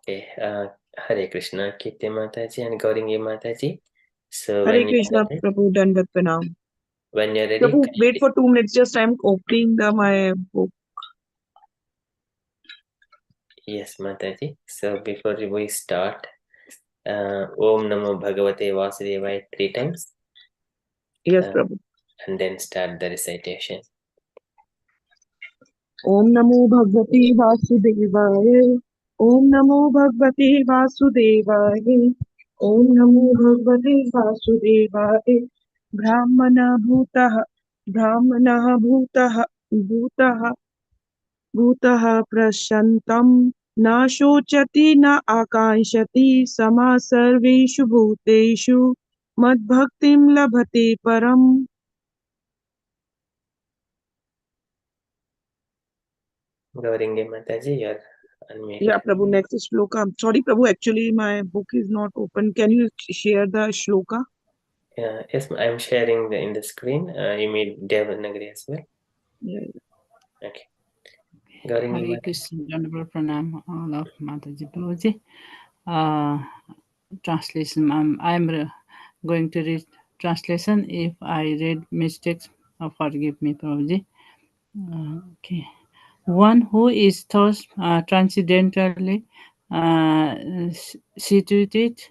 Okay. Hare Krishna, Kirti Mataji and Gauringi Mataji. So Hare Krishna, Prabhu, done with Pranam. when you're ready, Prabhu, wait for 2 minutes. Just I'm opening my book. Yes, Mataji. So before we start, Om Namo Bhagavate Vasudevaya 3 times. Yes, Prabhu. And then start the recitation. Om Namo Bhagavate Vasudevaya. Om Namo Bhagavate Vasudevaya. Om Namo Bhagavate Vasudevaya. Brahmana Bhutah. Brahmana Bhutah. Bhutah Prashantam. Na shocati na akanshati sama sarveshu bhuteshu madbhaktim labhate param. Gauringi Mataji, you're unmuted. Yeah, Prabhu, next is shloka. I'm sorry, Prabhu, actually my book is not open. Can you share the shloka? Yes, I'm sharing in the screen. You mean Devanagari as well? Yeah. Okay. Gauringi Hare Krishna, Honorable Pranam, all of Mataji Prabhuji. Translation. I'm going to read translation. If I read mistakes, forgive me, Prabhuji. Okay. One who is thus transcendentally situated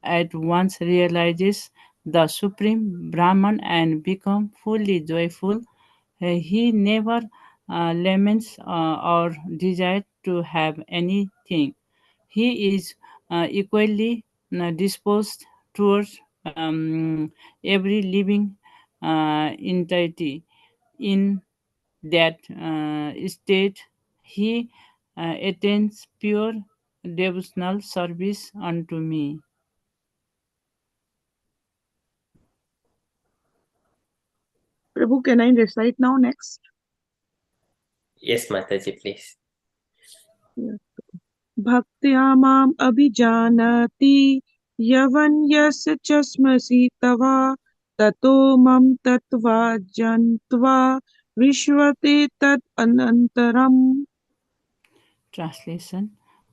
at once realizes the Supreme Brahman and become fully joyful. He never laments or desires to have anything. He is equally disposed towards every living entity. In that state, he attains pure devotional service unto me. Prabhu, can I recite now next? Yes, Mataji, please. Yeah. Bhaktya mam abhijanati yavanyasya chasmasi tava tato mam tatva jantva vishvate tat anantaram. Translation.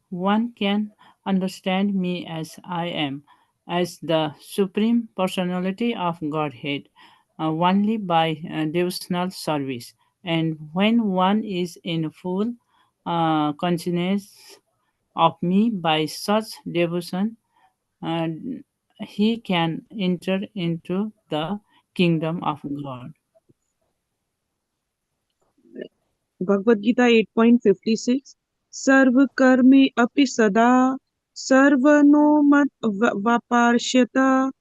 One can understand me as I am, as the Supreme Personality of Godhead, only by devotional service. And when one is in full consciousness of me by such devotion, uh, he can enter into the kingdom of God. Bhagavad-gīta 8.56 Sarva karme api sada sarvano mat vaparshata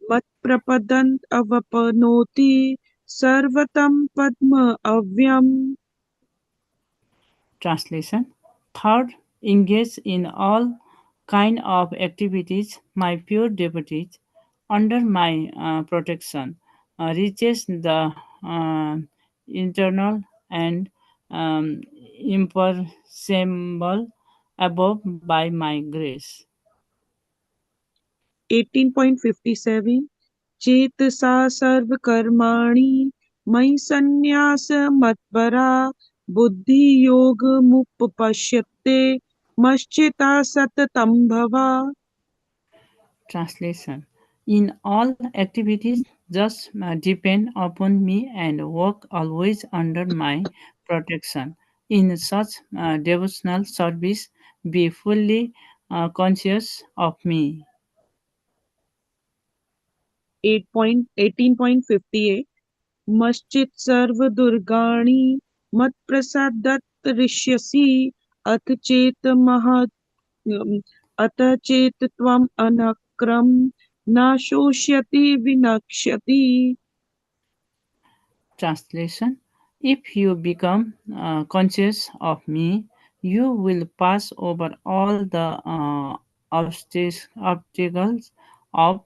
mat prapadant avapanoti sarvatam padma avyam. Translation. Third, engage in all kind of activities. My pure devotees, under my protection, reaches the internal and um, imperceptible above by my grace. 18.57 चेतसा सर्वकर्माणि मयि संन्यास मत्परा बुद्धियोगमुपपश्यते मश्चिता सततं भवा. Translation. In all activities, just depend upon me and work always under my protection. In such devotional service, be fully conscious of me. 18.58 मश्चित् सर्वदुर्गाणि मत्प्रसादात् ऋष्यसि अथ चेत् अथ चेत् त्वम् अनक्रम न शोष्यति विनक्ष्यति. Translation. If you become conscious of me, you will pass over all the obstacles of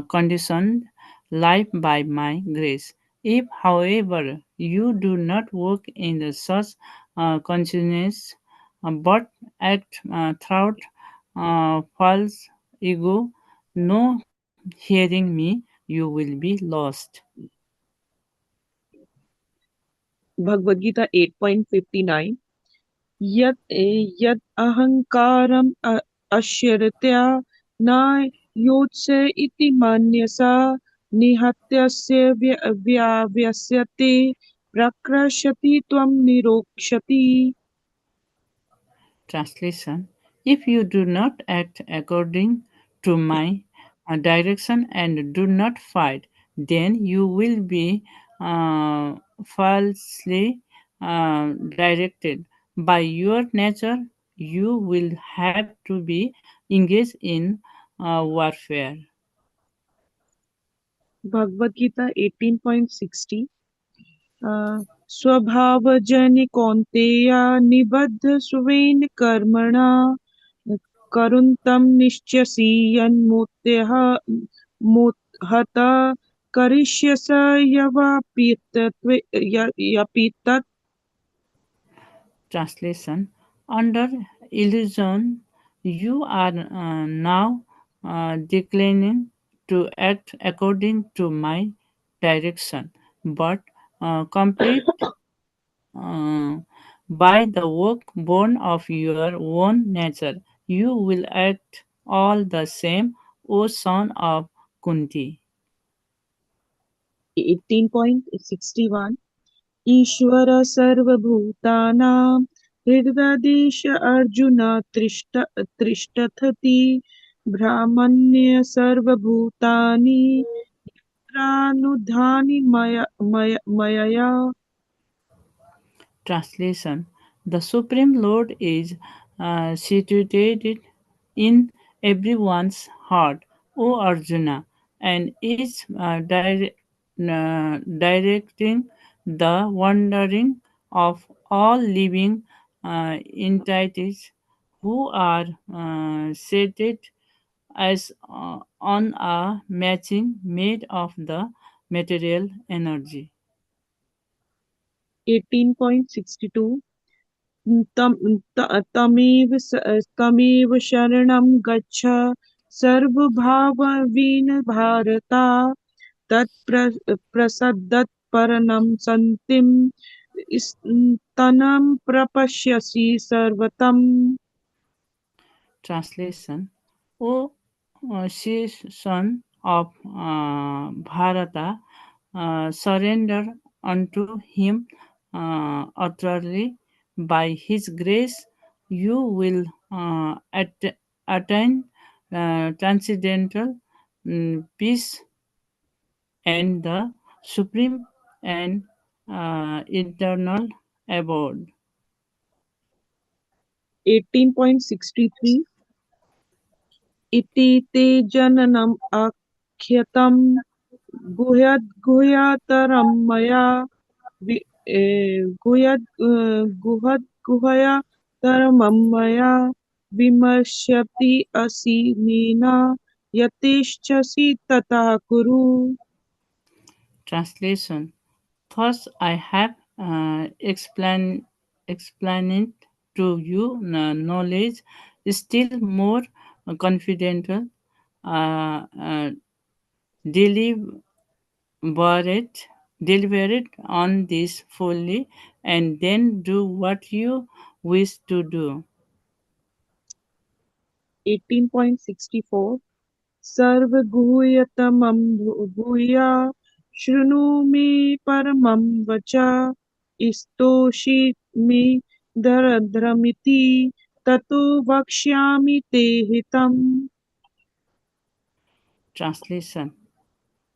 conditioned life by my grace. If, however, you do not work in the such consciousness but act throughout false ego, no hearing me, you will be lost. Bhagavad Gita 8.59 यत् यत् अहंकारम अश्यर्त्या न योत्स्य इति मन्यसा निहत्यस्य व्यस्यते प्रकृशति त्वं निरोक्षति. Translation: If you do not act according to my direction and do not fight, then you will be uh, falsely directed. By your nature, you will have to be engaged in warfare. Bhagavad Gita 18.60 स्वभावजनि कौन्तेय निबद्ध स्वेन कर्मणा करुन्तं निश्चसि यन्मुक्तः मोहत करिष्यस यवापि तत्. Translation: Under illusion, you are now declining to act according to my direction, but complete uh, by the work born of your own nature, you will act all the same, O son of Kunti. 18.61 ईश्वर सर्वभूतानां हृदयदेश अर्जुन तिष्ठति ब्राह्मण्य सर्वभूतानि प्राणुधानि मयया. Translation: The Supreme Lord is situated in everyone's heart, O Arjuna, and is directing the wandering of all living entities who are seated as on a matching made of the material energy. 18.62 तमेव शरणं गच्छ सर्वभावेन Bharat तत्प्रसदत्परं सन्तिं स्तनं प्रपश्यसि सर्वतम्. Translation: O son of Bharata, surrender unto him utterly. By his grace, you will attain transcendental peace and the supreme and eternal abode. 18.63 इति ते जननम् आख्यातं गुह्यतरं मया गुह्यतरं मया विमर्शति असि मीना यथेच्छसि तथा कुरु. Translation: Thus I have explained to you knowledge still more confidential, uh, deliberate, deliberate on this fully, and then do what you wish to do. 18.64 सर्वगुह्यतमं भूया शृणु मे परमं वचा स्तोषि मे दरद्रमिति ततो वक्ष्यामि ते हितम्. Translation: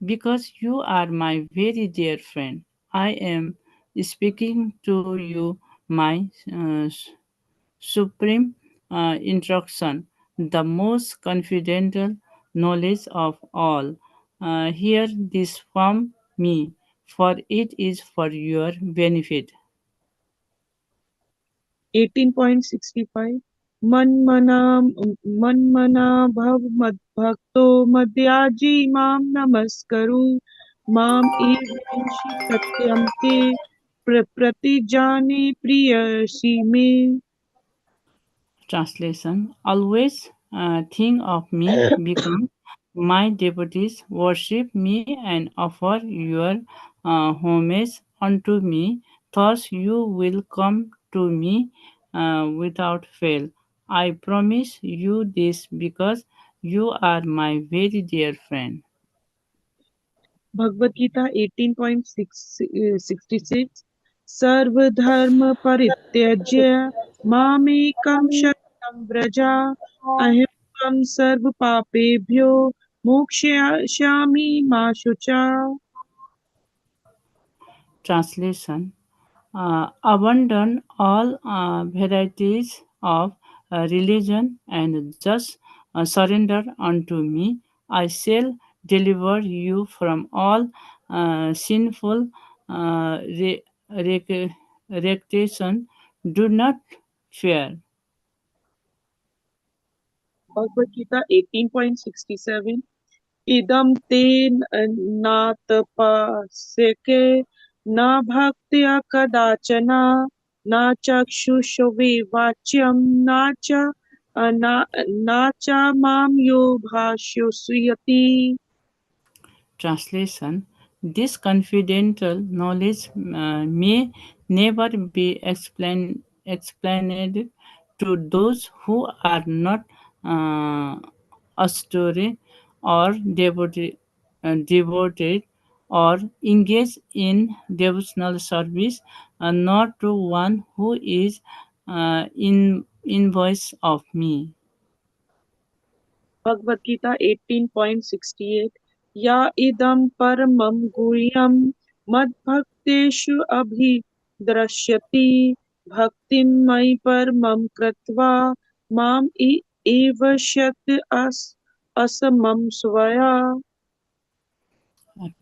Because you are my very dear friend, I am speaking to you my supreme instruction, the most confidential knowledge of all. Hear this from me, for it is for your benefit. 18.65 मन्मना मन्मना भव मद्भक्तो मद्याजी मां नमस्कुरु माम एवंसि सत्यं ते प्रतिजाने प्रियसि मे. Translation: Always think of me, become my devotees, worship me, and offer your homage unto me. Thus you will come to me without fail. I promise you this because you are my very dear friend. Bhagavad Gita 18.66 Sarvadharma Parityajya Mamekam Sharanam Vraja Aham Sarva Papebhyo Mokshayami Ma Shucha. Translation: abandon all varieties of religion and just surrender unto me. I shall deliver you from all sinful recreation. Do not fear. Bhagavad Gita 18.67 Idam te natapaseke na bhaktya kadachana na chakshushavi vachyam na cha mam yo bhashyosuyati. Translation: this confidential knowledge may never be explained to those who are not uh, astute or devoted or engaged in devotional service, nor to one who is in invoice of me. Bhagavad Gita 18.68 Ya idam paramam guhyam madbhakteshu abhidrashyati bhaktim mai paramam kratva mam evashyat asamam svaya.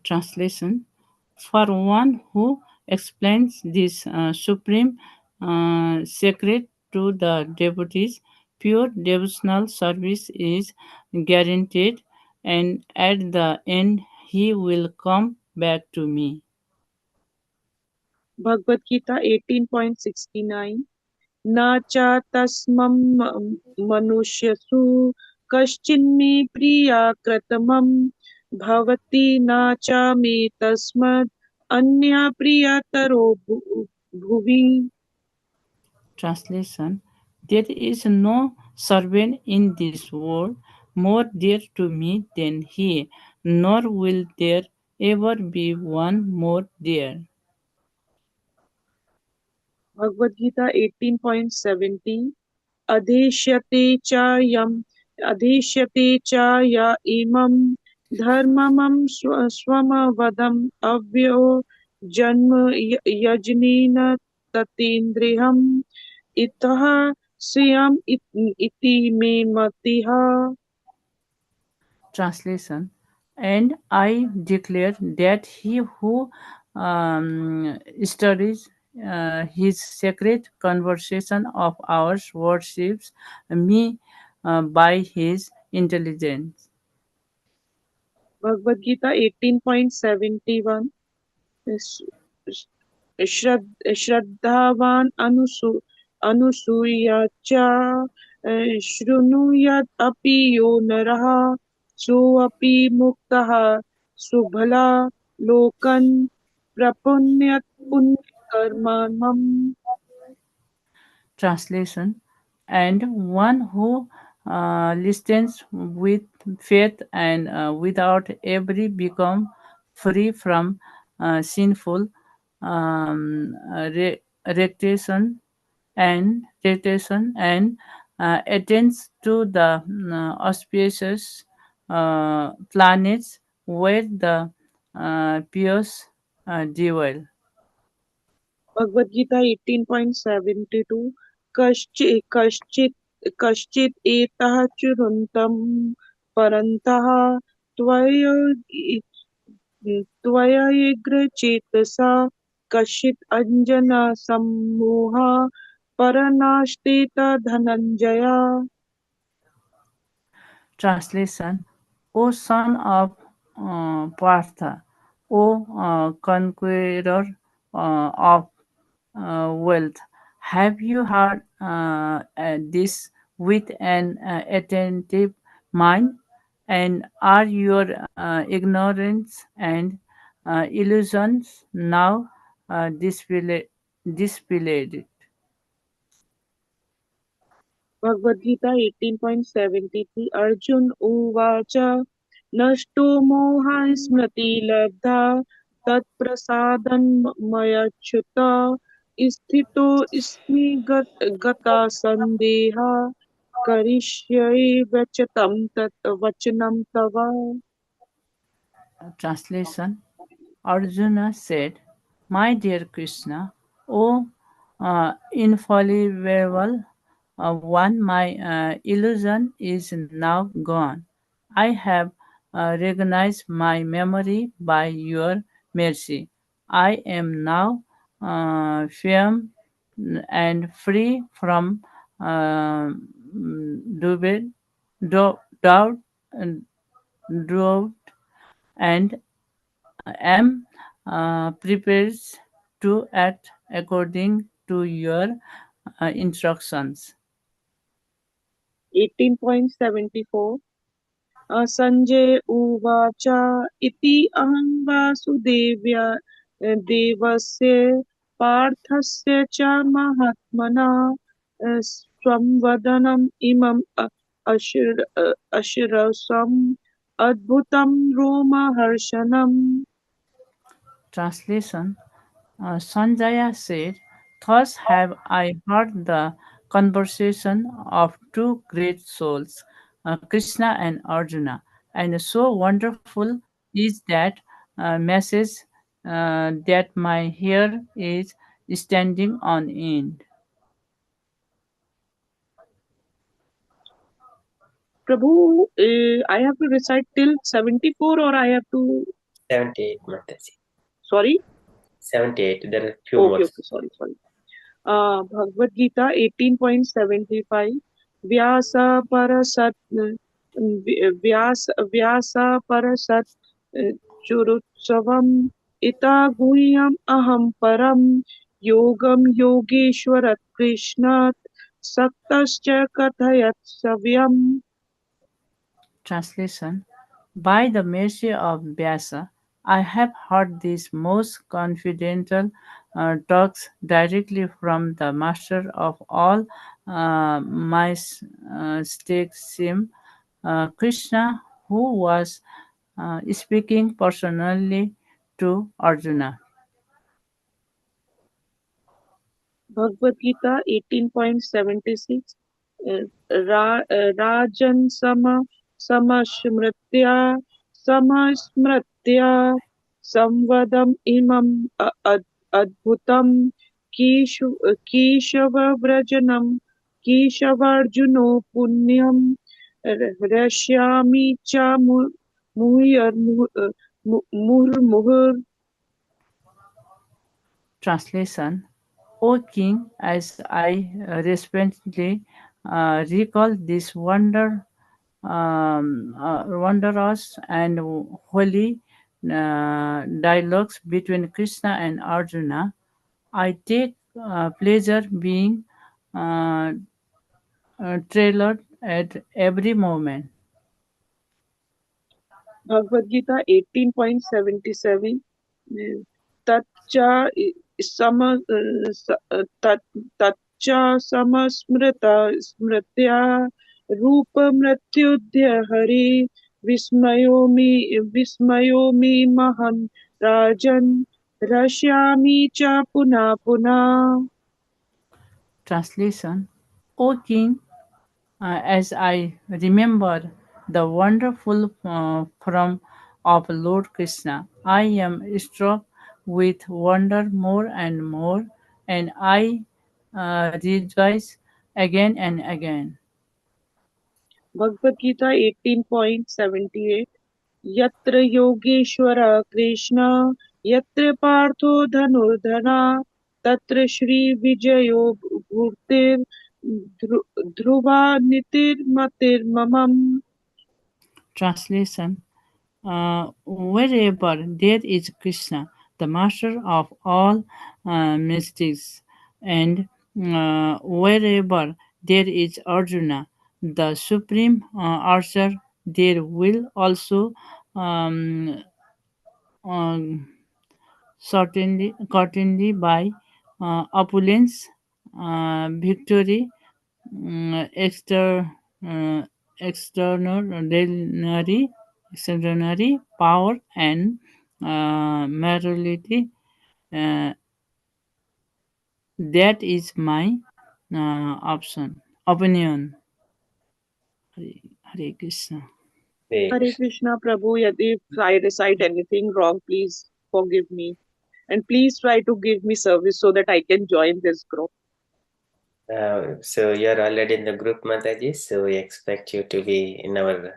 Translation: for one who explains this supreme secret to the devotees, pure devotional service is guaranteed, and at the end, he will come back to me. Bhagavad Gita 18.69 Na cha tasmam manusyasu kaschinmi priya kratamam bhavati na cha me tasmad anya priyataro bhuvi. Translation: there is no servant in this world more dear to me than he, nor will there ever be one more dear. Bhagavad Gita 18.70 Adeshyate cha yam Adeshyate cha ya imam dharmamam swamavadam avyo janma yajnina tatindriham itah swayam iti me matiha. Translation: and I declare that he who studies his sacred conversation of ours worships me by his intelligence. Bhagavad Gita 18.71 श्रद्धावान अनुसूया शृणुयात् अपि यो नरः सोऽपि मुक्तः Subala लोकन् प्रपुण्यत् पुण्यकर्मम्. Translation: and one who listens with faith and without every become free from sinful recreation and attends to the auspicious planets where the pious dwell. Bhagavad Gita 18.72 कश्चित् एतः चिरन्तम् परन्तः त्वया त्वयैग्रचेतसा कश्चित् अञ्जनसम्मोहः परनास्तेत Dhananjaya. Translation: O son of Partha, O conqueror of wealth, have you heard this with an attentive mind? And are your ignorance and illusions now displayed? Bhagavad Bhagavad Gita 18.73 Arjun Uvacha Nashto Moha Smriti Labdha Tat Prasadan Mayachyuta Sthito Ismi Gata Sandeha Karishyai Vachatam Tat Vachanam Tava. Translation: Arjuna said, "My dear Krishna, O infallible one, my illusion is now gone. I have recognized my memory by your mercy. I am now firm and free from uh, doubt, and doubt, and am prepared to act according to your instructions." 18.74 Sanjay Uvacha Iti Aham Vasudevya Devasya Parthasya Cha Mahatmana Swamvadanam Imam Ashirasam Adbhutam Roma Harshanam. Translation: Sanjaya said, "Thus have I heard the conversation of two great souls, Krishna and Arjuna, and so wonderful is that message that my hair is standing on end." Prabhu, I have to recite till 74 or I have to. 78, Mataji. Sorry? 78. There are few more. Okay, sorry. Bhagavad Gita 18.75 Vyasa Parasat Vyasa Parasat Churutsavam Ita Guhyam Aham Param Yogam Yogeshwarat Krishnat Saktascha Kathayat Savyam. Translation: By the mercy of Vyasa, I have heard these most confidential talks directly from the master of all my Krishna, who was speaking personally to Arjuna. Bhagavad Gita 18.76 Rajan Samashmritya Samasmritya Samvadam Imam Adbhutam Keshava Vrajanam Keshavarjuno Punyam Rashyami Cha Muhir Muhur. Translation: O King, as I respectfully recall this wondrous and holy dialogues between Krishna and Arjuna, I take pleasure being uh, trailered at every moment. Bhagavad Gita 18.77 Tatcha sama tat Tatcha samasmrita smritya rupa mrityudhya hari vismayomi mahan rajan rashyami cha puna puna. Translation: O King, as I remember the wonderful form of Lord Krishna, I am struck with wonder more and more, and I rejoice again and again. Bhagavad Gita 18.78 Yatra Yogeshwara Krishna Yatra Partho Dhanurdhana Tatra Shri Vijayo Bhurtir Dhruva Nitir Matir Mamam. Translation: Wherever there is Krishna, the master of all mystics, and wherever there is Arjuna, the supreme archer, there will also um, um, certainly by opulence, victory, extraordinary power and morality. Uh, that is my opinion. Hare Krishna. Hare Hare Krishna. Krishna Prabhu, if I recite anything wrong, please forgive me. And please try to give me service so that I can join this group. So you're already in the group, Mataji, so we expect you to be in our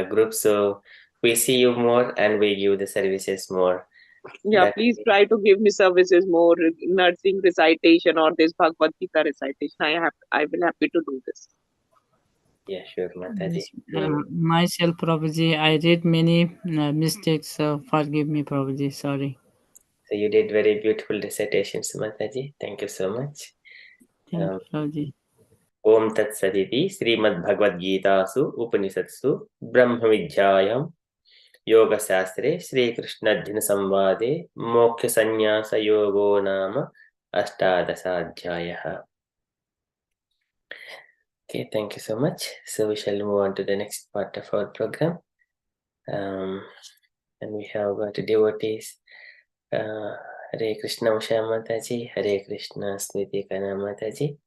group. So we see you more and we give the services more. Yeah, That please try to give me services more, nursing recitation or this Bhagavad Gita recitation. I will happy to do this. yeah, sure, Mataji. Yes, myself, Prabhuji, I did many mistakes, so forgive me, Prabhuji. Sorry. So you did very beautiful recitations, Mataji. Thank you so much. Thank you, Prabhuji. Om Tat Saditi Srimad Bhagavadgitasu Upanishatsu Brahma Vidyayam Yoga Shastre Sri Krishna Dhyana Samvade Moksha Sannyasa Yogo Nama Ashtadasa Adhyayaha. Okay, thank you so much. So we shall move on to the next part of our program. And we have got devotees. Hare Krishna Usha Mataji, Hare Krishna Smriti Kana Mataji.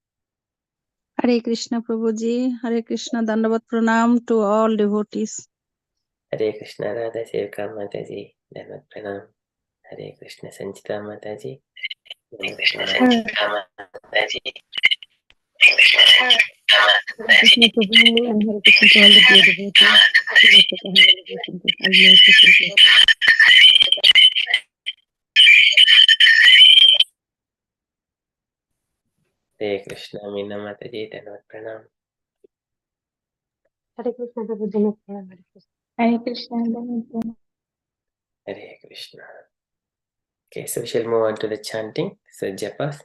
Hare Krishna Prabhuji, Hare Krishna Dandavat Pranam to all devotees. Hare Krishna Radha Sevka Mataji, Dandavat Pranam. Hare Krishna Sanchita Mataji. Hare Krishna Prabhu and Hare Krishna to all the dear devotees. Hare Krishna Meena Mataji, Dandavat Pranam. Hare Krishna Prabhu, Hare Krishna. Hare Krishna. Okay, so we shall move on to the chanting. So japas.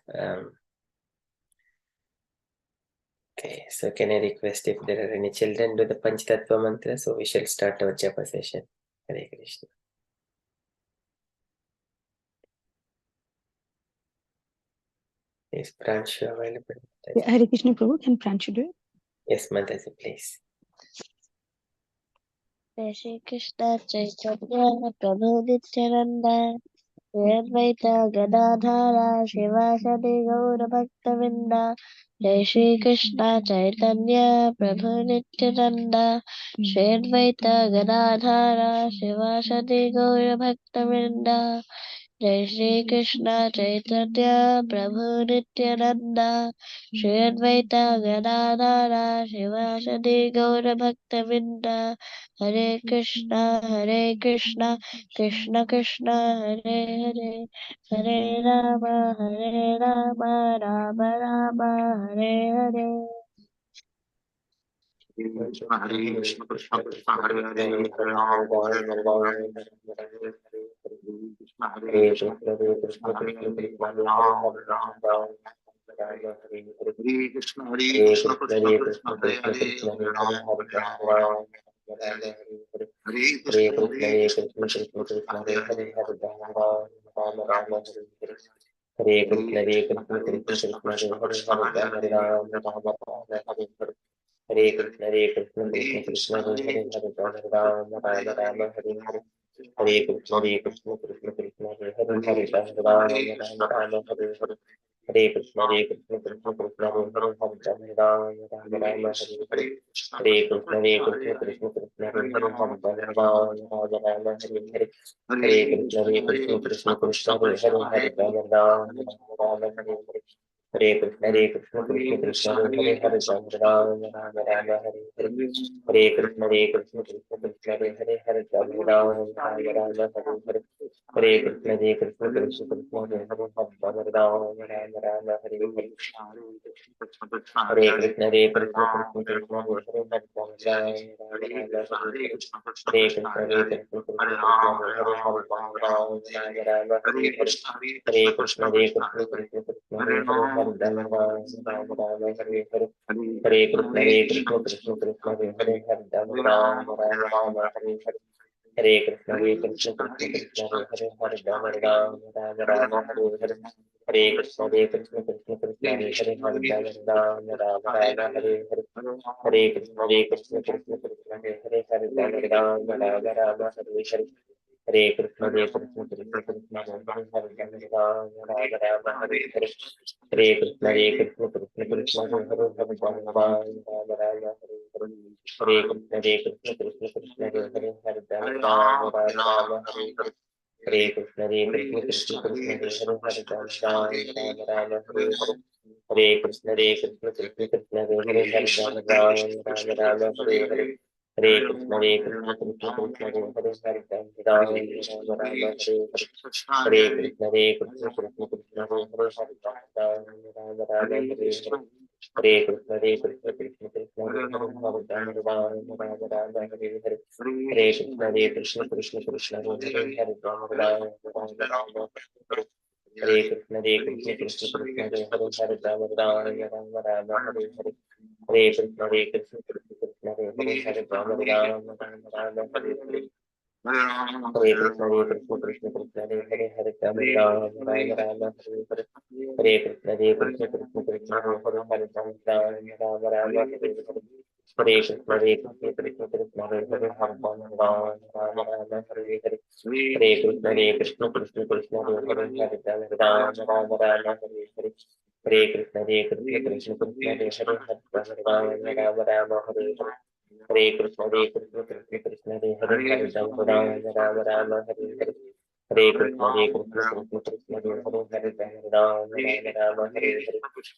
Okay, so can I request if there are any children do the Panchatattva mantra? So we shall start our japa session. Hare Krishna. Is Pranshu available? Hare Krishna Prabhu, can Pranshu do it? Yes, Mataji, please. Jai Shri Krishna Chaitanya Prabhu Nityananda Shri Advaita Gadadhara Shivasadi Gaura Bhaktavinda Jai Shri Krishna Chaitanya Prabhu Nityananda Shri Advaita Gadadhara Shivasadi Gaura Bhaktavinda Jai Shri Krishna Chaitanya Prabhu Nityananda Shri Advaita Gadadhara Shivasadi Gaura Bhaktavinda Hare Krishna, Krishna Krishna, Hare Hare, Hare Rama, Rama Rama, Hare Hare. Hare Krishna, Krishna Krishna, Hare Hare, Hare Rama, Hare Rama, Hare Krishna, Hare Krishna, Hare Hare, Hare Rama, Hare Rama, Hare Krishna, Hare Krishna, Krishna Krishna, Hare Hare, Hare Rama, Hare Rama, Hare Krishna, Hare Krishna, Krishna Krishna, Hare Hare, Hare Rama, Rama, Hare Krishna, Krishna Krishna, Hare Krishna, Hare Rama, Hare Hare Krishna, Krishna Krishna, Hare Hare, Hare Rama, Rama, Hare Hare. Hare Krishna, Krishna Krishna, Hare Hare, Hare Rama, Hare Hare. Hare Krishna, Krishna Krishna, Hare Hare, Hare Rama, Hare Hare. Hare Krishna, Krishna Krishna, Hare Hare, Hare Rama, Hare Hare. Hare Krishna, Krishna Krishna, Hare Hare, Hare Rama, Hare Hare. Hare Krishna, Krishna Krishna, Hare Hare, Hare Rama, Rama, Hare Hare. Hare Krishna, Krishna Krishna, Hare Hare, Hare Rama, Rama, Hare Hare. Hare Krishna, Krishna Krishna, Hare Hare, Hare Rama, Rama, Hare Hare. Hare Krishna, Krishna Krishna, Hare Hare, Hare Rama, Rama, Hare Hare. Hare Krishna, Krishna Krishna, Hare Hare, Hare Rama, Rama, Hare Hare. Hare Krishna, Krishna Krishna, Hare Hare, Hare Rama, Hare Hare. Hare Krishna, Krishna Krishna, Hare Hare, Hare Rama, Rama, Hare Hare. Hare Krishna Krishna Krishna Hare Hare Rama Rama Rama Hare Hare Hare Krishna Krishna Krishna Hare Hare Rama Rama Hare Hare Hare Krishna Krishna Krishna Hare Hare Rama Rama Hare Hare Hare Krishna Krishna Krishna Hare Hare Rama Rama Hare Hare Hare Krishna Krishna Krishna Hare Hare Rama Rama Hare Hare Hare Krishna Krishna Krishna Hare Hare Rama Rama Hare Hare Hare Krishna Krishna Krishna Hare Hare Rama Rama Hare Hare Hare Krishna Krishna Krishna Hare Hare Rama Rama Hare Hare Hare Krishna Krishna Krishna Hare Hare Rama Rama Hare Hare Hare Krishna Krishna Krishna Hare Hare Rama Rama Hare Hare Hare Krishna Krishna Krishna Hare Hare Rama Rama Hare Hare Hare Krishna Krishna Krishna Hare Hare Rama Rama Hare Hare Krishna Krishna Krishna Hare Hare Rama Rama Hare Hare Hare Krishna Krishna Krishna Hare Hare Rama Rama Hare Hare Hare Krishna Krishna Krishna Hare Hare Rama Rama Hare Hare Hare Krishna Krishna Krishna Hare Hare Rama Rama Hare Hare Hare Krishna Krishna Krishna Hare Hare Rama Rama Hare Hare Hare Krishna Krishna Krishna Hare Hare Rama Rama Hare Hare Hare Krishna Krishna Krishna Hare Hare Rama Rama Hare Hare Hare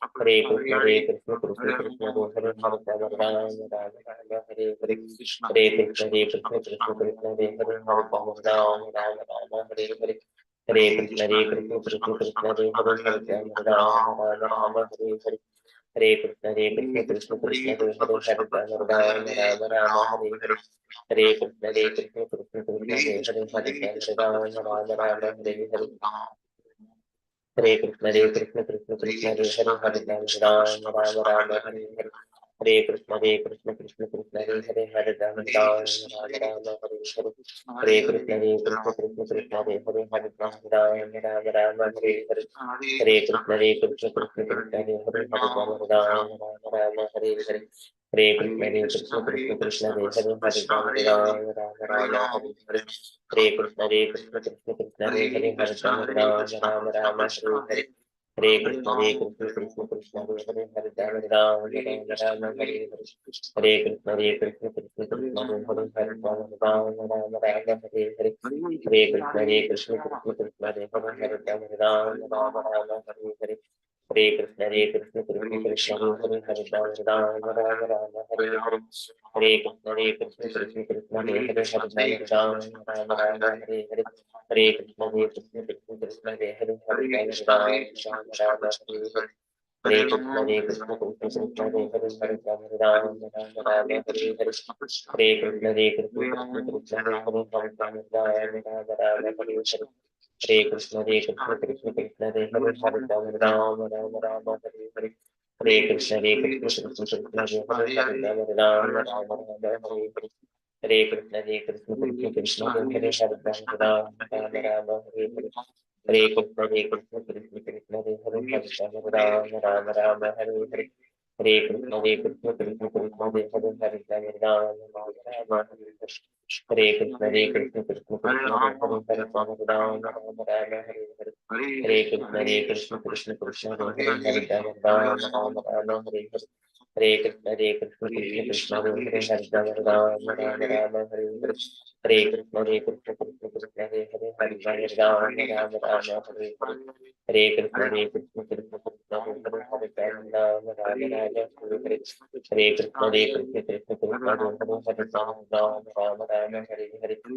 Krishna Krishna Krishna Hare Hare Rama Rama Hare Hare Hare Krishna Krishna Krishna Hare Hare Rama Rama Hare Hare Hare Krishna Krishna Krishna Hare Hare Rama Hare Hare Hare Krishna Krishna Krishna Hare Hare Rama Hare Hare Hare Krishna Krishna Krishna Hare Hare Rama Hare Hare Hare Krishna Krishna Krishna Hare Hare Rama Hare Hare Krishna Krishna Krishna Hare Rama Hare Hare Hare Krishna Krishna Krishna Hare Rama Hare Hare Hare Krishna Krishna Krishna Hare Hare Rama Rama Hare Hare Hare Krishna Krishna Krishna Hare Hare Rama Hare Hare Hare Krishna Krishna Krishna Hare Rama Hare Hare Hare Krishna Krishna Krishna Hare Rama Rama Hare Hare Hare Krishna Krishna Krishna Hare Rama Hare Hare Hare Krishna Krishna Krishna Hare Rama Rama Hare Hare Hare Krishna Krishna Krishna Hare Rama Hare Hare Hare Krishna Krishna Krishna Hare Rama Hare Hare Hare Krishna Krishna Krishna Hare Rama Hare Hare Hare Krishna Krishna Krishna Hare Rama Hare Hare Hare Krishna Krishna Krishna Hare Rama Hare Hare Hare Krishna Krishna Krishna Hare Rama Hare Hare Hare Krishna Krishna Krishna Hare Rama Hare Krishna Krishna Krishna Hare Rama Hare Hare Hare Krishna Krishna Krishna Hare Rama Hare Hare Hare Krishna Krishna Krishna Rama Hare Hare Hare Krishna Krishna Krishna Rama Hare Hare Hare Krishna Krishna Krishna Rama Hare Hare Hare Krishna Krishna Rama Hare Hare Hare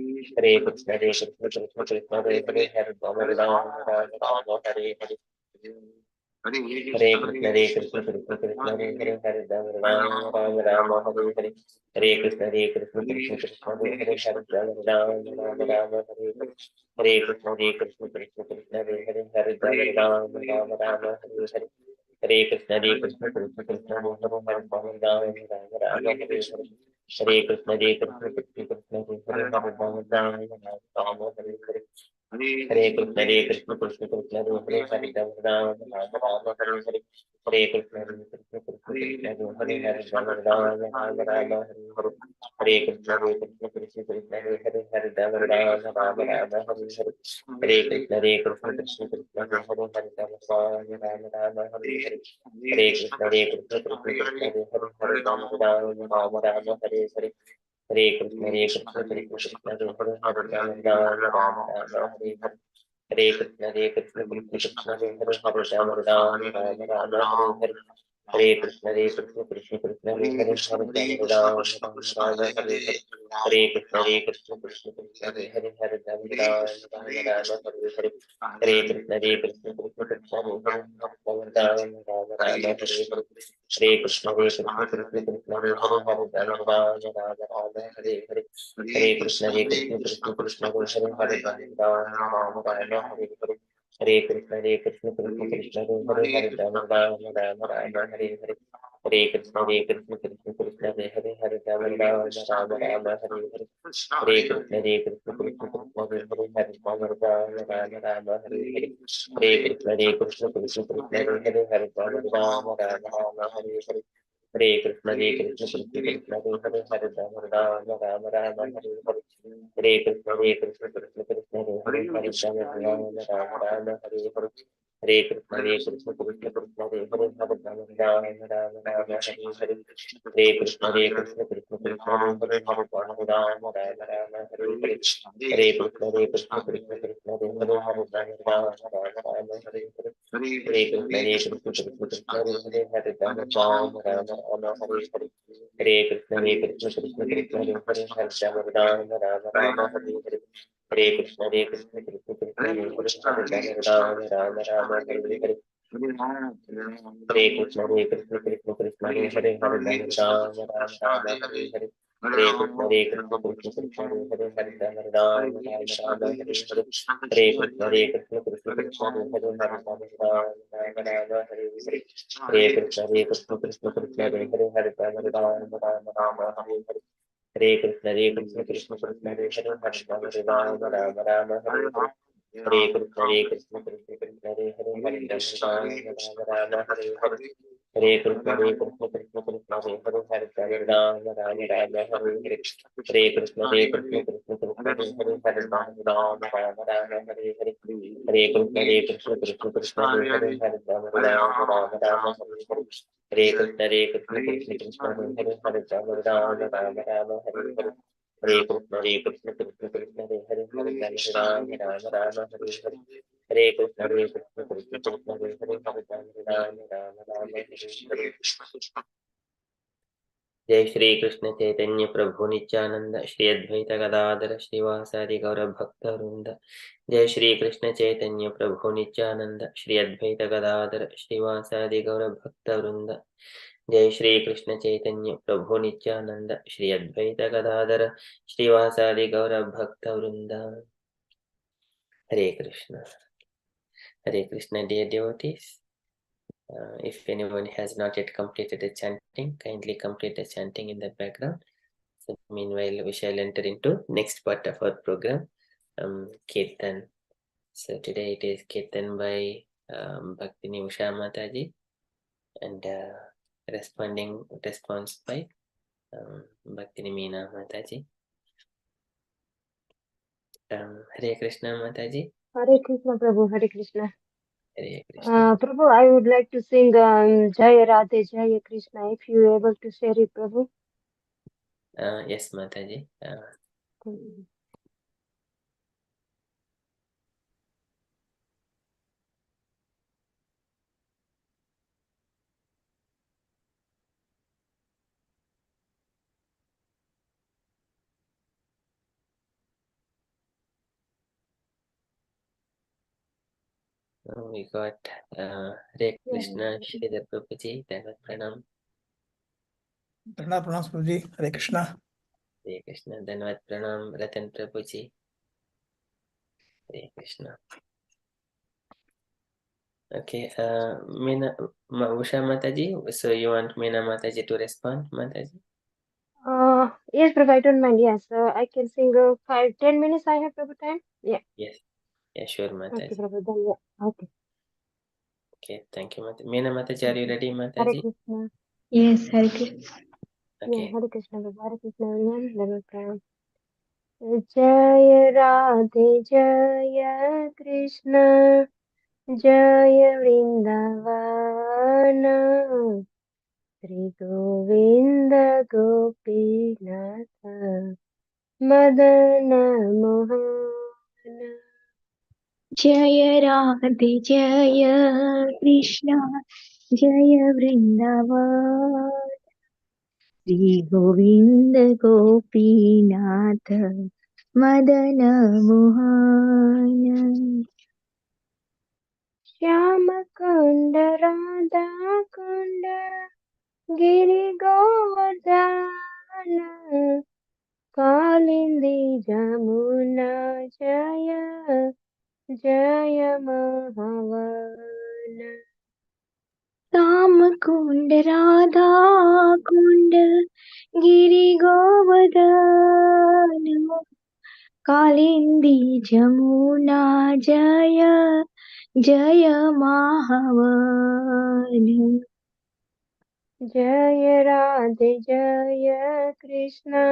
Krishna Krishna Rama Hare Hare Hare Krishna Krishna Rama Hare Hare Hare Krishna Krishna Rama Hare Hare Hare Krishna Krishna Rama Hare Hare Hare Krishna Rama Hare Hare Hare Krishna Krishna Rama Hare Hare Hare Krishna Rama Hare Hare Hare Krishna Rama Hare Hare Hare Krishna Rama Hare Hare Hare Krishna Rama Hare Hare Hare Krishna Hare Krishna Krishna Krishna Hare Hare Rama Rama Hare Hare Hare Krishna Hare Krishna Krishna Krishna Hare Hare Rama Rama Hare Hare Hare Krishna Hare Krishna Krishna Krishna Hare Hare Rama Rama Hare Hare Hare Krishna Hare Krishna Krishna Krishna Hare Hare Rama Rama Hare Hare Hare Krishna Hare Krishna Krishna Krishna Hare Hare Rama Rama Hare Hare Hare Krishna Hare Krishna Krishna Krishna Hare Hare Rama Rama Hare Hare Hare Krishna Hare Krishna Krishna Krishna Hare Hare Rama Rama Hare Hare Hare Krishna Hare Krishna Krishna Krishna Hare Hare Rama Rama Hare Hare Hare Krishna Hare Krishna Krishna Krishna Hare Hare Rama Rama Hare Hare Hare Krishna Hare Krishna Krishna Krishna Hare Hare Rama Rama Hare Hare Hare Krishna Hare Krishna Krishna Krishna Hare Hare Rama Rama Hare Hare Hare Krishna Hare Krishna Krishna Krishna Hare Hare Rama Rama Hare Hare Hare Krishna Hare Krishna Krishna Krishna Hare Hare Rama Rama Hare Hare Hare Krishna Hare Krishna Krishna Krishna Hare Hare Rama Rama Hare Hare Hare Krishna Hare Krishna Krishna Krishna Hare Hare Rama Rama Hare Hare Hare Krishna Hare Krishna Krishna Krishna Hare Hare Rama Rama Hare Hare Hare Krishna Hare Krishna Krishna Krishna Hare Hare Rama Rama Hare Hare Hare Krishna Hare Krishna Krishna Krishna Hare Hare Rama Rama Hare Hare Hare Krishna Hare Krishna Krishna Krishna Hare Hare Rama Rama Hare Hare Hare Krishna Hare Krishna Krishna Krishna Hare Hare Rama Rama Hare Hare Hare Krishna Hare Krishna Krishna Krishna Hare Hare Rama Rama Hare Hare Hare Krishna Hare Krishna Krishna Krishna Hare Hare Rama Hare Hare Hare Krishna Hare Krishna Krishna Krishna Hare Hare Rama Hare Hare Hare Krishna Hare Krishna Krishna Krishna Hare Hare Rama Hare Hare Hare Krishna Hare Krishna Krishna Krishna Hare Hare Rama Hare Hare Hare Krishna Hare Krishna Krishna Krishna Hare Hare Rama Hare Hare Hare Krishna Hare Krishna Krishna Krishna Hare Hare Rama Hare Hare Hare Krishna Hare Krishna Krishna Krishna Hare Hare Rama Hare Hare Hare Krishna Hare Krishna Krishna Krishna Hare Hare Rama Hare Hare Hare Krishna Hare Krishna Krishna Krishna Hare Hare Rama Hare Hare Hare Krishna Hare Krishna Krishna Krishna Hare Hare Rama Hare Hare Hare Krishna Hare Krishna Krishna Krishna Hare Hare Rama Hare Hare Hare Krishna Hare Krishna Krishna Krishna Hare Hare Rama Hare Hare Hare Krishna Hare Krishna Krishna Krishna Hare Hare Rama Hare Hare Hare Krishna Hare Krishna Krishna Krishna Hare Hare Rama Hare Hare Hare Krishna Hare Krishna Krishna Krishna Hare Hare Rama Hare Hare Hare Krishna Hare Krishna Krishna Krishna Hare Hare Rama Hare Hare जय श्री कृष्ण चैतन्य प्रभु नित्यानंद श्री अद्वैत गदाधर श्रीवासादि गौर भक्त वृंद जय श्री कृष्ण चैतन्य प्रभु नित्यानंद श्री अद्वैत गदाधर श्रीवासादि गौर भक्त वृंद जय श्री कृष्ण चैतन्य प्रभु नित्यानंद श्री अद्वैत गदाधर श्रीवासादि गौर भक्त वृंद हरे Krishna dear devotees. If anyone has not yet completed the chanting, kindly complete the chanting in the background. So meanwhile, we shall enter into next part of our program, Kirtan. So today it is Kirtan by Bhaktini Usha Mataji and response by Bhaktini Meena Mataji. Hare Krishna Mataji. Hare Krishna Prabhu, Hare Krishna. Hare Krishna. Prabhu, I would like to sing Jaya Radhe Jaya Krishna, if you are able to share it, Prabhu. Yes, Mataji. We got Hare Krishna, Sridhar Prabhuji, Dhanvat Pranam. Pranam Prabhuji, Hare Krishna. Hare Krishna, Dhanvat Pranam, Ratan Prabhuji. Hare Krishna. Okay, Meena, Usha Mataji, so you want Meena Mataji to respond, Mataji? Yes, Prabhu, I don't mind. Yes, I can sing 5-10 minutes. I have Prabhu time. Yeah. Yes. Yeah, sure, Okay, Mataji. Prabhu. Then yeah. Okay. Okay, thank you, Mataji. Meena Mataji, are you ready, Hare Mataji? Krishna. Yes, Hare Krishna. Yeah, Okay. Hare Krishna, Prabhu. Hare Krishna, everyone. Level pram. Jaya Radhe Jaya Krishna Jaya Vrindavana Sri Govinda Gopinatha Madana Mohana Jaya Radhe Jaya Krishna Jaya Vrindavan Sri Govinda Gopinatha Madana Mohana Shyama Kunda Radha Kunda Giri Govardhana Kalindi Jamuna Jaya Jaya Mahavana Ram Kund Radha Kund Giri Govardhana Kalindi Jamuna Jaya Jaya Mahavana Jaya Radhe Jaya Krishna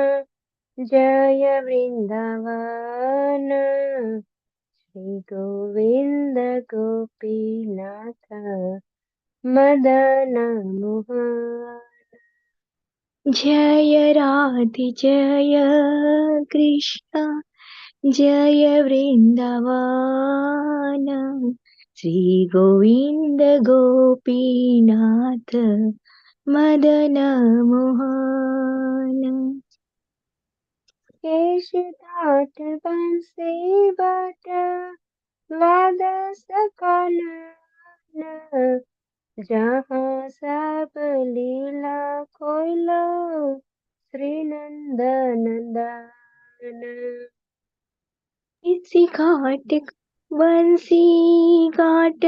Jaya Vrindavana Shri Govinda Gopinatha Madana Mohana Jaya Radhe Jaya Krishna Jaya Vrindavana Sri Govinda Gopinath Madana Mohana Keshidat Bansi Bata Vada Sakalana जहाँ सब लीला कोइला श्री नंद नंदन इसी घाट बंसी घाट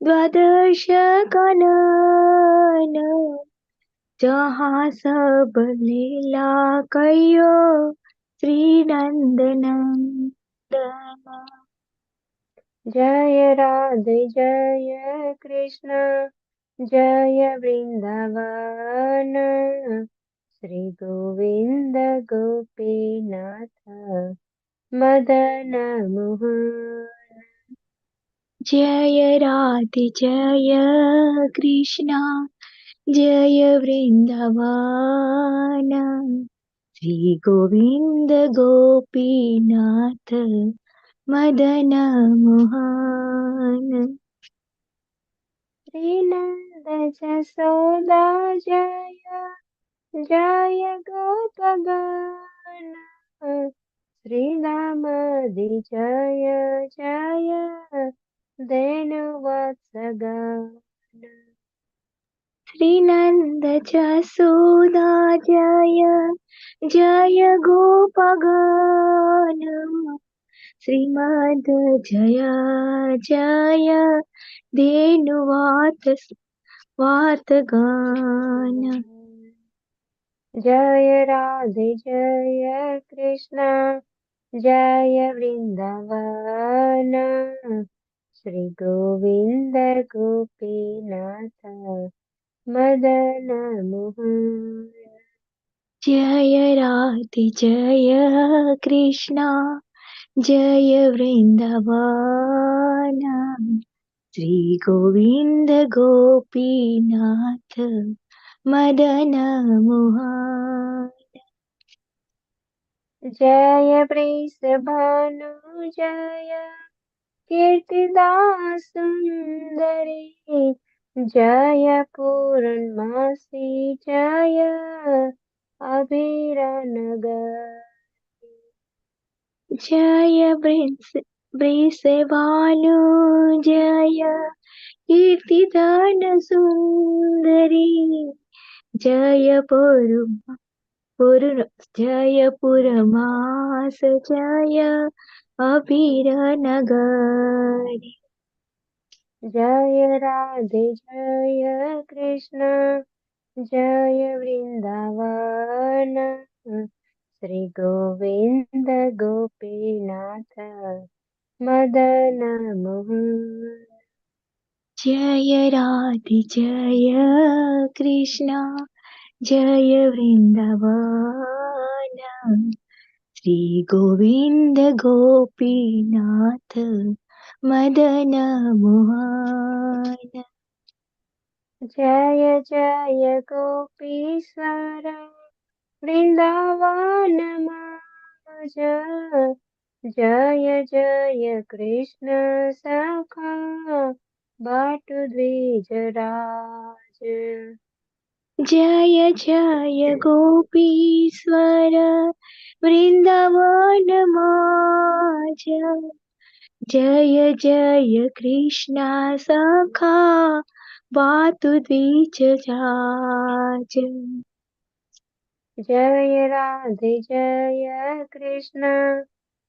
द्वादश कानन जहाँ सब लीला कयो श्री नंद नंदन जय राधे जय कृष्ण जय वृंदावन श्री गोविंद गोपीनाथ मदन मोहन जय राधे जय कृष्णा जय वृंदावन श्री गोविंद गोपीनाथ मदन मोहन श्री नंद जसोदा जय जय गोपगण श्री राम जय जय धेनुवत्सगण श्री नंद जसोदा जय जय गोपगण श्रीमद जय जय धेनुवातगान जय राधे जय कृष्ण जय वृंदावन श्री गोविंद गोपीनाथ मदन मोहन जय राधे जय कृष्णा जय वृंदावन श्री गोविंद गोपीनाथ मदन मोहन जय वृषभानु जय कीर्तिदास सुंदरी जय पूर्णमासी जय अभिरानगर जय वृषभानु जय कीर्तिदान सुंदरी जय जयपुरमास जय अभिरनगरी जय राधे जय कृष्ण जय वृंदावन श्री गोविंद गोपीनाथ मदन मोहन। जय राधे जय कृष्णा जय वृंदावन श्री गोविंद गोपीनाथ मदन मोहन। जय जय गोपीश्वर वृंदावन माज। जय जय कृष्ण सखा बाटु द्विजराज। जय जय गोपीश्वर वृंदावन माज। जय जय कृष्ण सखा बाटु द्विजराज। जय राधे जय कृष्ण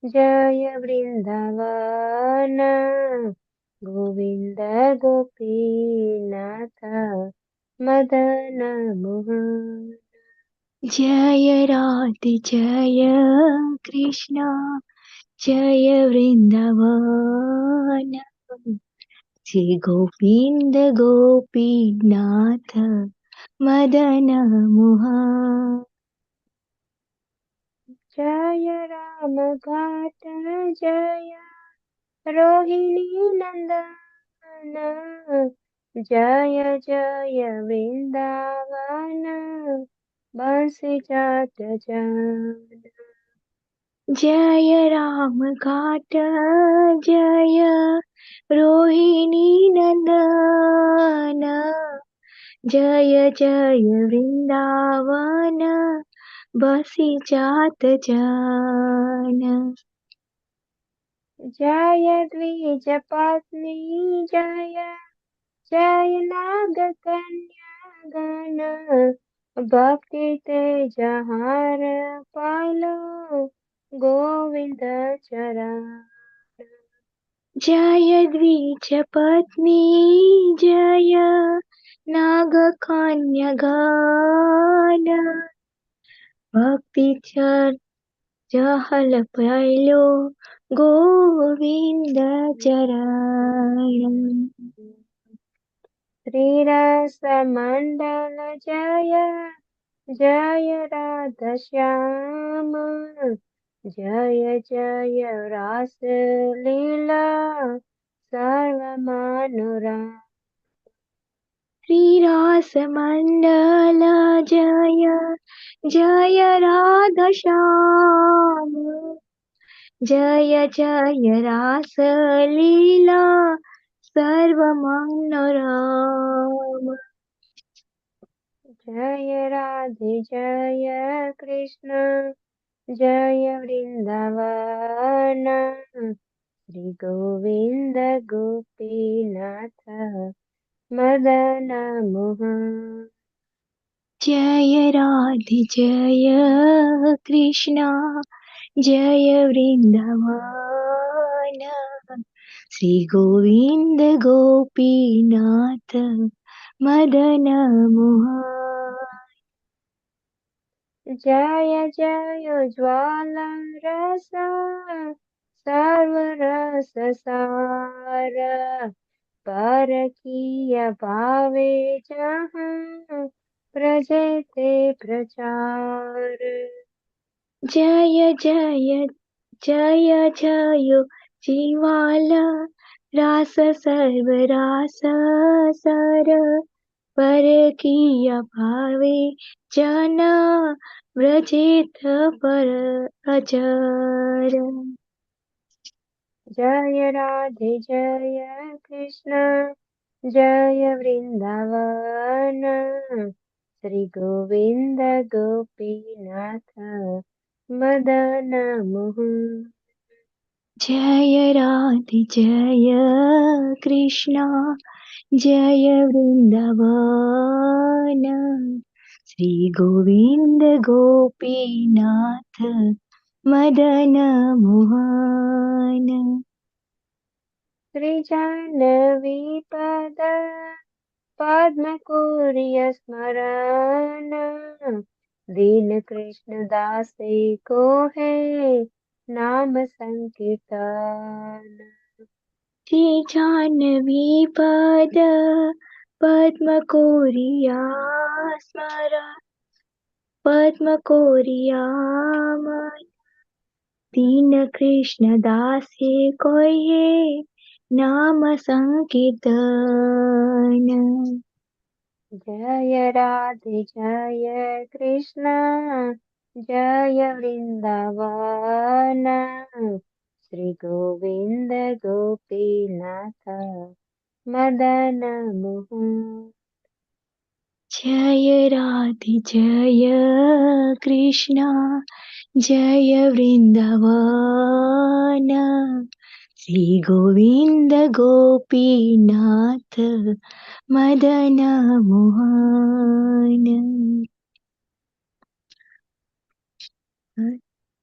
जय वृंदावन गोविंद गोपीनाथ मदन मोहन। जय राधे जय कृष्ण जय वृंदावन श्री गोविंद गोपीनाथ मदन मोहन। जय राम घाट जय रोहिणी नंदन। जय जय वृंदावन बंसी जात जन। जय राम घाट जय रोहिणी नंदन। जय जय वृंदावन बसी जात जन। जय द्विज पत्नी जय जय नाग कन्या गण। भक्ति तेज हार पालो गोविंद चरण। जय द्विज पत्नी जय नाग कन्या गण। भक्ति जहल पालो गोविंद चरण। श्रीरस मंडल जय जय राधा श्याम। जय जय रास लीला सर्व मनोरम। श्रीरास मंडल जय जय राधा श्याम। जय जय रास लीला सर्व मनोरम। जय राधे जय कृष्ण जय वृंदावन श्री गोविंद गोपीनाथ मदन मोहन। जय राधे जय कृष्णा जय वृंदावन श्री गोविंद गोपीनाथ मदन मोहन। जय जय ज्वाला रस सर्व रस सार। परकीय भावे जहाँ प्रजेते प्रचार। जय जय जय जय जीवाला रास सर्व रास सर। परकीय भावे जना व्रजेत पर अचर। जय राधे जय कृष्ण जय वृंदावन श्री गोविंद गोपीनाथ मदन मोहन। जय राधे जय कृष्णा जय वृंदावन श्री गोविंद गोपीनाथ मदन मोहन। श्री जाह्नवी पद पद्म कोरिय स्मरण, दीन कृष्ण दासे को है नाम संकीर्तन। श्री जाह्नवी पद पद्म कोरिया स्मरण, पद्म कोरिया मन, दीन कृष्ण दासे कोये नाम संकीर्तन। जय राधे जय कृष्ण जय वृंदावन, श्री गोविंद गोपीनाथ मदन मोहन। जय राधे जय कृष्ण जय Vrindavan, Shri Govind Gopinath Madan Mohan.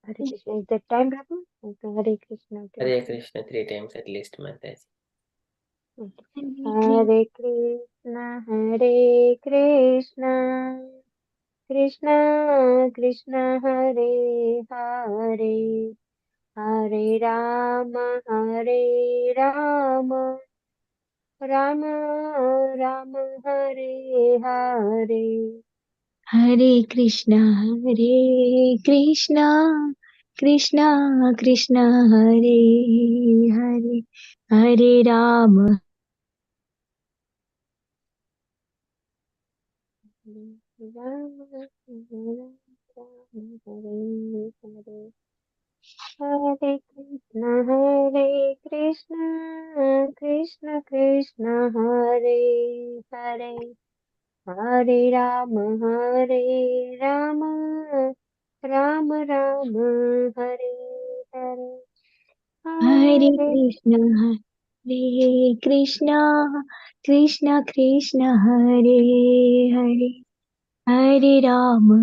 Hare Krishna. Is that time, Prabhu? Okay, Hare Krishna. Hare Krishna 3 times at least, Mataji. Hare Krishna, Hare Krishna, Krishna Krishna, Hare Hare, Hare Rama, Hare Rama, Rama Rama, Hare Hare. Hare Krishna, Krishna Krishna, Hare Hare, Hare Rama, Rama Rama, Hare Hare. Hare Krishna, Krishna Krishna, Hare Hare, Hare Rama, Hare Rama, Rama Rama, Hare Hare. Hare Hare Krishna, Krishna Krishna, Hare Hare, Hare Rama,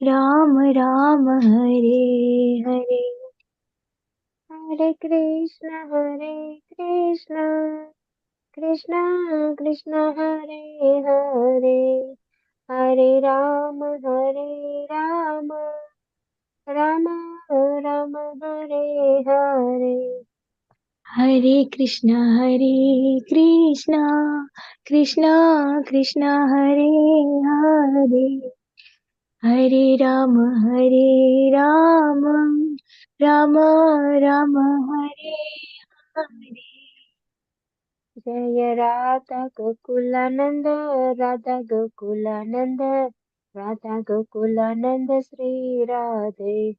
Rama Rama, Hare Hare. Hare Krishna, Hare Krishna, Krishna Krishna, Hare Hare, Hare Rama, Rama Rama, Hare Hare. Hare Krishna, Krishna Krishna, Hare Hare, Hare Rama, Rama Rama, Hare Hare. Jaya Radha Gokulananda, Radha Gokulananda, Radha Gokulananda, Sri Radhe.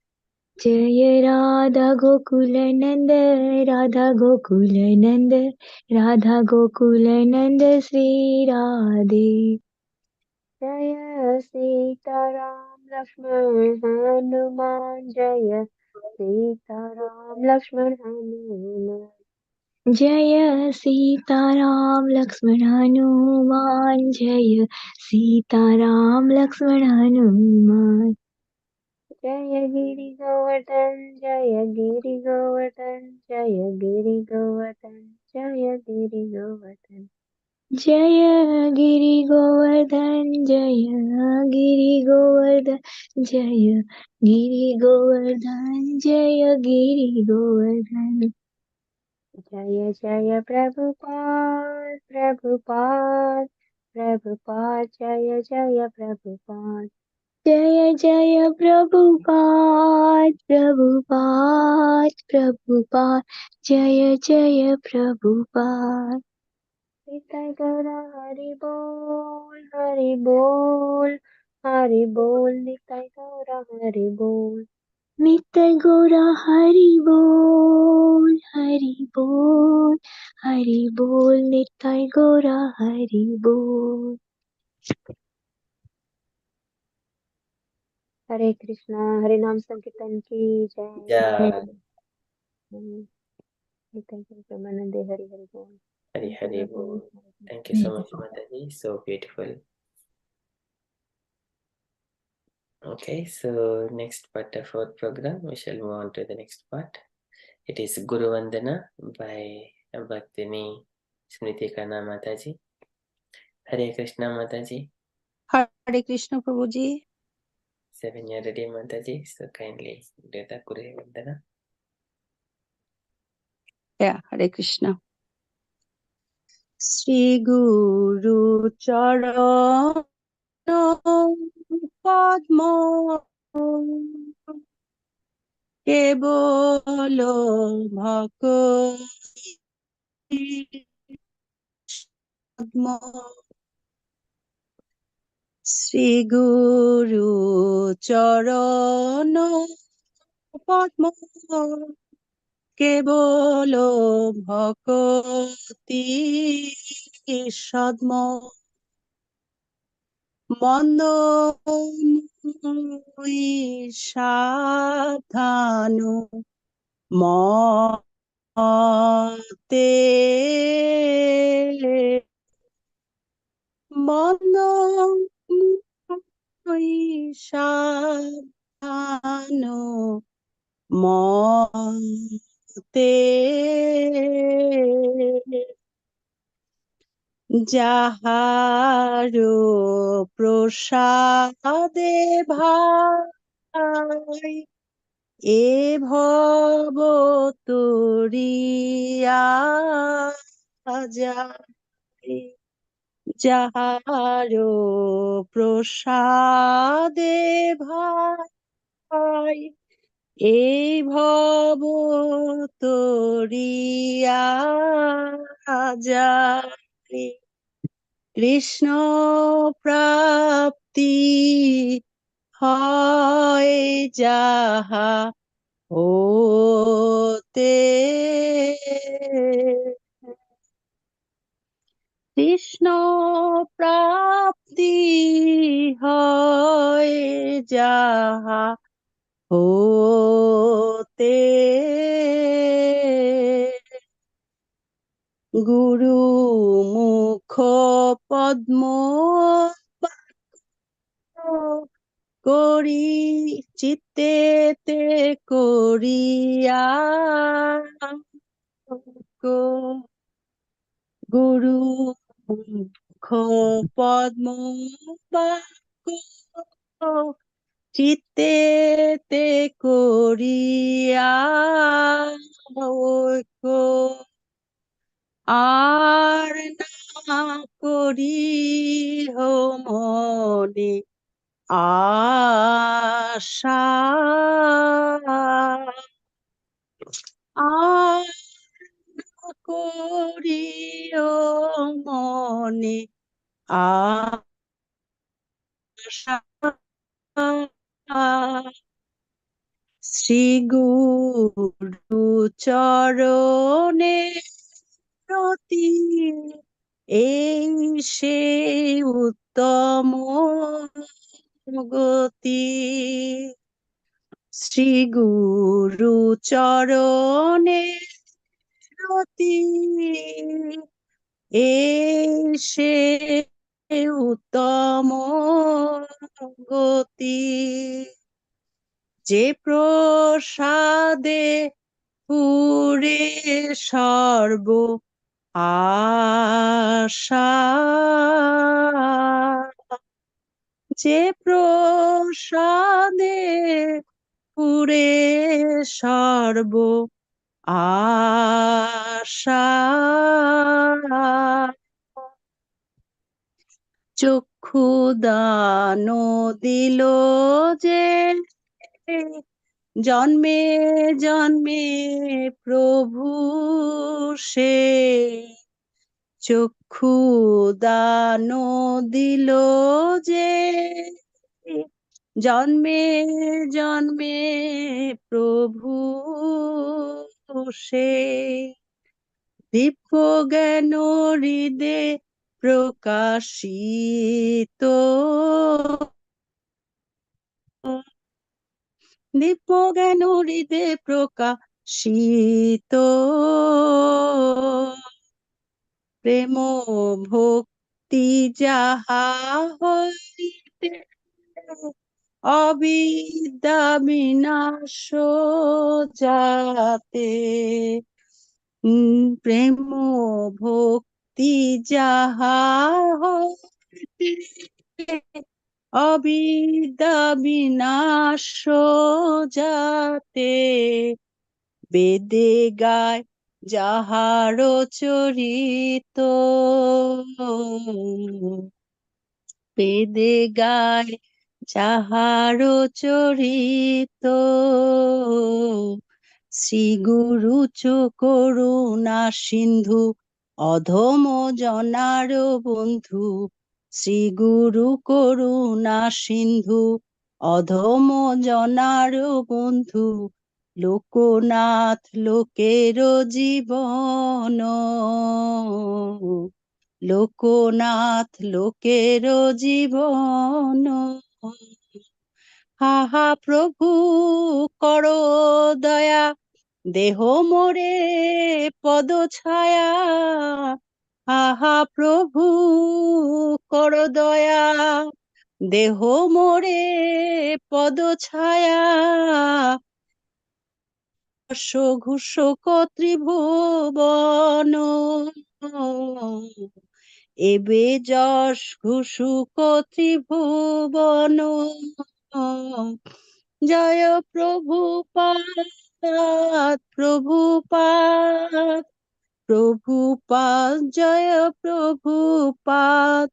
Jaya Radha Gokulananda, Radha Gokulananda, Radha Gokulananda, Sri Radhe. Jaya Sita Ram Lakshman Hanuman, Jaya Sita Ram Lakshman Hanuman. Jaya Sitaram Lakshman Hanuman, Jaya Sitaram Lakshman Hanuman. Jaya Giri Govardhan, Jaya Giri Govardhan, Jaya Giri Govardhan, Jaya Giri Govardhan. Jaya Giri Govardhan, Jaya Giri Govardhan, Jaya Giri Govardhan, Jaya Giri Govardhan. Jaya Jaya Prabhupada, Prabhupada, Prabhupada, Jaya Jaya Prabhupada. Jaya Jaya Prabhupada, Prabhupada, Prabhupada, Jaya Jaya Prabhupada. Nitai Gaura Hari Bol, Hari Bol, Hari Bol, Nitai Gaura Hari Bol. Nitai Gaura Hari Bol, Hari Bol, Hari Bol, Nitai Gaura Hari Bol. Hare Krishna, Hare Nam Sankirtan ki jai. Yeah. Nitai Gaura Premanande, Hari Hari Bol. Hari Hari Bol. Thank you so much, Mataji. So beautiful. Okay, so next part of our program, we shall move on to the next part. It is Guru Vandana by Bhaktini स्मृति खन्ना माता जी। हरे कृष्णा माता जी। Hare Krishna Prabhuji. 7 year ready माता जी, so kindly do the Guru Vandana. Yeah, Hare Krishna. Shri Guru Charana Padma Kebolo Bhakti Padma Shri Guru Charana Padma Kebolo Bhakti Sadma মন্দময়ী সাধানু মতে মন্দময়ী সাধানু মতে যাহারো প্রসাদে ভাই এ ভব তরিয়া যায় যাহারো প্রসাদে ভাই এই ভব তরিয়া যায় কৃষ্ণ প্রাপ্তি হয় যাহা হতে কৃষ্ণ প্রাপ্তি হয় যাহা হতে গুরু মুখ পদ্ম করি চিত্তেতে করিয়া গুরু মুখ পদ্ম চিত্তেতে করিয়া ঐক্য আর না করি মনে আশা আর না করি মনে আশা শ্রী গুরু চরণে প্রতি এই সে উত্তম গতি শ্রী গুরু চরণে প্রতি এই সে উত্তম গতি যে প্রসাদে পুরে সর্ব আশা যে প্রসাদে পুরে সর্ব আশা চক্ষু দান দিল যে জন্মে জন্মে প্রভু সে চক্ষু দান দিল যে জন্মে জন্মে প্রভু সে দিব্য জ্ঞান হৃদে প্রকাশিত দিব্য জ্ঞান হৃদে প্রকাশিত প্রেম ভক্তি যাহা হইতে অবিদ্যা বিনাশ যাতে প্রেম গতি যাহা হইতে অবিদ্যা বিনাশ যাতে বেদে গায় যাহার চরিত বেদে গায় যাহার চরিত শ্রী গুরু করুণা সিন্ধু অধম জনার বন্ধু শ্রী গুরু করুণা সিন্ধু অধম জনার বন্ধু লোকনাথ লোকের জীবন লোকনাথ লোকের জীবন হাহা প্রভু কর দয়া দেহ মোরে পদ ছায়া হাহা প্রভু কর দয়া দেহ মোরে পদ ছায়া ঘুষ ত্রিভুবন এবে যশ ঘুষুক ত্রিভুবন জয় প্রভুপাদ প্রভুপাদ প্রভুপাদ জয় প্রভুপাদ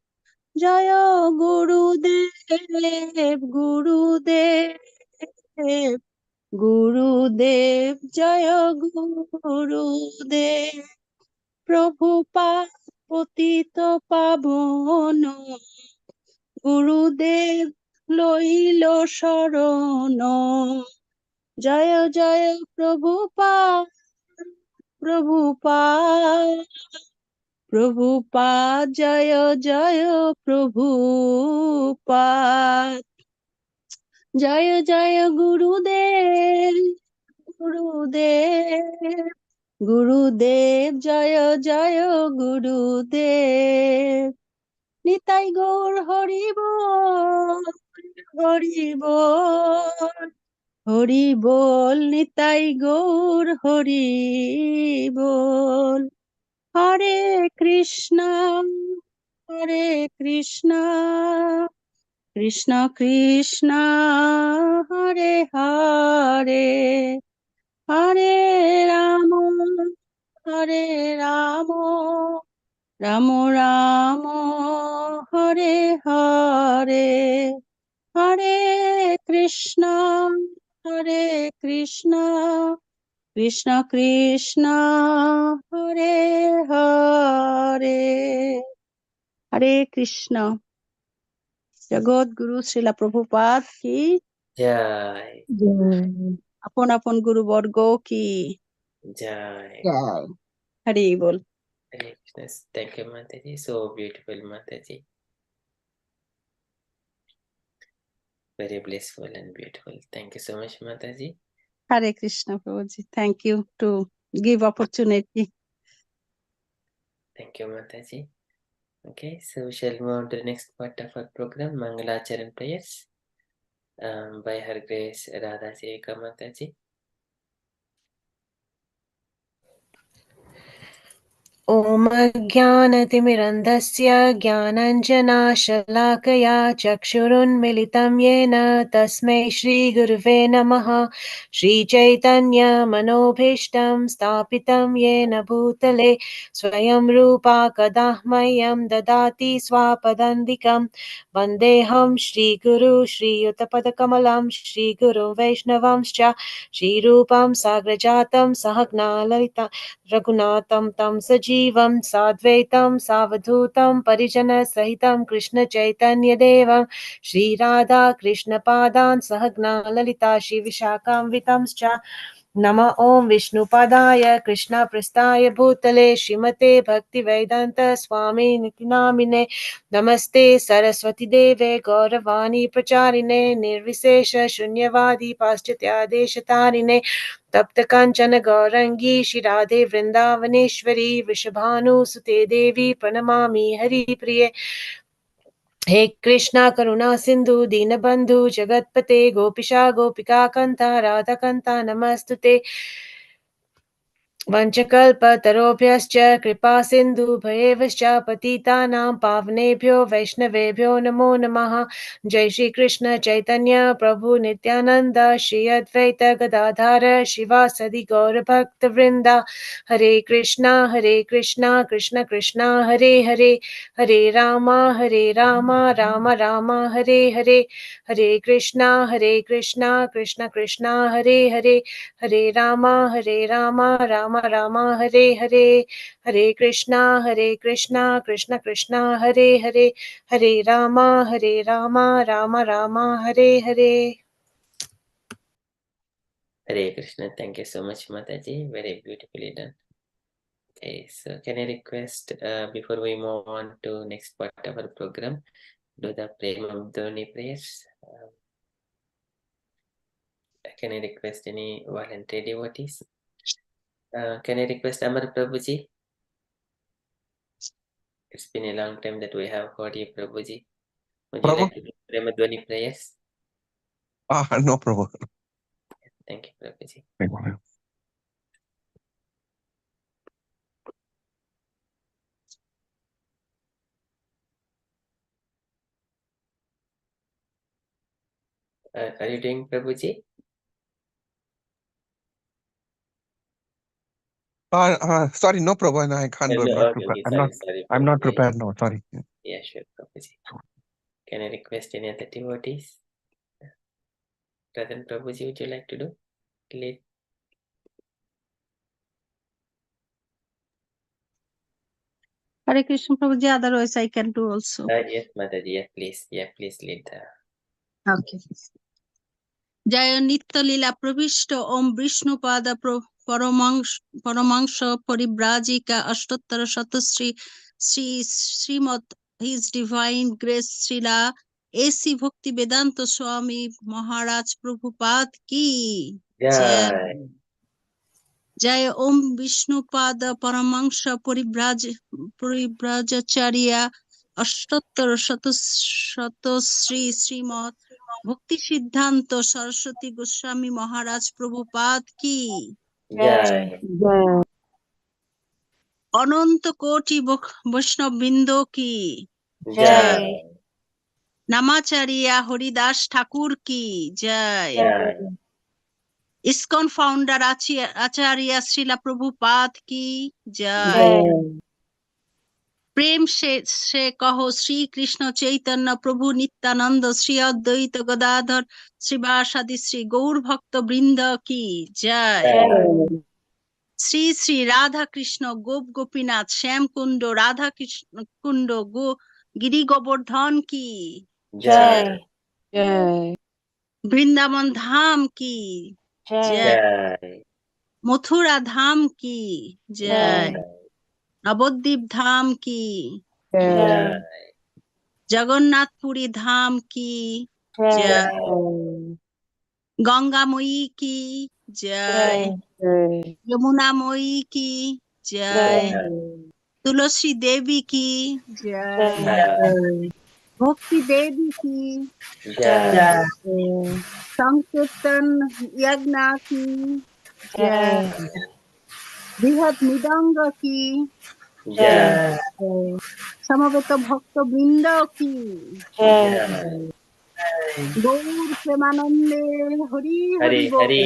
জয় গুরুদেব গুরুদেব গুরুদেব জয় গুরুদেব প্রভুপাদ পতিত পাবন গুরুদেব লইল শরণ জয় জয় প্রভুপাদ প্রভুপাদ প্রভুপাদ জয় জয় প্রভুপাদ জয় জয় গুরুদেব গুরুদেব গুরুদেব জয় জয় গুরুদেব নিতাই গৌর হরি বল হরি বল হরি বল নিতাই গৌর হরি বল হরে কৃষ্ণ কৃষ্ণ কৃষ্ণ হরে হরে হরে রাম রাম রাম হরে হরে হরে কৃষ্ণ কৃষ্ণ কৃষ্ণ হরে হরে হরে কৃষ্ণ জগৎ গুরু শ্রীলা প্রভুপাদ কি জয় আপন আপন গুরু বর্গ কি জয় জয় হরি বল Hare Krishna. Thank you, Mataji. So beautiful, Mataji. Very blissful and beautiful. Thank you so much, Mataji. Hare Krishna Prabhuji. Thank you to give opportunity. Thank you, Mataji. Okay, so we shall move on to the next part of our program, Mangalacharan prayers by Her Grace Radha Sevika Mataji. ॐ ज्ञानतिमिरन्धस्य ज्ञानञ्जनाशलाकया चक्षुरुन्मिलितं येन तस्मै श्रीगुरुवे नमः श्रीचैतन्यमनोभीष्टं स्थापितं येन भूतले स्वयं रूपा कदा मह्यं ददाति स्वापदान्तिकं वन्देऽहं श्रीगुरु श्रीयुतपदकमलं श्रीगुरुं वैष्णवंश्च श्रीरूपं साग्रजातं सहगना ललिता रघुनाथं तं सजीवं साद्वैतं सावधूतं परिजनसहितं कृष्णचैतन्यदेवं श्रीराधा कृष्णपादान् सहगना ललिता श्रीविशाखान्वितंश्च नमः ॐ विष्णुपादाय कृष्णप्रस्थाय भूतले श्रीमते भक्तिवेदान्त स्वामिनिति नामिने नमस्ते सरस्वती देवे गौरवाणी प्रचारिणे निर्विशेष शून्यवादी पाश्चात्यादेशतारिणे तप्त कांचन गौरंगी श्रीराधे वृंदावनेश्वरी वृषभानुसुते देवी प्रणमामि हरिप्रिये हे कृष्णा करुणा सिंधु दीनबंधु जगतपते गोपिशा गोपिका कांता राधा कांता नमस्तुते वंशकल्पतरोभ्यश्च कृपा सिन्धुभयेवश्च पतितानां पावनेभ्यो वैष्णवेभ्यो नमो नमः। जय श्री कृष्ण चैतन्य प्रभु नित्यानंद श्री अद्वैत गदाधर शिवासदि गौर भक्त वृंदा। हरे कृष्णा कृष्ण कृष्णा हरे हरे, हरे राम राम राम हरे हरे, हरे कृष्णा कृष्ण कृष्णा हरे हरे, हरे राम राम राम हरे हरे, हरे कृष्णा कृष्ण कृष्णा हरे हरे, हरे Ram Ram Ram Hare Hare. Hare Krishna. Thank you so much, Mataji. Very beautifully done. Okay, so can I request before we move on to next part of our program, do the Prema Dhoni prayers? Can I request any voluntary devotees? Can I request Amar Prabhuji? It's been a long time that we have heard you, Prabhuji. Would you Prabhu? like to do Prema Dhoni prayers? No, Prabhu. Thank you, Prabhuji. Are you doing Prabhuji? Sorry, no, Prabhu. No, I can't do. I'm not Okay, prepared. sorry, I'm not Prabhuji. prepared. No, sorry. Yeah, sure, Prabhuji. Can I request any other devotees? Radhan Prabhuji, would you like to do? Lead. Hare Krishna Prabhuji, otherwise I can do also. Yes, Mataji. Yeah, please lead the. Okay. Jaya Nitya Lila Pravishta Om Vishnupada Paramangsha Paribrajika Ashtottara Shatasri Srimad His Divine Grace Srila A.C. Bhakti Vedanta Swami Maharaj Prabhupada Ki Jai. Jaya Om Vishnupada Paramangsha Paribrajacharya Ashtottara Shatasri Srimad Bhakti Siddhanta Saraswati Goswami Maharaj Prabhupada Ki Jai. অনন্ত কোটি বৈষ্ণব বৃন্দ কি Jai. নামাচারিয়া Haridas ঠাকুর কি জয় Jai. ISKCON founder আচার্য শ্রীলা প্রভুপাদ কি জয় প্রেম সে কহো শ্রী কৃষ্ণ চৈতন্য প্রভু নিত্যানন্দ শ্রী অদ্বৈত গদাধর শ্রীবাসাদি শ্রী গৌর ভক্ত বৃন্দ কি জয় শ্রী শ্রী রাধা কৃষ্ণ গোপ গোপীনাথ শ্যাম কুণ্ড রাধা কৃষ্ণ কুণ্ড গিরি গোবর্ধন কি Jai. বৃন্দাবন ধাম কি জয় Jai. মথুরা ধাম কি জয় নবদ্বীপ ধাম কি Jai. জগন্নাথপুরী ধাম কি জয় গঙ্গাময়ী কি জয় যমুনাময়ী কি জয় তুলসী দেবী কি জয় ভক্তি দেবী কি Jai. সংকীর্তন যজ্ঞ কি জয় বৃহৎ মৃদঙ্গ কি Jai. সমবেত ভক্ত বৃন্দ কি Jai. গৌর প্রেমানন্দে Hari Hari Hari ball. Hari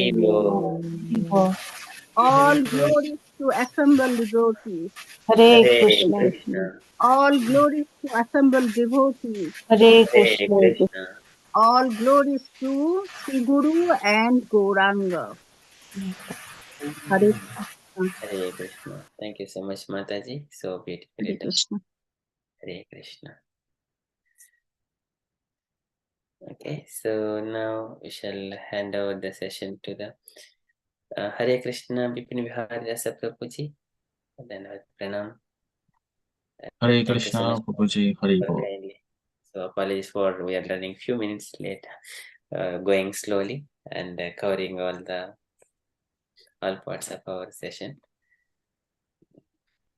Bo. All glories to assembled devotees. Hare Hare Krishna, Krishna. All glories to assembled devotees. Hare Hare Krishna, Krishna. All glories to Sri Guru and Gauranga. Hare Krishna. Hare Krishna. Thank you so much, Mataji. So beautifully Hare done. Krishna. Hare Krishna. Okay, so now we shall hand over the session to the Hare Krishna Vipina Vihari Dāsa Prabhuji. And then Pranam. Hare Thank you so Krishna, much Prabhuji, Hare for Bol. kindly. So apologies for we are running few minutes late, going slowly and covering all parts of our session.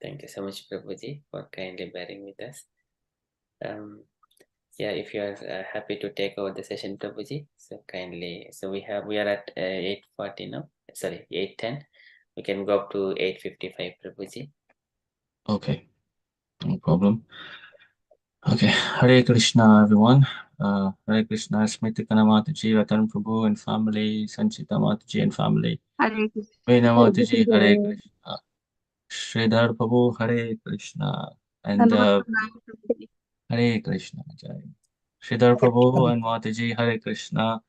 Thank you so much, Prabhuji, for kindly bearing with us. Yeah, if you are happy to take over the session, Prabhuji, so kindly. So we are at 8:40 now. Sorry, 8:10. We can go up to 8:55, Prabhuji. Okay, no problem. Okay, Hare Krishna, everyone. Hare Krishna, Smriti Kanamataji, Ratan Prabhu and family, Sanchita Mataji and family. Hare Krishna. Veena Mataji, Hare Krishna. Sridhar Prabhu, Hare Krishna. And Hare Krishna, Jai. Sridhar Prabhu and Mataji, Hare Krishna.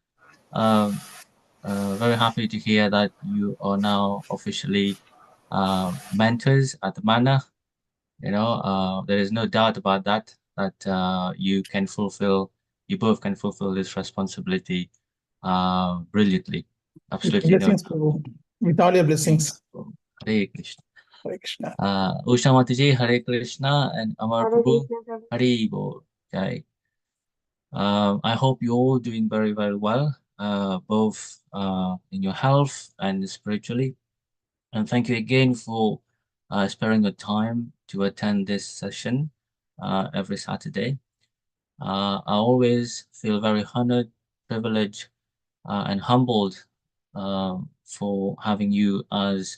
Very happy to hear that you are now officially mentors at the Mana. You know, there is no doubt about that, that you both can fulfill this responsibility brilliantly. Absolutely. Blessings, Prabhu. With all your blessings. Hare Krishna. Hare Krishna. Usha Mataji, Hare Krishna, and Amar Hare Prabhu, Krishna. Hare Bol. Jai. I hope you're all doing very, very well, both in your health and spiritually. And thank you again for sparing your time to attend this session every Saturday. I always feel very honored, privileged, and humbled for having you as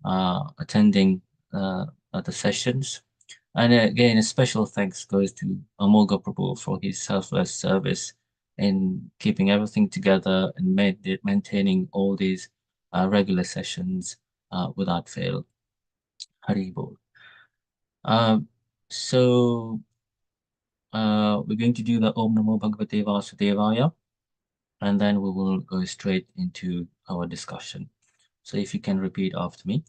attending the sessions. And again, a special thanks goes to Amoga Prabhu for his selfless service in keeping everything together and maintaining all these regular sessions without fail. Hari Bol. So we're going to do the Om Namo Bhagavate Vasudevaya, and then we will go straight into our discussion. So if you can repeat after me.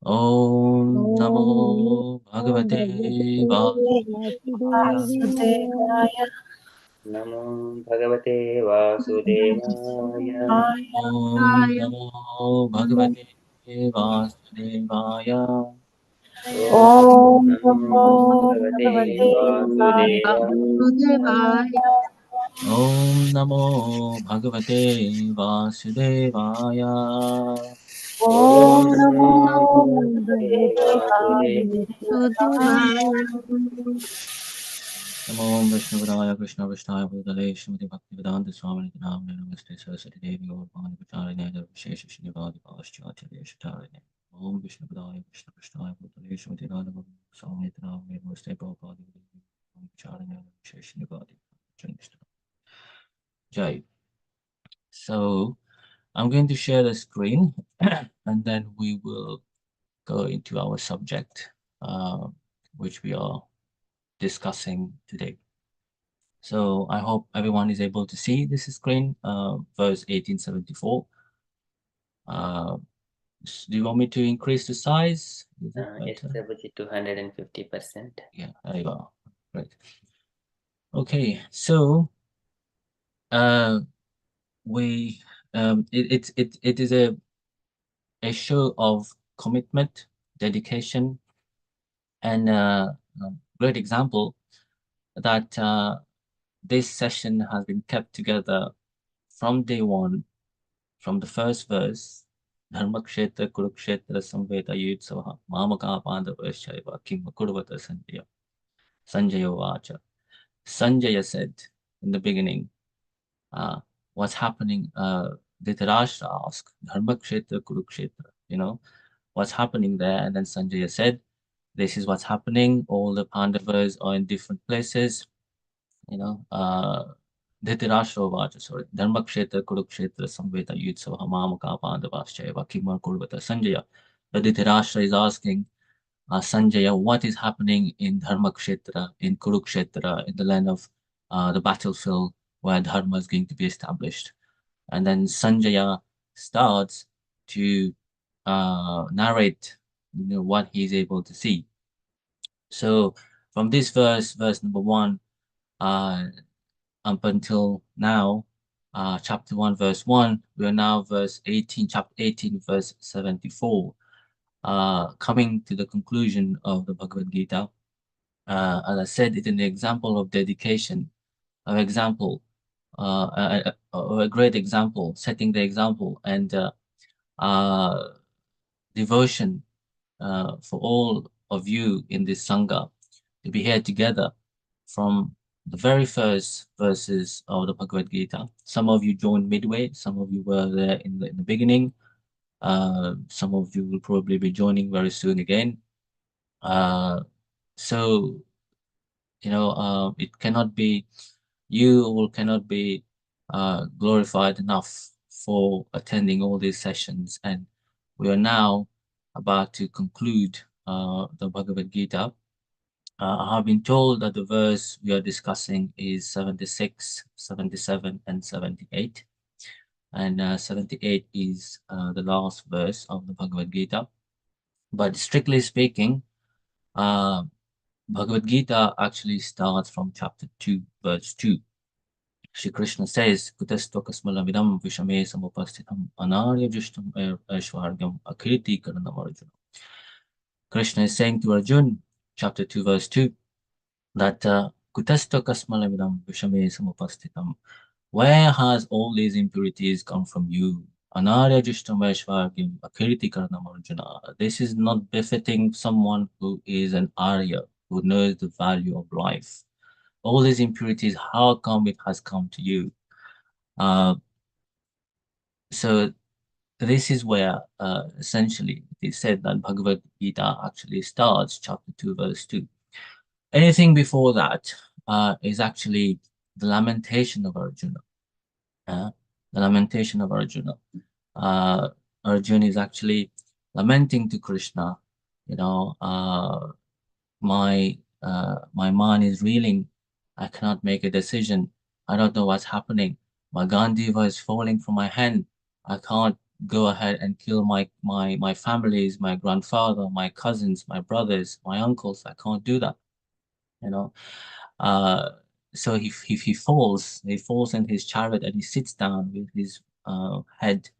Om Namo Bhagavate Vasudevaya. Namo Bhagavate Vasudevaya. Om Namo Bhagavate Vasudevaya. Om Namo Bhagavate Vasudevaya. Om Namo Bhagavate Vasudevaya. Om Namo Bhagavate Vasudevaya. Namo Vishnu Padaya Krishna Vishnaya Bhutale Srimati Bhaktivedanta Swami Namne Namaste Saraswati Devi Gaurvani Pacharine Vishesha Shrivadi Paschatya Om Vishnu Padaya Krishna Vishnaya Bhutale Srimati Radha Swami Namne Namaste Prabhupada Pacharine Vishesha Shrivadi Jai. So I'm going to share the screen and then we will go into our subject, which we are discussing today. So I hope everyone is able to see this screen, verse 1874. Do you want me to increase the size? Yes, Prabhuji, 250%. Yeah, there you go. Great. Okay, so it is a show of commitment, dedication, and a great example that this session has been kept together from day one, from the first verse, Dharmakshetra Kurukshetra Samveda Yutsavaha Mamaka Pandavashaiva Kim Kurvata Sanjaya. Sanjaya Vacha. Sanjaya said in the beginning, what's happening? Dhritarashtra asked, Dharmakshetra Kurukshetra, you know, what's happening there? And then Sanjaya said, this is what's happening. All the Pandavas are in different places, you know. Dhritarashtra Vacha, sorry. Dharmakshetra Kurukshetra Samveta Yutsavaha Mamaka Pandavashaiva Kimar Kurvata Sanjaya. The Dhritarashtra is asking Sanjaya what is happening in Dharmakshetra, in Kurukshetra, in the land of the battlefield where Dharma is going to be established. And then Sanjaya starts to narrate, you know, what he's able to see. So from this verse number 1, up until now, chapter 1, verse 1, we are now verse 18, chapter 18, verse 74. Coming to the conclusion of the Bhagavad-Gita. As I said, it's an example of dedication, an example, a great example, setting the example, and devotion for all of you in this Sangha to be here together from the very first verses of the Bhagavad Gita. Some of you joined midway, some of you were there in the beginning. Some of you will probably be joining very soon again. So, it cannot be, you cannot be glorified enough for attending all these sessions. And we are now about to conclude the Bhagavad Gita. I have been told that the verse we are discussing is 76, 77, and 78. And 78 is the last verse of the Bhagavad Gita. But strictly speaking, Bhagavad Gita actually starts from chapter 2, verse 2. Shri Krishna says, Kutastokasmalavidam vishame samupasthitam anarya jushtam aishwargam akirti karanam Arjuna. Krishna is saying to Arjuna, chapter 2, verse 2, that Kutastokasmalavidam vishame samupasthitam. Where has all these impurities come from you? Anarya jushtam aishwargam akirti karanam Arjuna. This is not befitting someone who is an Arya, who knows the value of life. All these impurities, how come it has come to you? So this is where essentially it is said that Bhagavad Gita actually starts chapter 2, verse 2. Anything before that is actually the lamentation of Arjuna. The lamentation of Arjuna. Arjuna is actually lamenting to Krishna, my mind is reeling. I cannot make a decision. I don't know what's happening. My Gandiva is falling from my hand. I can't go ahead and kill my families, my grandfather, my cousins, my brothers, my uncles. I can't do that. So he falls in his chariot and he sits down with his head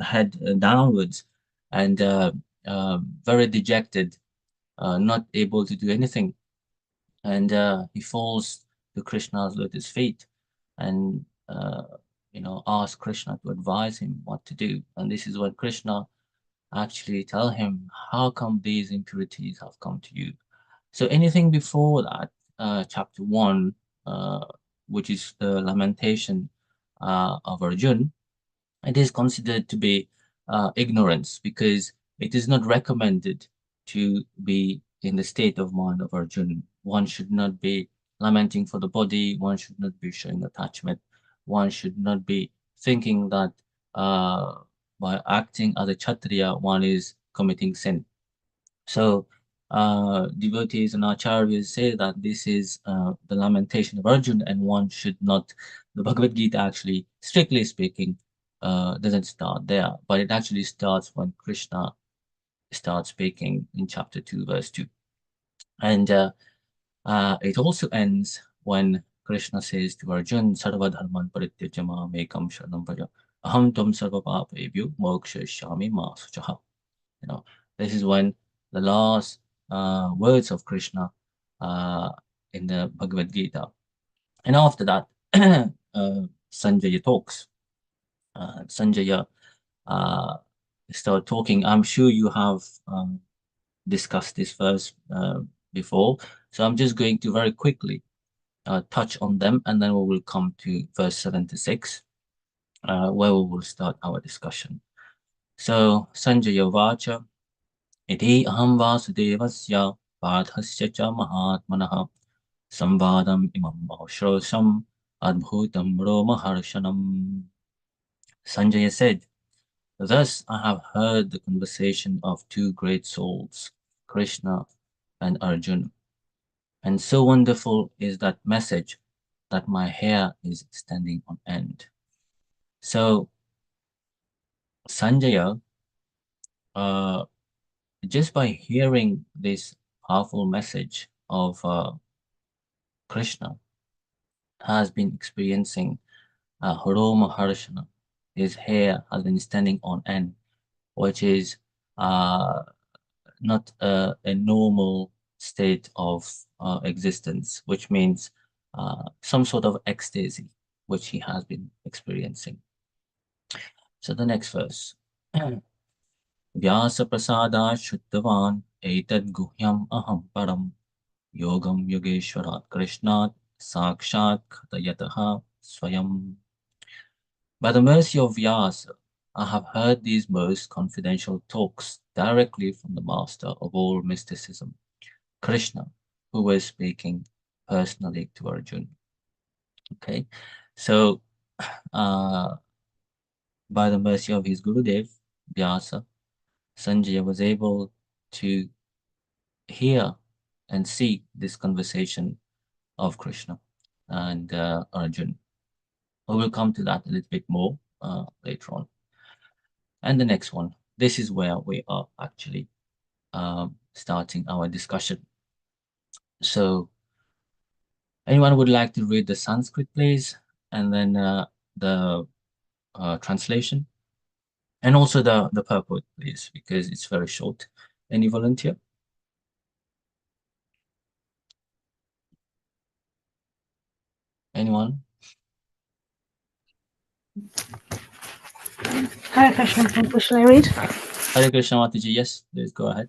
head downwards and very dejected, not able to do anything. And he falls to Krishna's lotus feet and asks Krishna to advise him what to do. And this is what Krishna actually tell him, how come these impurities have come to you? So anything before that, chapter 1, which is the lamentation of Arjuna, it is considered to be ignorance, because it is not recommended to be in the state of mind of Arjuna. One should not be lamenting for the body, one should not be showing attachment, one should not be thinking that by acting as a Kshatriya, one is committing sin. So devotees and acharyas say that this is the lamentation of Arjuna, and one should not, the Bhagavad Gita actually, strictly speaking, doesn't start there, but it actually starts when Krishna starts speaking in chapter 2, verse 2. And it also ends when Krishna says to Arjuna, Sarva dharman parityajya mam ekam sharanam vraja, aham tvam sarva papebhyo mokshayashyami ma suchaha. This is when the last words of Krishna in the Bhagavad Gita. And after that, Sanjaya talks. Sanjaya start talking. I'm sure you have discussed this verse before, so I'm just going to very quickly touch on them, and then we will come to verse 76, where we will start our discussion. So Sanjaya Vacha iti aham vasudevasya pathasya cha mahatmanah samvadam imam aushrosam adbhutam romaharshanam. Sanjaya said, thus I have heard the conversation of two great souls, Krishna and Arjuna. And so wonderful is that message that my hair is standing on end. So Sanjaya, just by hearing this powerful message of Krishna, has been experiencing Haroma Harshana. His hair has been standing on end, which is not a normal state of existence, which means some sort of ecstasy, which he has been experiencing. So the next verse. Vyasa prasada shuddhavan etad guhyam aham param yogam yogeshwarat krishnat sakshat khatayataha swayam. By the mercy of Vyasa, I have heard these most confidential talks directly from the master of all mysticism, Krishna, who was speaking personally to Arjuna. Okay, so by the mercy of his Gurudev, Vyasa, Sanjaya was able to hear and see this conversation of Krishna and Arjuna. We will come to that a little bit more later on. And the next one, this is where we are actually starting our discussion. So anyone would like to read the Sanskrit, please, and then the translation, and also the purport, please, because it's very short. Any volunteer? Anyone? Hare Krishna, Prabhu, shall I read? Hare Krishna Mataji, yes, please go ahead.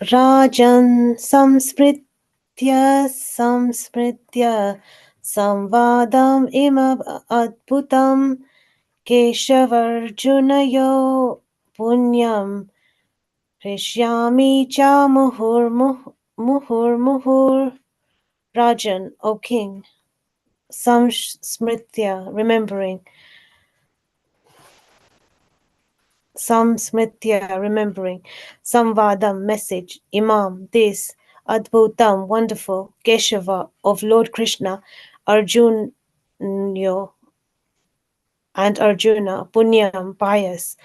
Rajan samsmritya samvadam ima adbhutam keshavarjunayo punyam Rishyami cha muhur. Rajan, O king, samsmritya, remembering. Samvadam, message. Imam, this. Adbhutam, wonderful. Keshava, of Lord Krishna. Arjuna and Arjuna. Punyam, pious.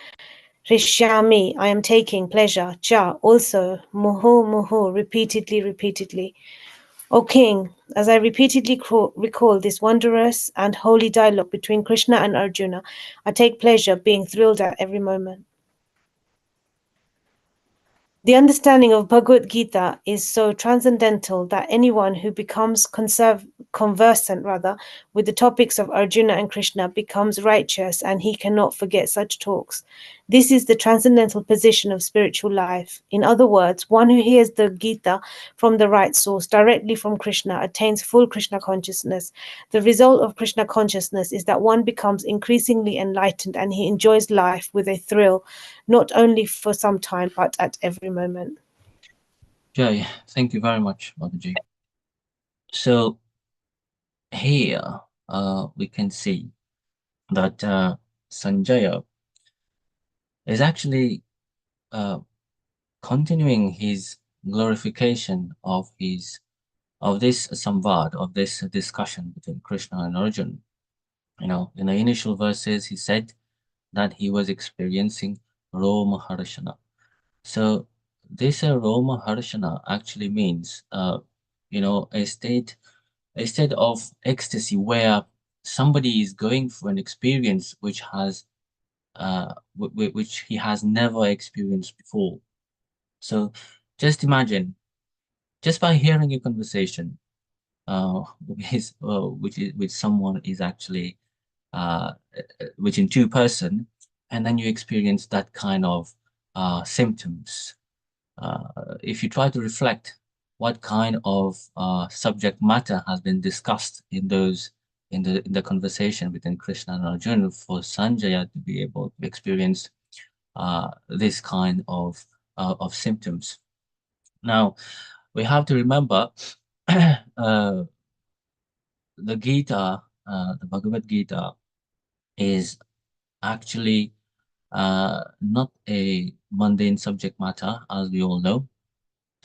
Rishyami, I am taking pleasure. Cha, also. Muhu, repeatedly. O king, as I repeatedly recall this wondrous and holy dialogue between Krishna and Arjuna, I take pleasure, being thrilled at every moment. The understanding of Bhagavad-gita is so transcendental that anyone who becomes conversant with the topics of Arjuna and Krishna becomes righteous, and he cannot forget such talks. This is the transcendental position of spiritual life. In other words, one who hears the Gita from the right source, directly from Krishna, attains full Krishna consciousness. The result of Krishna consciousness is that one becomes increasingly enlightened, and he enjoys life with a thrill, not only for some time, but at every moment. Jai, thank you very much, Mataji. So here we can see that Sanjaya is actually continuing his glorification of this samvad, of this discussion between Krishna and Arjuna. You know, in the initial verses, he said that he was experiencing Roma Harshana. So this Roma Harshana actually means, you know, a state of ecstasy where somebody is going through an experience which he has never experienced before. So just imagine, just by hearing a conversation with someone is actually which in two person, and then you experience that kind of symptoms. If you try to reflect what kind of subject matter has been discussed in the conversation between Krishna and Arjuna, for Sanjaya to be able to experience this kind of symptoms. Now, we have to remember the Gita, the Bhagavad-gita, is actually not a mundane subject matter, as we all know.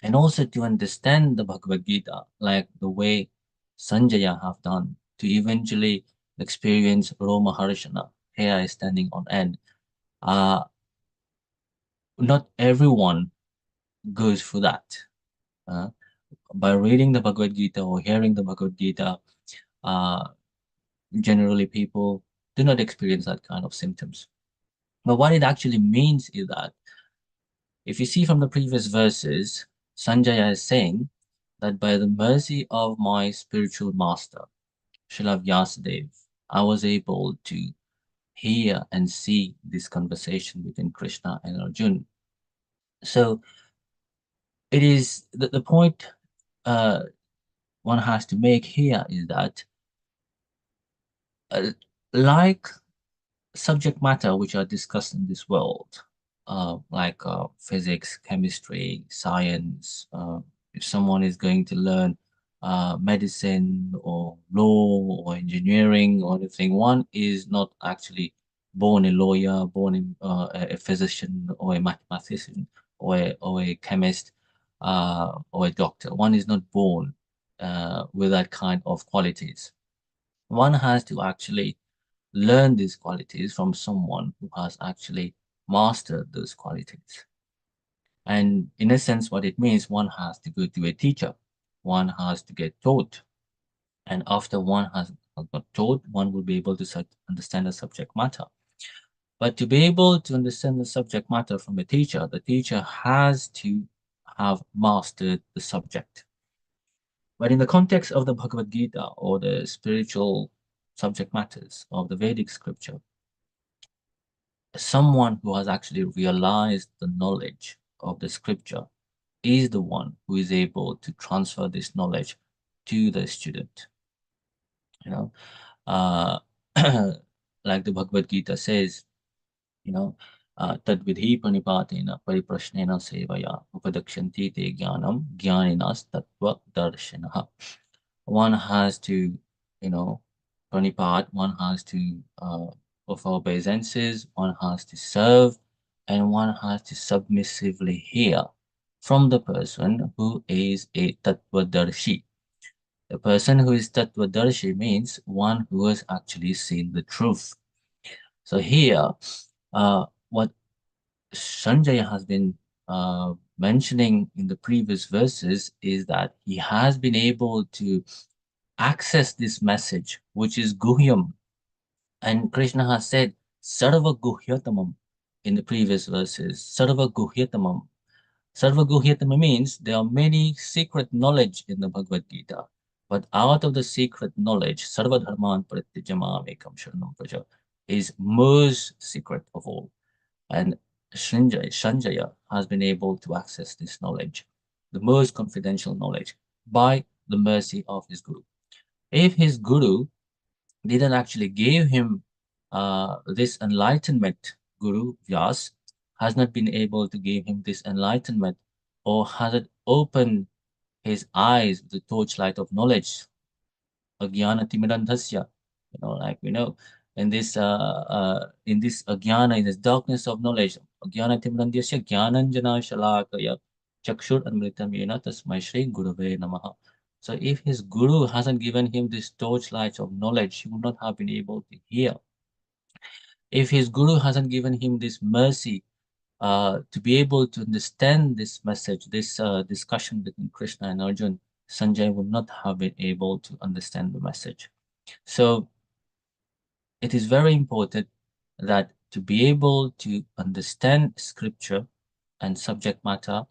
And also to understand the Bhagavad-gita, like the way Sanjaya have done, to eventually experience Roma Harshana, hair standing on end. Not everyone goes through that. By reading the Bhagavad-gita or hearing the Bhagavad-gita, generally people do not experience that kind of symptoms. But what it actually means is that, if you see from the previous verses, Sanjaya is saying that by the mercy of my spiritual master, Srila Vyasadeva, I was able to hear and see this conversation between Krishna and Arjuna. So it is the point one has to make here is that, like subject matter which are discussed in this world, like physics, chemistry, science, if someone is going to learn medicine or law or engineering or anything, one is not actually born a lawyer, born a physician or a mathematician or a chemist or a doctor. One is not born with that kind of qualities. One has to actually learn these qualities from someone who has actually mastered those qualities. And in a sense, what it means, one has to go to a teacher, one has to get taught. And after one has got taught, one will be able to understand the subject matter. But to be able to understand the subject matter from a teacher, the teacher has to have mastered the subject. But in the context of the Bhagavad Gita or the spiritual subject matters of the Vedic scripture, someone who has actually realized the knowledge of the scripture is the one who is able to transfer this knowledge to the student. You know, like the Bhagavad Gita says, you know, tadvidhi pranipatena pariprashnena sevaya upadakshanti te jnanam jnaninas tattva darshanaha. One has to, you know, pranipat, one has to offer obeisances, one has to serve, and one has to submissively hear from the person who is a tattvadarshi. The person who is tattvadarshi means one who has actually seen the truth. So here, what Sanjaya has been mentioning in the previous verses is that he has been able to access this message, which is Guhyam. And Krishna has said, Sarva Guhyatamam in the previous verses. Sarva Guhyatamam. Sarva Guhyatamam means there are many secret knowledge in the Bhagavad Gita. But out of the secret knowledge, Sarva Dharman Pratyajamam Ekam Sharanam Praja is most secret of all. And Sanjaya has been able to access this knowledge, the most confidential knowledge, by the mercy of his Guru. If his Guru didn't actually give him this enlightenment, Guru Vyas has not been able to give him this enlightenment, or hasn't opened his eyes, the torchlight of knowledge, Agyana Timidandhasya, like we know, in this Agyana, in this darkness of knowledge, Agyana Timidandhasya, Jnananjana Shalakaya, Chakshur Amritam Yena Tasmai Shri Gurave Namaha. So if his Guru hasn't given him this torchlight of knowledge, he would not have been able to hear. If his Guru hasn't given him this mercy to be able to understand this message, this discussion between Krishna and Arjun, Sanjay would not have been able to understand the message. So it is very important that to be able to understand scripture and subject matter,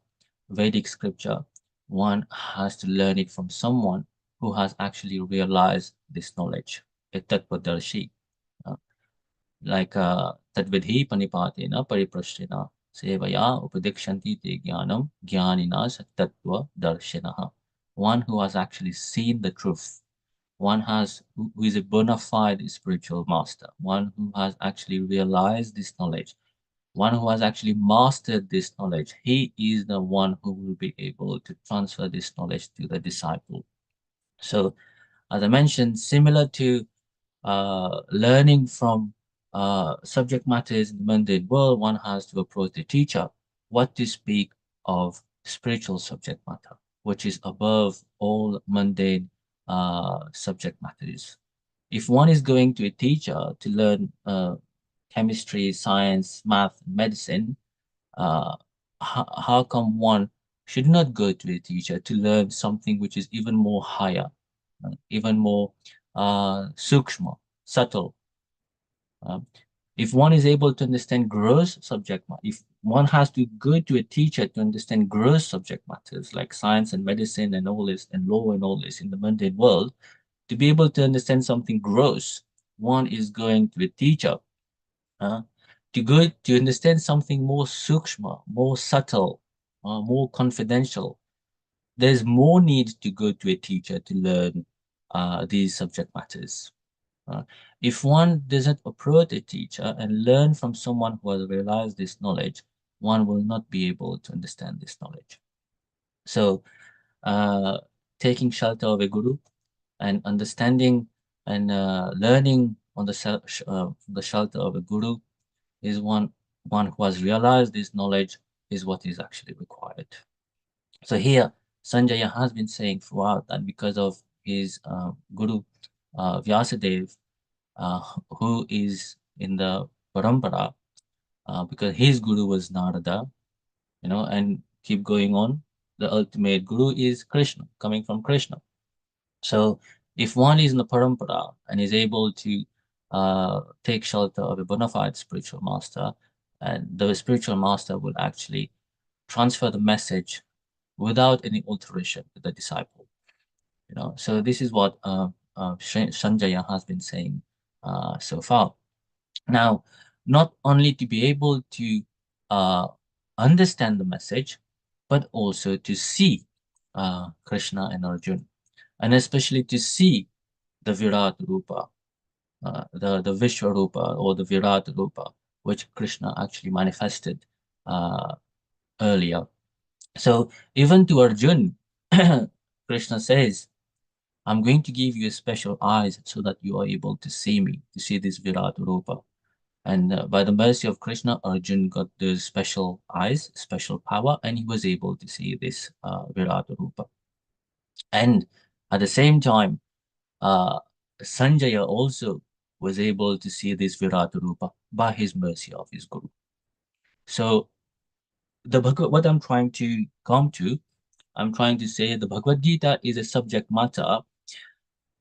Vedic scripture, one has to learn it from someone who has actually realized this knowledge, a tattvadarshi. Like tadvidhi panipatena pariprashrina sevaya upadikshanti te jnanam jnanina tattva darshinaha. One who has actually seen the truth, one who is a bona fide spiritual master, one who has actually realized this knowledge, one who has actually mastered this knowledge. He is the one who will be able to transfer this knowledge to the disciple. So, as I mentioned, similar to learning from subject matters in the mundane world, one has to approach the teacher. What to speak of spiritual subject matter, which is above all mundane subject matters. If one is going to a teacher to learn chemistry, science, math, medicine, how come one should not go to a teacher to learn something which is even more higher, even more sukshma, subtle? If one is able to understand gross subject matter, if one has to go to a teacher to understand gross subject matters like science and medicine and all this and law and all this in the mundane world, to be able to understand something gross, one is going to a teacher. To go to understand something more sukshma, more subtle, more confidential, there's more need to go to a teacher to learn these subject matters. If one doesn't approach a teacher and learn from someone who has realized this knowledge, one will not be able to understand this knowledge. So, taking shelter of a guru and understanding and learning on the shelter of a guru is one who has realized this knowledge is what is actually required. So here, Sanjaya has been saying throughout that because of his guru Vyasadev, who is in the parampara, because his guru was Narada, and keep going on. The ultimate guru is Krishna, coming from Krishna. So if one is in the parampara and is able to take shelter of a bona fide spiritual master, and the spiritual master will actually transfer the message without any alteration to the disciple. So this is what Sanjaya has been saying so far. Now, not only to be able to understand the message, but also to see Krishna and Arjuna, and especially to see the Virat Rupa, the Vishwarupa or the Virat Rupa, which Krishna actually manifested earlier. So even to Arjuna, Krishna says, I'm going to give you a special eyes so that you are able to see me, to see this Virat Rupa. And by the mercy of Krishna, Arjun got those special eyes, special power, and he was able to see this Virat Rupa. And at the same time, Sanjaya also was able to see this Virat Rupa by his mercy of his Guru. So what I'm trying to come to, I'm trying to say the Bhagavad Gita is a subject matter.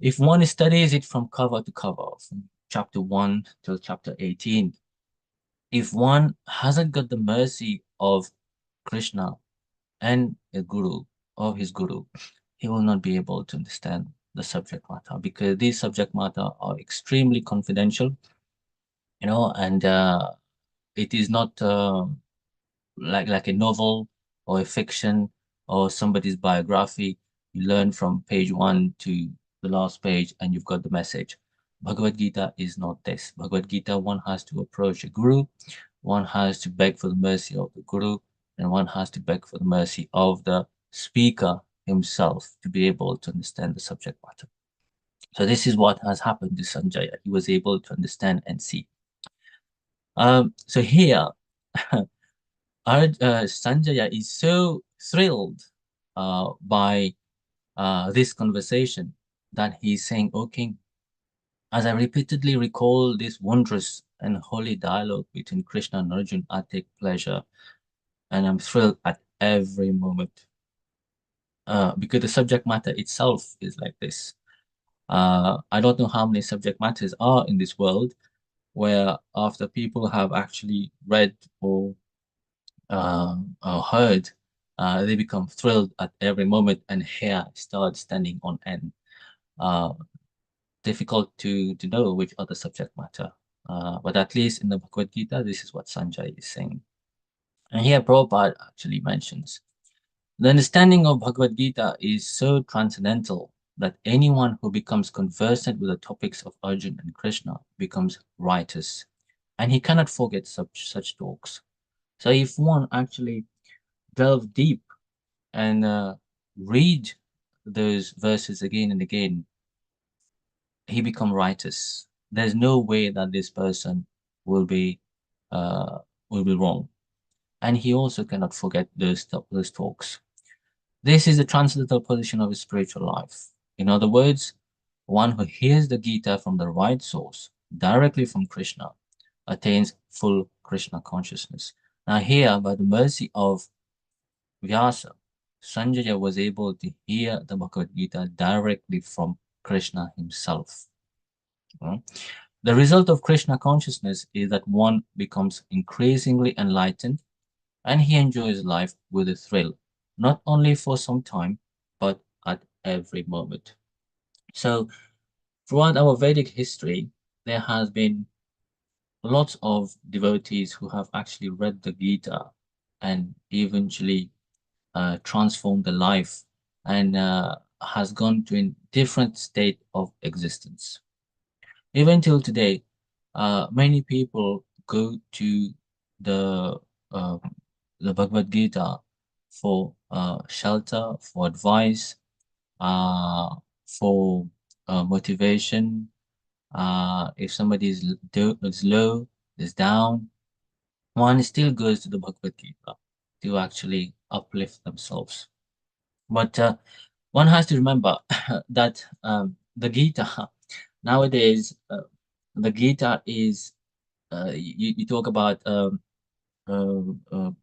If one studies it from cover to cover, from chapter 1 till chapter 18, if one hasn't got the mercy of Krishna and a guru, of his guru, he will not be able to understand the subject matter, because these subject matter are extremely confidential, and it is not like a novel or a fiction or somebody's biography. You learn from page 1 to the last page and you've got the message. Bhagavad Gita is not this. Bhagavad Gita, one has to approach a guru, one has to beg for the mercy of the guru, and one has to beg for the mercy of the speaker himself to be able to understand the subject matter. So this is what has happened to Sanjaya. He was able to understand and see. So here, Sanjaya is so thrilled by this conversation that he's saying, "O King, as I repeatedly recall this wondrous and holy dialogue between Krishna and Arjuna, I take pleasure and I'm thrilled at every moment because the subject matter itself is like this. I don't know how many subject matters are in this world where after people have actually read or heard, they become thrilled at every moment and hair starts standing on end. Difficult to know which other subject matter, but at least in the Bhagavad Gita, this is what Sanjay is saying. And here Prabhupada actually mentions, the understanding of Bhagavad Gita is so transcendental that anyone who becomes conversant with the topics of Arjuna and Krishna becomes righteous, and he cannot forget such talks. So if one actually delve deep and read those verses again and again, he become righteous. There's no way that this person will be wrong, and he also cannot forget those talks. This is the transcendental position of his spiritual life. In other words, one who hears the Gita from the right source, directly from Krishna, attains full Krishna consciousness. Now here, by the mercy of Vyasa, Sanjaya was able to hear the Bhagavad Gita directly from Krishna himself. The result of Krishna consciousness is that one becomes increasingly enlightened and he enjoys life with a thrill, not only for some time, but at every moment. So throughout our Vedic history, there has been lots of devotees who have actually read the Gita and eventually transformed the life and has gone to a different state of existence. Even till today, many people go to the uh, the Bhagavad-gita for shelter, for advice, for motivation. If somebody is low, is down, one still goes to the Bhagavad-gita to actually uplift themselves. But one has to remember that the Gita nowadays, the Gita is you talk about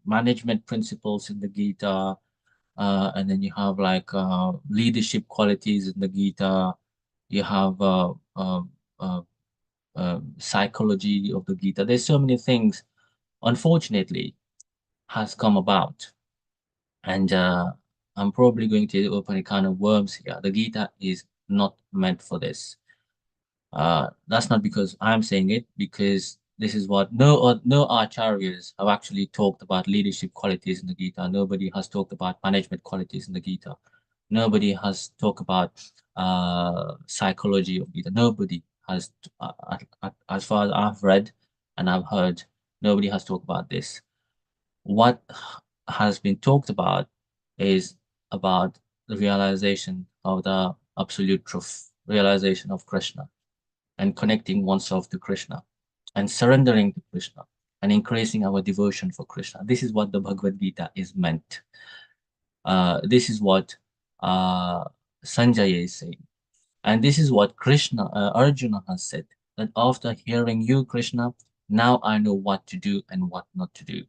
management principles in the Gita, and then you have like leadership qualities in the Gita. You have psychology of the Gita. There's so many things, unfortunately, has come about, and I'm probably going to open a can of worms here. The Gita is not meant for this. That's not because I'm saying it, because this is what no acharyas have actually talked about leadership qualities in the Gita. Nobody has talked about management qualities in the Gita. Nobody has talked about psychology of Gita. Nobody has, as far as I've read and I've heard, nobody has talked about this. What has been talked about is about the realization of the absolute truth, realization of Krishna, and connecting oneself to Krishna, and surrendering to Krishna, and increasing our devotion for Krishna. This is what the Bhagavad Gita is meant. This is what Sanjaya is saying. And this is what Arjuna has said, that after hearing you, Krishna, now I know what to do and what not to do.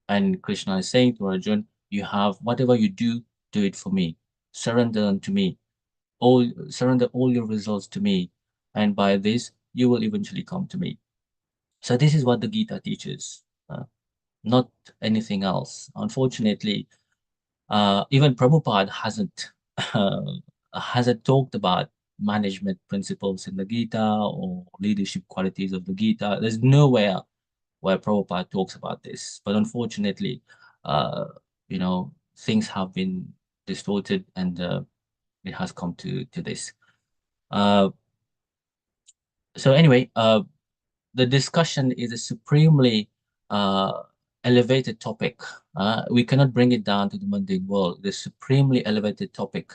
And Krishna is saying to Arjuna, you have whatever you do it for me. Surrender unto me. Surrender all your results to me. And by this, you will eventually come to me. So this is what the Gita teaches, not anything else. Unfortunately, even Prabhupada hasn't talked about management principles in the Gita or leadership qualities of the Gita. There's nowhere where Prabhupada talks about this. But unfortunately, things have been distorted, and it has come to this. So anyway, the discussion is a supremely elevated topic. We cannot bring it down to the mundane world. The supremely elevated topic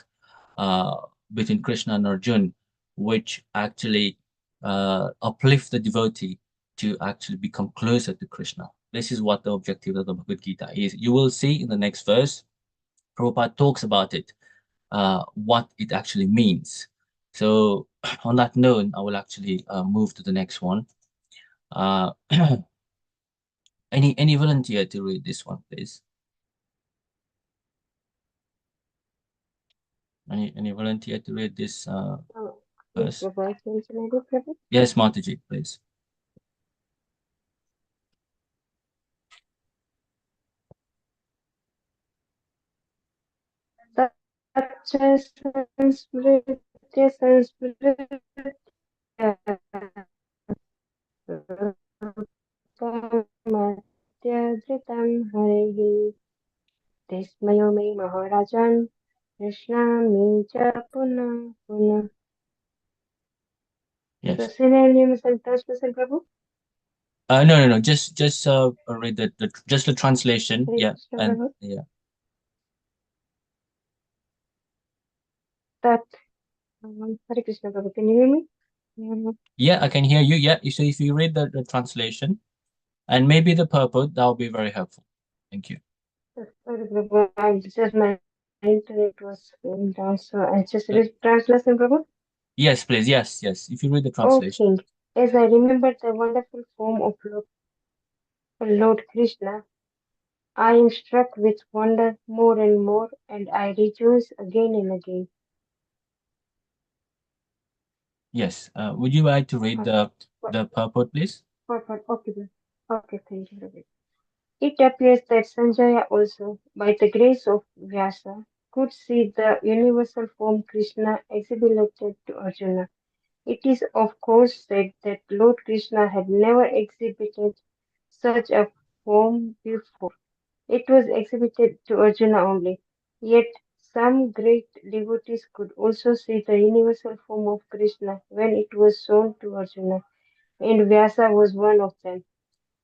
between Krishna and Arjuna, which actually uplift the devotee to actually become closer to Krishna. This is what the objective of the Bhagavad Gita is. You will see in the next verse, Prabhupada talks about it, what it actually means. So on that note, I will actually move to the next one. Any volunteer to read this one, please? Any volunteer to read this verse? Yes, Mataji, please. Desmayo me Maharajan, Krishna me cha puna puna. Yes. So say the name and translation, Prabhu. No. Just read the translation. Hare Yeah, Krishna, and Prabhu. yeah. That Hare Krishna, Prabhu. Can you hear me? Yeah, I can hear you. Yeah, so if you read the translation and maybe the purport, that will be very helpful. Thank you. Sorry, Prabhu. My internet was going down, so I just read translation, Prabhu. Yes, please. Yes. If you read the O translation. King, as I remember the wonderful form of Lord Krishna, I am struck with wonder more and more, and I rejoice again and again. Yes. Would you like to read the purport, please? Okay, thank you, Prabhu. It appears that Sanjaya also, by the grace of Vyasa, could see the universal form Krishna exhibited to Arjuna. It is of course said that Lord Krishna had never exhibited such a form before. It was exhibited to Arjuna only. Yet Some great devotees could also see the universal form of Krishna when it was shown to Arjuna, and Vyasa was one of them.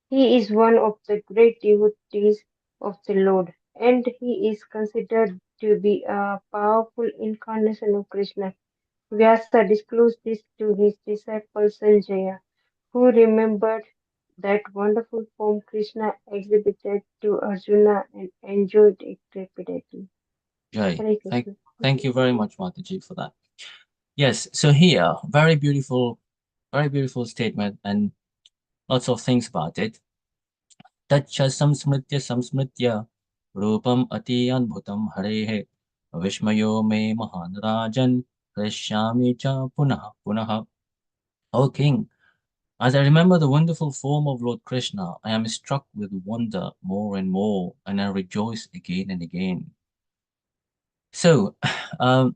He is one of the great devotees of the Lord, and he is considered to be a powerful incarnation of Krishna. Vyasa disclosed this to his disciple Sanjaya, who remembered that wonderful form Krishna exhibited to Arjuna and enjoyed it repeatedly. Jai. Hare Krishna. Thank you very much, Mataji, for that. Yes, so here, very beautiful statement and lots of things about it. Tacha samsmritya rupam ati adbhutam harehe vishmayo me mahan rajan krishyami cha punah punah. O king, as I remember the wonderful form of Lord Krishna, I am struck with wonder more and more, and I rejoice again and again. So, as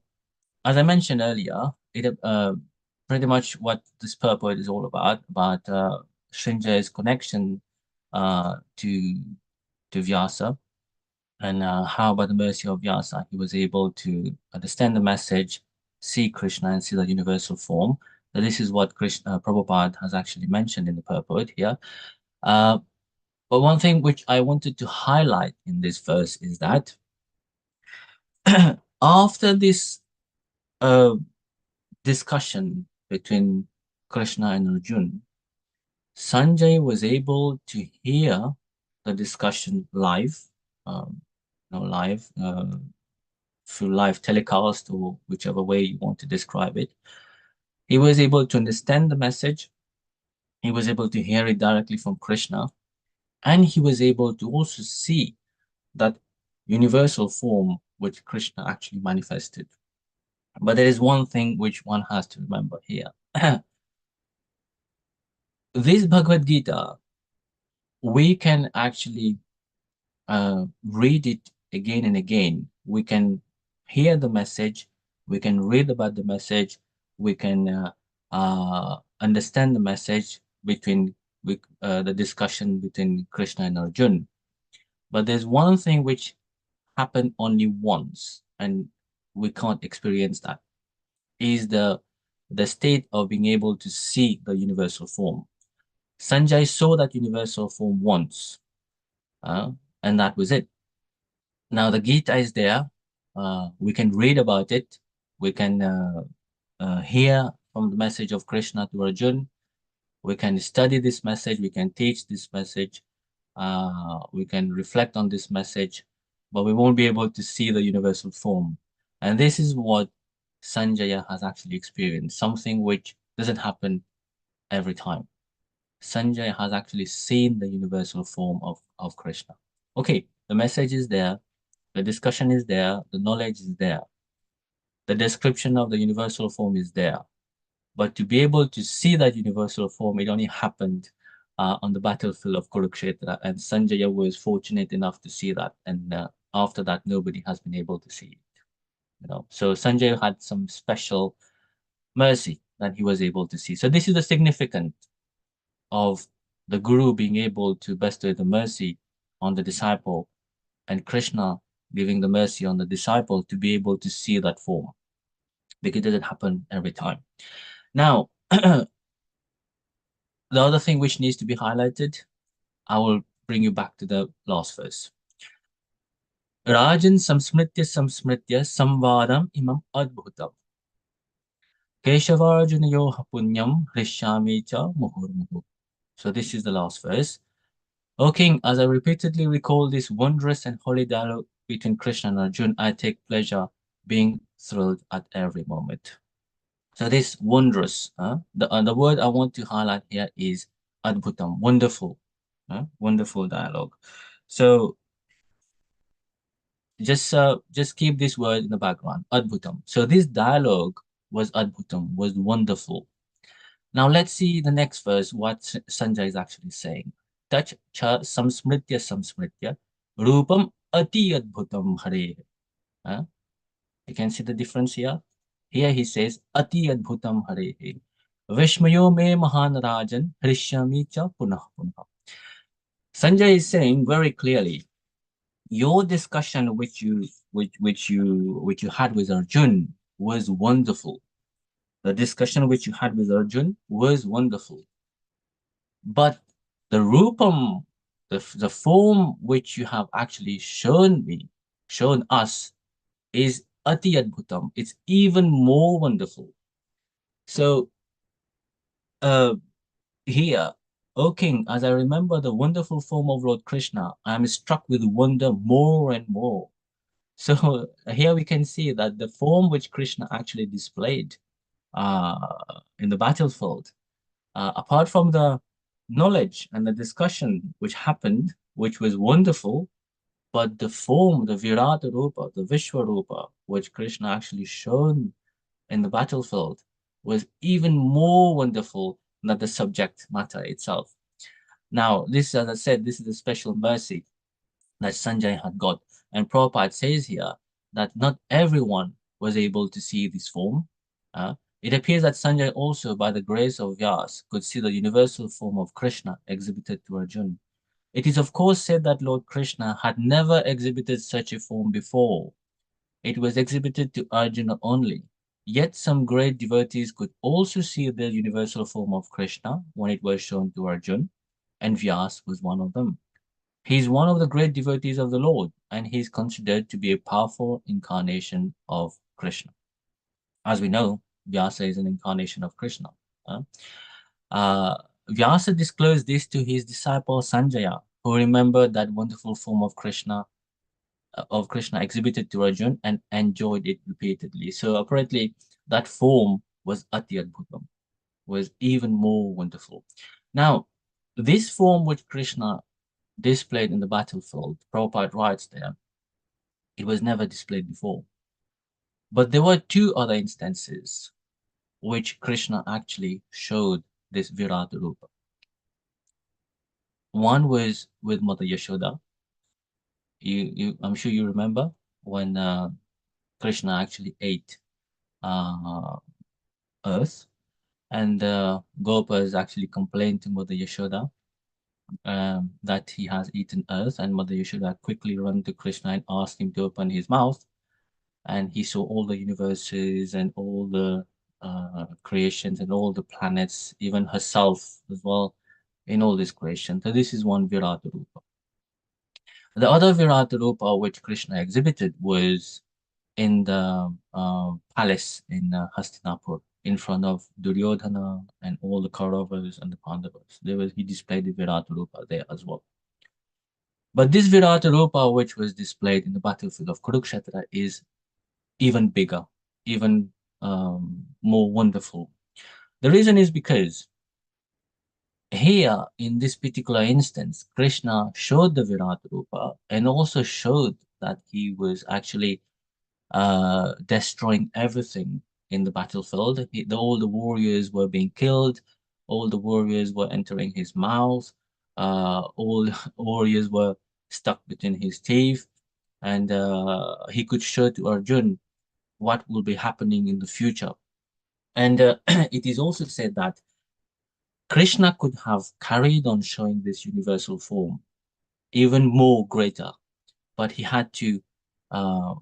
I mentioned earlier, it pretty much what this purport is all about Srinjaya's connection to Vyasa, and how by the mercy of Vyasa he was able to understand the message, see Krishna and see the universal form. So this is what Krishna Prabhupada has actually mentioned in the purport here. But one thing which I wanted to highlight in this verse is that after this discussion between Krishna and Arjuna, Sanjay was able to hear the discussion live, live through live telecast or whichever way you want to describe it. He was able to understand the message. He was able to hear it directly from Krishna, and he was able to also see that universal form which Krishna actually manifested. But there is one thing which one has to remember here. This Bhagavad Gita, we can actually read it again and again. We can hear the message, we can read about the message, we can understand the message between the discussion between Krishna and Arjuna. But there's one thing which happened only once, and we can't experience that, is the state of being able to see the universal form. Sanjay saw that universal form once, and that was it. Now the Gita is there. We can read about it. We can hear from the message of Krishna to Arjuna. We can study this message. We can teach this message. We can reflect on this message, but we won't be able to see the universal form. And this is what Sanjaya has actually experienced, something which doesn't happen every time. Sanjay has actually seen the universal form of Krishna. Okay, the message is there, the discussion is there, the knowledge is there, the description of the universal form is there. But to be able to see that universal form, it only happened on the battlefield of Kurukshetra, and Sanjaya was fortunate enough to see that. And after that, nobody has been able to see it. So Sanjaya had some special mercy that he was able to see. So this is the significance of the Guru being able to bestow the mercy on the disciple, and Krishna giving the mercy on the disciple to be able to see that form, because it doesn't happen every time. Now, the other thing which needs to be highlighted, I will bring you back to the last verse. Rajan samsmritya samvadam imam adbhutam Keshavarjunayoha punyam hrishyami cha muhurmuhu. So this is the last verse. O king, as I repeatedly recall this wondrous and holy dialogue between Krishna and Arjuna, I take pleasure being thrilled at every moment. So this wondrous, the word I want to highlight here is adbhutam, wonderful, wonderful dialogue. So just keep this word in the background, adbhutam. So this dialogue was adbhutam, was wonderful. Now let's see the next verse, what Sanjay is actually saying. Tach cha samsmritya rupam ati adbhutam hare. You can see the difference here. Here he says ati adbhutam hare. Vishmayo me mahan rajan hrishyami cha punah punah. Sanjay is saying very clearly, your discussion which you which you had with Arjun was wonderful. The discussion which you had with Arjun was wonderful. But the rupam, the form which you have actually shown us, is ati adbhutam. It's even more wonderful. So here, O king, as I remember the wonderful form of Lord Krishna, I am struck with wonder more and more. So here we can see that the form which Krishna actually displayed in the battlefield, apart from the knowledge and the discussion which happened, which was wonderful, but the form, the Virata Rupa, the Vishwa Rupa, which Krishna actually shown in the battlefield, was even more wonderful than the subject matter itself. Now, this, as I said, this is a special mercy that Sanjay had got. And Prabhupada says here that not everyone was able to see this form. It appears that Sanjay also, by the grace of Vyas, could see the universal form of Krishna exhibited to Arjuna. It is of course said that Lord Krishna had never exhibited such a form before. It was exhibited to Arjuna only. Yet some great devotees could also see the universal form of Krishna when it was shown to Arjuna, and Vyas was one of them. He is one of the great devotees of the Lord, and he is considered to be a powerful incarnation of Krishna. As we know, Vyasa is an incarnation of Krishna. Vyasa disclosed this to his disciple Sanjaya, who remembered that wonderful form of Krishna exhibited to Arjuna and enjoyed it repeatedly. So apparently that form was Ati Adbhutam, was even more wonderful. Now, this form which Krishna displayed in the battlefield, Prabhupada writes there, it was never displayed before. But there were two other instances which Krishna actually showed this Virata Rupa. One was with Mother Yashoda. I'm sure you remember when Krishna actually ate earth, and Gopas actually complained to Mother Yashoda that he has eaten earth, and Mother Yashoda quickly ran to Krishna and asked him to open his mouth, and he saw all the universes and all the creations and all the planets, even herself as well, in all this creation. So this is one Virata Rupa. The other Virata Rupa which Krishna exhibited was in the palace in Hastinapur, in front of Duryodhana and all the Kauravas and the Pandavas. He displayed the Virata Rupa there as well. But this Virata Rupa which was displayed in the battlefield of Kurukshetra is even bigger, even more wonderful. The reason is because here, in this particular instance, Krishna showed the Virata Rupa and also showed that he was actually destroying everything in the battlefield. All the warriors were being killed, all the warriors were entering his mouth, all warriors were stuck between his teeth, and he could show to Arjun what will be happening in the future. And it is also said that Krishna could have carried on showing this universal form even more greater, but he had to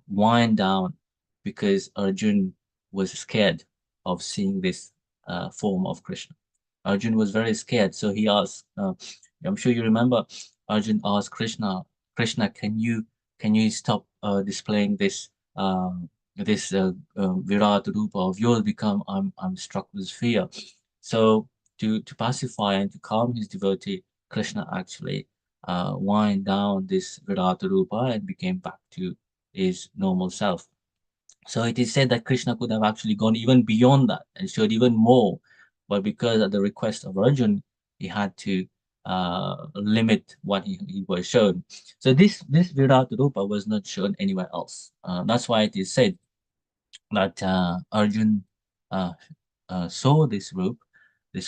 wind down because Arjun was scared of seeing this form of Krishna. Arjun was very scared, so he asked, I'm sure you remember, Arjun asked Krishna, can you stop displaying this Virat Rupa of yours? I'm struck with fear. So to pacify and to calm his devotee, Krishna actually wind down this Virata Rupa and became back to his normal self. So it is said that Krishna could have actually gone even beyond that and showed even more, but because at the request of Arjun, he had to limit what he was shown. So this Virata Rupa was not shown anywhere else. That's why it is said that Arjun saw this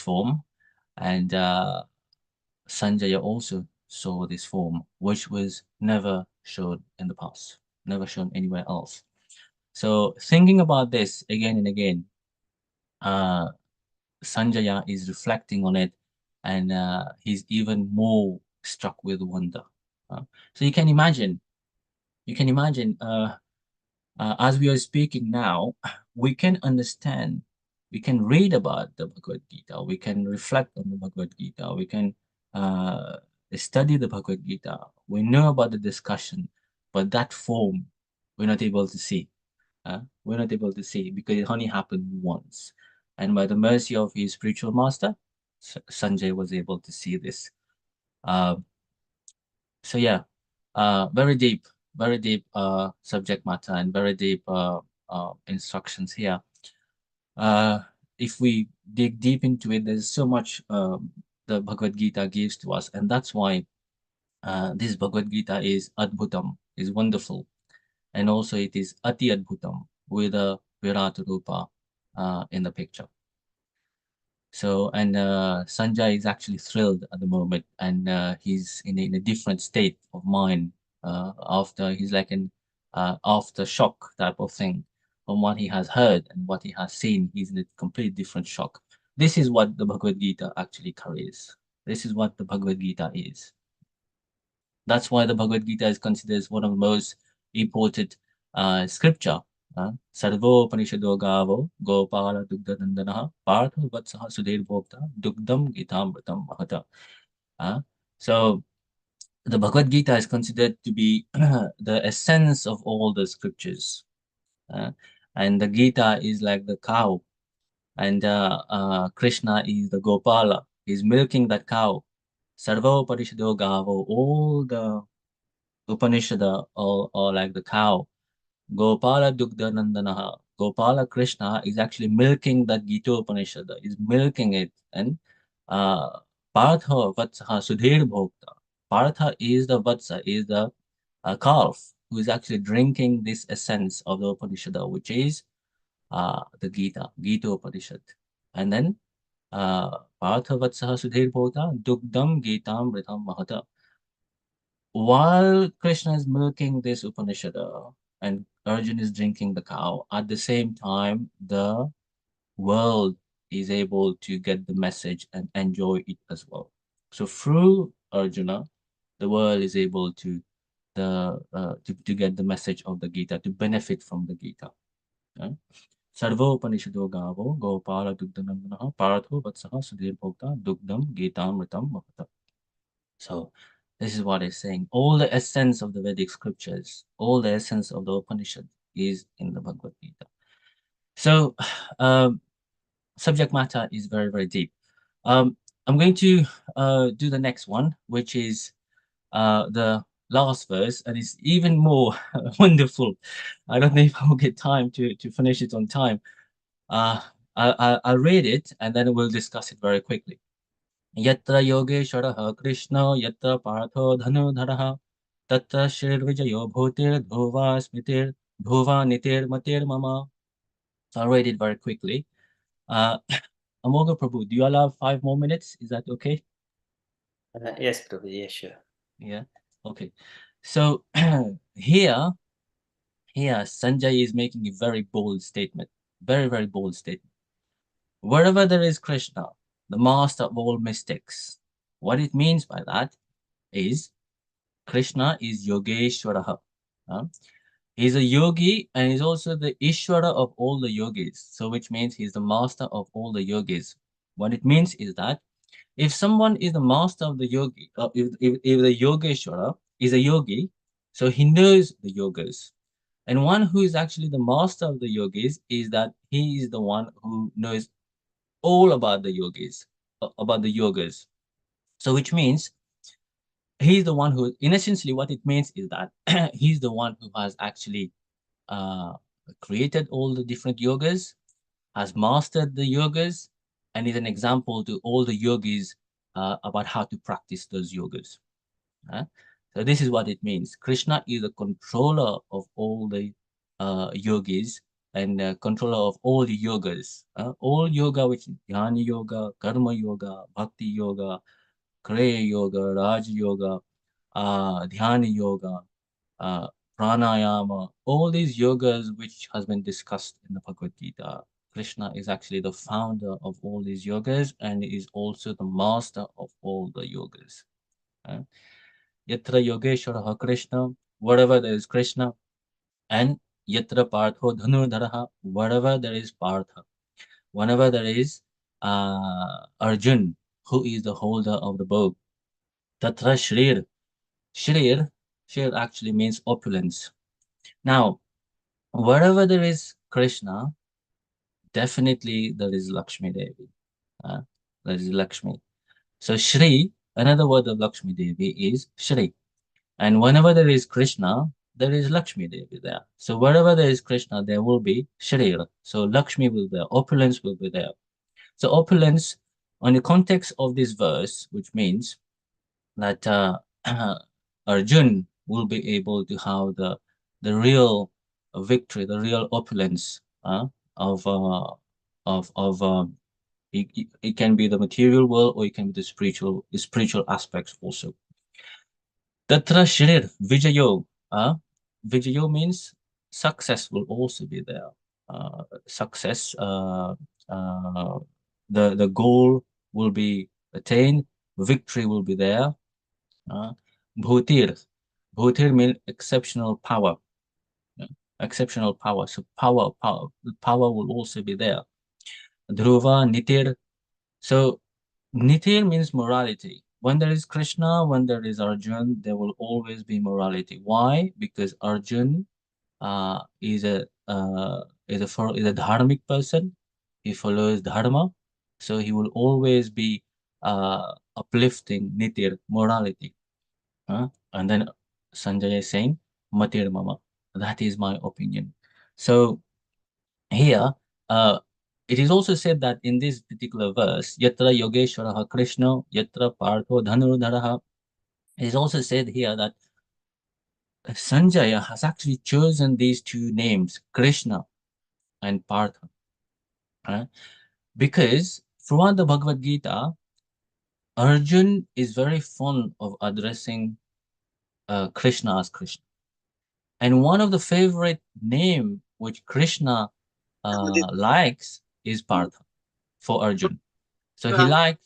form, and Sanjaya also saw this form, which was never shown in the past, never shown anywhere else. So thinking about this again and again, Sanjaya is reflecting on it, and he's even more struck with wonder. So you can imagine as we are speaking now, we can understand, we can read about the Bhagavad Gita, we can reflect on the Bhagavad Gita, we can uh, study the Bhagavad Gita, we know about the discussion, but that form we're not able to see. We're not able to see because it only happened once. And by the mercy of his spiritual master, Sanjay was able to see this. Uh, so yeah, very deep subject matter and very deep instructions here. If we dig deep into it, there's so much the Bhagavad Gita gives to us, and that's why this Bhagavad Gita is adbhutam, is wonderful, and also it is ati adbhutam with a Virat Rupa in the picture. So, and Sanjay is actually thrilled at the moment, and he's in a different state of mind after he's like an after shock type of thing from what he has heard and what he has seen. He's in a complete different shock. This is what the Bhagavad Gita actually carries. This is what the Bhagavad Gita is. That's why the Bhagavad Gita is considered as one of the most important scripture. Sarvo Upanishado Gavo Gopala Dugda Nandana Partha Vatsaha Sudhir Bhokta Dugdam Gitamritam Mahata. So the Bhagavad Gita is considered to be the essence of all the scriptures. And the Gita is like the cow, and Krishna is the Gopala. He's milking that cow. Sarva Upanishado Gavo, all the Upanishada or like the cow. Gopala Dugdha Nandanaha. Gopala Krishna is actually milking that Gita Upanishada, is milking it. And Partha Vatsaha Sudhir Bhokta. Partha is the Vatsa, is the calf who is actually drinking this essence of the Upanishada, which is the Gita Upanishad. And then Partha Vatsaha Sudhir Bhokta Dugdam Gitam Ritam Mahata. While Krishna is milking this Upanishada and Arjun is drinking the cow, at the same time, the world is able to get the message and enjoy it as well. So through Arjuna, the world is able to get the message of the Gita, to benefit from the Gita. Sarvo Upanishado Gavo Gopala Dugdanandana Partho Vatsaha Sudhir Bhokta Dugdam Gitamritam Mahata. So this is what it's saying. All the essence of the Vedic scriptures, all the essence of the Upanishad is in the Bhagavad Gita. So subject matter is very, very deep. I'm going to do the next one, which is the last verse, and it's even more wonderful. I don't know if I'll get time to finish it on time. I'll read it and then we'll discuss it very quickly. Yatra Yogeshwaraha Krishna Yatra Partho Dhanudharaha Tatra Shirvijayo Bhutir Dhruva Smitir Dhruva Nitir Matir Mama. So I'll read it very quickly. Amoga Prabhu, do you allow 5 more minutes? Is that okay? Yes, Prabhu. Yes, sure. Yeah. Okay. So here Sanjay is making a very bold statement. Very, very bold statement. Wherever there is Krishna, the master of all mystics, what it means by that is Krishna is Yogeshwaraha. He's a yogi and he's also the Ishwara of all the yogis. So which means he's the master of all the yogis. What it means is that if someone is the master of the yogi, if the Yogeshwara is a yogi, so he knows the yogas. And one who is actually the master of the yogis is that he is the one who knows all about the yogis, about the yogas. So which means he's the one who, in essentially what it means is that he's the one who has actually created all the different yogas, has mastered the yogas, and is an example to all the yogis about how to practice those yogas. So this is what it means. Krishna is the controller of all the yogis and controller of all the yogas. All yoga, which is Dhyana yoga, Karma yoga, Bhakti yoga, Kriya yoga, Raj yoga, Dhyana yoga, Pranayama, all these yogas which has been discussed in the Bhagavad Gita. Krishna is actually the founder of all these yogas and is also the master of all the yogas. Yatra Yogeshwara Krishna, wherever there is Krishna, and Yatra Partho Dhanurdharaha, wherever there is Partha, whenever there is Arjun, who is the holder of the bow. Tatra Shrir. Shrir actually means opulence. Now, wherever there is Krishna, definitely there is Lakshmi Devi. There is Lakshmi. So Shri, another word of Lakshmi Devi is Shri. And whenever there is Krishna, there is Lakshmi Devi there. So wherever there is Krishna, there will be Shri. So Lakshmi will be there, opulence will be there. So opulence, on the context of this verse, which means that Arjun will be able to have the real victory, the real opulence of it can be the material world or it can be the spiritual aspects also. Tatra Shrir Vijayo. Vijayo means success will also be there. Success, the goal will be attained, victory will be there. Bhutir. Bhutir means exceptional power. Exceptional power. So power will also be there. Dhruva, Nitir. So Nitir means morality. When there is Krishna, when there is Arjun, there will always be morality. Why? Because Arjun is a dharmic person. He follows dharma, so he will always be uplifting nitir, morality. And then Sanjay is saying matir mama. That is my opinion. So here, it is also said that in this particular verse, Yatra Yogeshwaraha Krishna, Yatra Partho Dhanurdharaha, it is also said here that Sanjaya has actually chosen these two names, Krishna and Partha, because throughout the Bhagavad Gita, Arjun is very fond of addressing Krishna as Krishna. And one of the favorite name which Krishna likes is Partha for Arjun. So he likes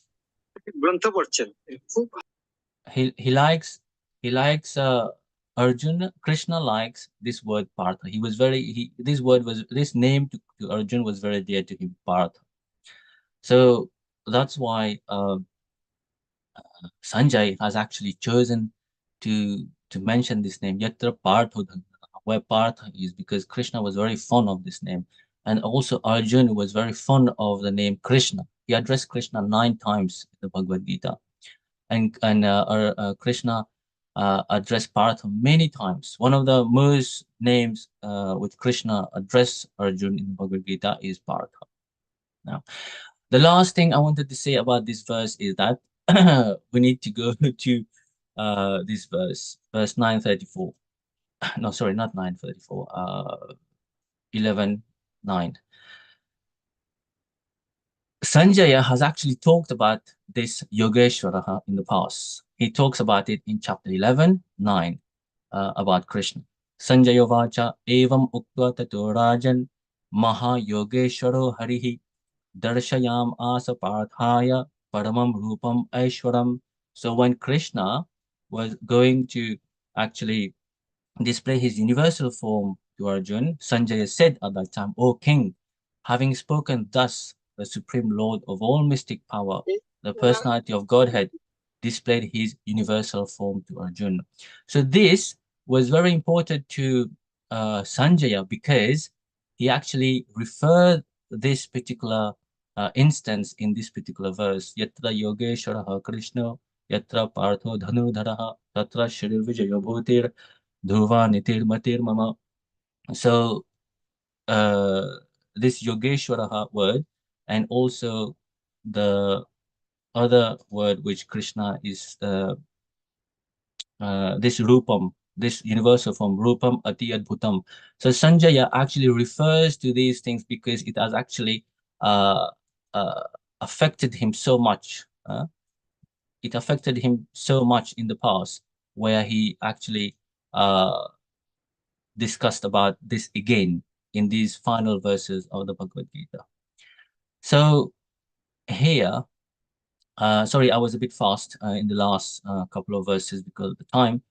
Arjun. Krishna likes this word Partha. This name to Arjun was very dear to him, Partha. So that's why Sanjay has actually chosen to mention this name, Yatra Partha, where Partha is, because Krishna was very fond of this name. And also Arjun was very fond of the name Krishna. He addressed Krishna 9 times in the Bhagavad Gita. And Krishna addressed Partha many times. One of the most names which Krishna addressed Arjun in the Bhagavad Gita is Partha. Now, the last thing I wanted to say about this verse is that we need to go to this verse 934. No, sorry, not 934. 11:9. Sanjaya has actually talked about this Yogeshwara in the past. He talks about it in chapter 11:9 about Krishna. Sanjaya vacha evam uktva tato rajan maha yogeshwaro harihi darshayam asa parthaya paramam rupam aishwaram. So when Krishna was going to actually display his universal form to Arjun, Sanjaya said at that time, O king, having spoken thus, the supreme lord of all mystic power, the personality of Godhead, displayed his universal form to Arjun. So this was very important to Sanjaya because he actually referred this particular instance in this particular verse, Yatra Yogeshwaraha Krishna, Yatra Partho Dhanurdharaha, Tatra Shri Vijaya Bhutir, Dhruva Nitir Matir Mama. So this Yogeshwaraha word and also the other word which Krishna is this Rupam, this universal form, Rupam Ati Adbhutam. So Sanjaya actually refers to these things because it has actually affected him so much. It affected him so much in the past where he actually discussed about this again in these final verses of the Bhagavad Gita. So here, sorry, I was a bit fast in the last couple of verses because of the time.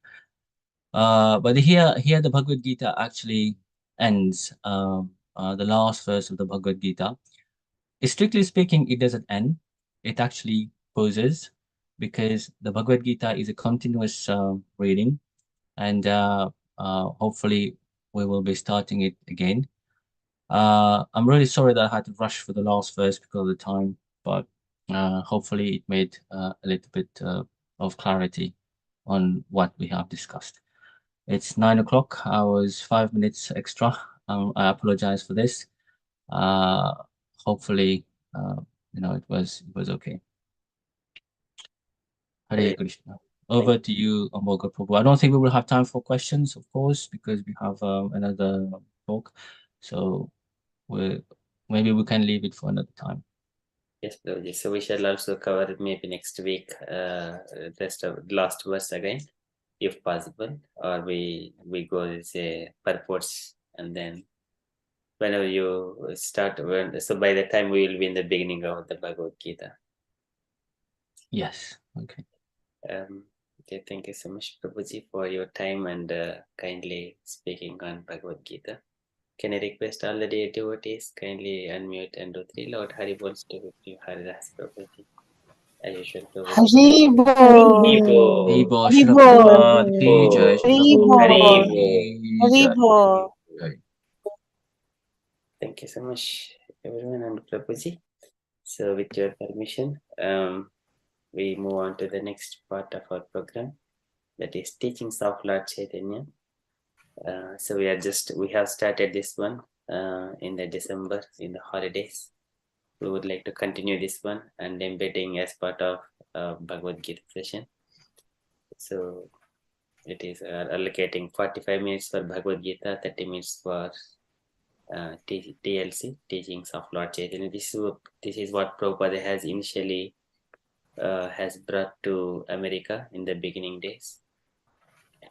But here the Bhagavad Gita actually ends the last verse of the Bhagavad Gita. Strictly speaking, it doesn't end. It actually pauses, because the Bhagavad Gita is a continuous reading, and hopefully we will be starting it again. I'm really sorry that I had to rush for the last verse because of the time, but hopefully it made a little bit of clarity on what we have discussed. It's 9 o'clock. I was 5 minutes extra. I apologize for this. Hopefully, it was okay. Hare Krishna. Over to you, Amoga Prabhu. I don't think we will have time for questions, of course, because we have another talk. So maybe we can leave it for another time. Yes, Prabhuji. So we shall also cover maybe next week rest of last verse again, if possible, or we go say purports, and then whenever you start, so by the time we will be in the beginning of the Bhagavad Gita. Yes. Okay. Okay. Thank you so much, Prabhuji, for your time and kindly speaking on Bhagavad Gita. Can I request all the devotees kindly unmute and do 3 Lord Hari Bols to you, Haridas Prabhuji. As usual, Prabhuji. Haribo, Shri Prabhupada ki jai, Shri Prabhupada ki jai. Thank you so much, everyone, and Prabhuji. So, with your permission, we move on to the next part of our program, that is teachings of Lord Chaitanya. So we have started this one in the December, in the holidays. We would like to continue this one and embedding as part of Bhagavad Gita session. So it is allocating 45 minutes for Bhagavad Gita, 30 minutes for TLC, teachings of Lord Chaitanya. This is what Prabhupada has initially has brought to America in the beginning days.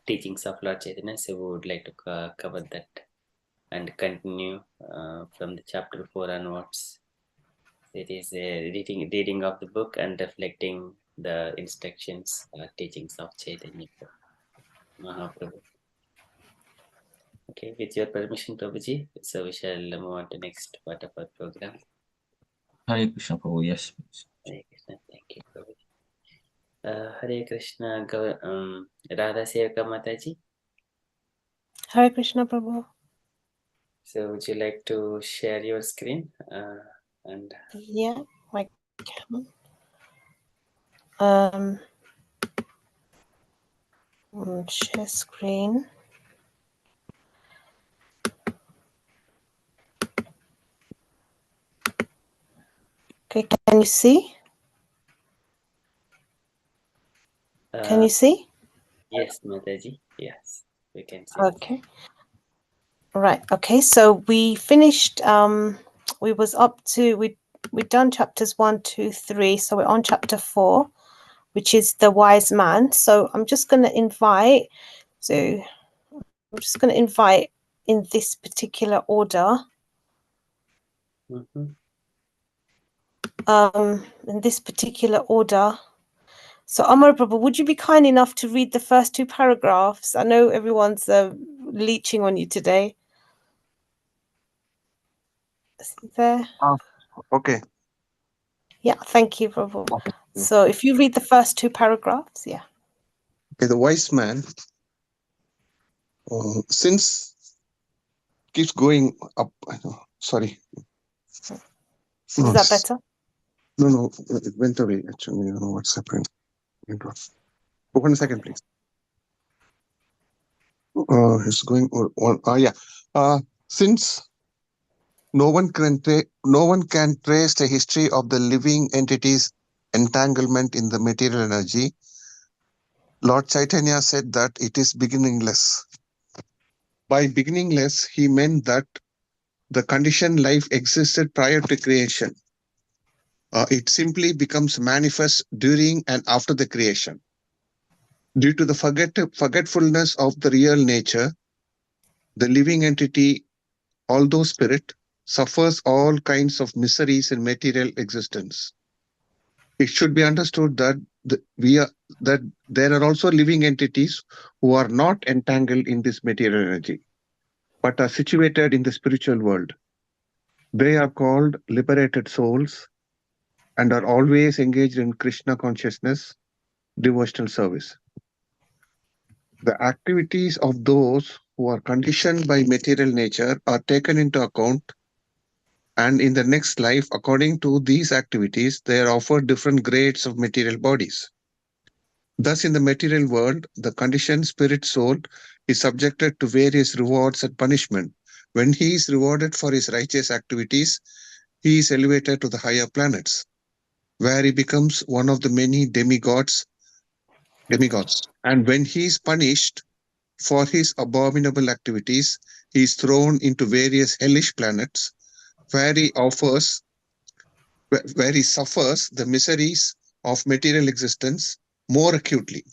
Teachings of Lord Chaitanya. So we would like to cover that and continue from the chapter 4 onwards. It is a reading of the book and reflecting the instructions, teachings of Chaitanya Mahaprabhu. Okay, with your permission, Prabhuji, so we shall move on to next part of our program. Hare Krishna, Prabhu. Yes, please. Hare Krishna. Thank you, Prabhuji. Hare Krishna, Radha Sevaka Mataji. Hare Krishna, Prabhu. So would you like to share your screen? And yeah, I can. Share screen. Okay, can you see? Can you see? Yes, Mataji. Yes, we can see. Okay. Right. Okay. So we finished. We was up to we've done chapters 1, 2, 3. So we're on chapter 4, which is the wise man. So I'm just going to invite. So I'm just going to invite in this particular order. Mm-hmm. In this particular order. So Amar Prabhu, would you be kind enough to read the first 2 paragraphs? I know everyone's leeching on you today. Is he there? Okay. Yeah, thank you, Prabhu. So if you read the first 2 paragraphs, yeah. Okay, the wise man, since keeps going up. Sorry. Is that better? No, it went away. Actually, I don't know what's happening. Open a second, please. It's going on. Yeah. Since no one can trace the history of the living entity's entanglement in the material energy, Lord Chaitanya said that it is beginningless. By beginningless, he meant that the conditioned life existed prior to creation. It simply becomes manifest during and after the creation. Due to the forgetfulness of the real nature, the living entity, although spirit, suffers all kinds of miseries in material existence. It should be understood that there are also living entities who are not entangled in this material energy. but are situated in the spiritual world. They are called liberated souls and are always engaged in Krishna consciousness, devotional service. The activities of those who are conditioned by material nature are taken into account, and in the next life, according to these activities, they are offered different grades of material bodies. Thus, in the material world, the conditioned spirit soul is subjected to various rewards and punishment. When he is rewarded for his righteous activities, he is elevated to the higher planets, where he becomes one of the many demigods. And when he is punished for his abominable activities, he is thrown into various hellish planets, where he suffers the miseries of material existence more acutely.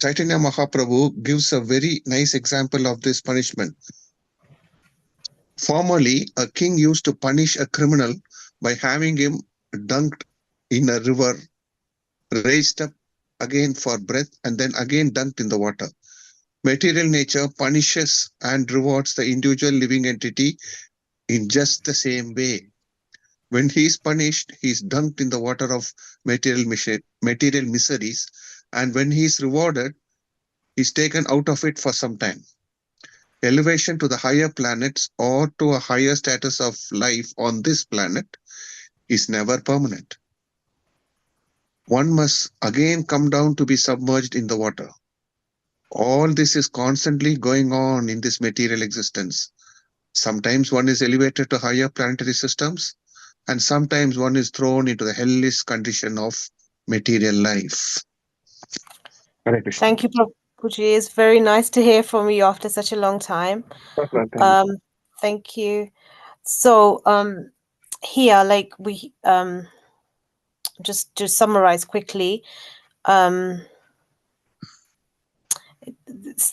Chaitanya Mahaprabhu gives a very nice example of this punishment. Formerly, a king used to punish a criminal by having him dunked in a river, raised up again for breath, and then again dunked in the water. Material nature punishes and rewards the individual living entity in just the same way. When he is punished, he is dunked in the water of material miseries, and when he is rewarded, he is taken out of it for some time. Elevation to the higher planets or to a higher status of life on this planet is never permanent. One must again come down to be submerged in the water. All this is constantly going on in this material existence. Sometimes one is elevated to higher planetary systems, and sometimes one is thrown into the hellish condition of material life. Thank you, Prabhuji. It's very nice to hear from you after such a long time. Thank you. So here, like we just to summarize quickly,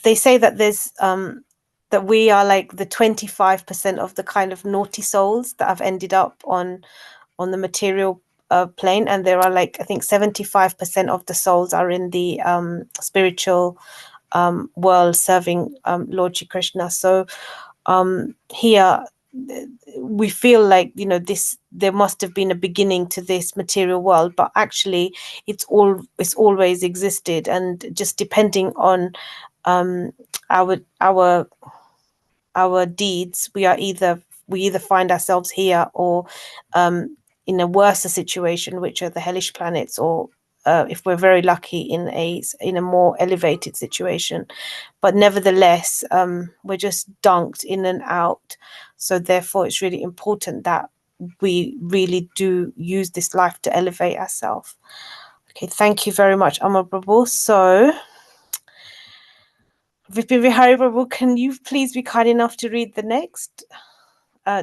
they say that there's that we are like the 25% of the kind of naughty souls that have ended up on the material plane, and there are like I think 75% of the souls are in the spiritual world serving Lord Shri Krishna. So here we feel like, you know, there must have been a beginning to this material world, but actually it's always existed, and just depending on our deeds, we either find ourselves here or in a worse situation, which are the hellish planets, or if we're very lucky in a more elevated situation. But nevertheless, we're just dunked in and out. So therefore, it's really important that we really do use this life to elevate ourselves. Okay, thank you very much, Amar Prabhu. So, Vihari Prabhu, can you please be kind enough to read the next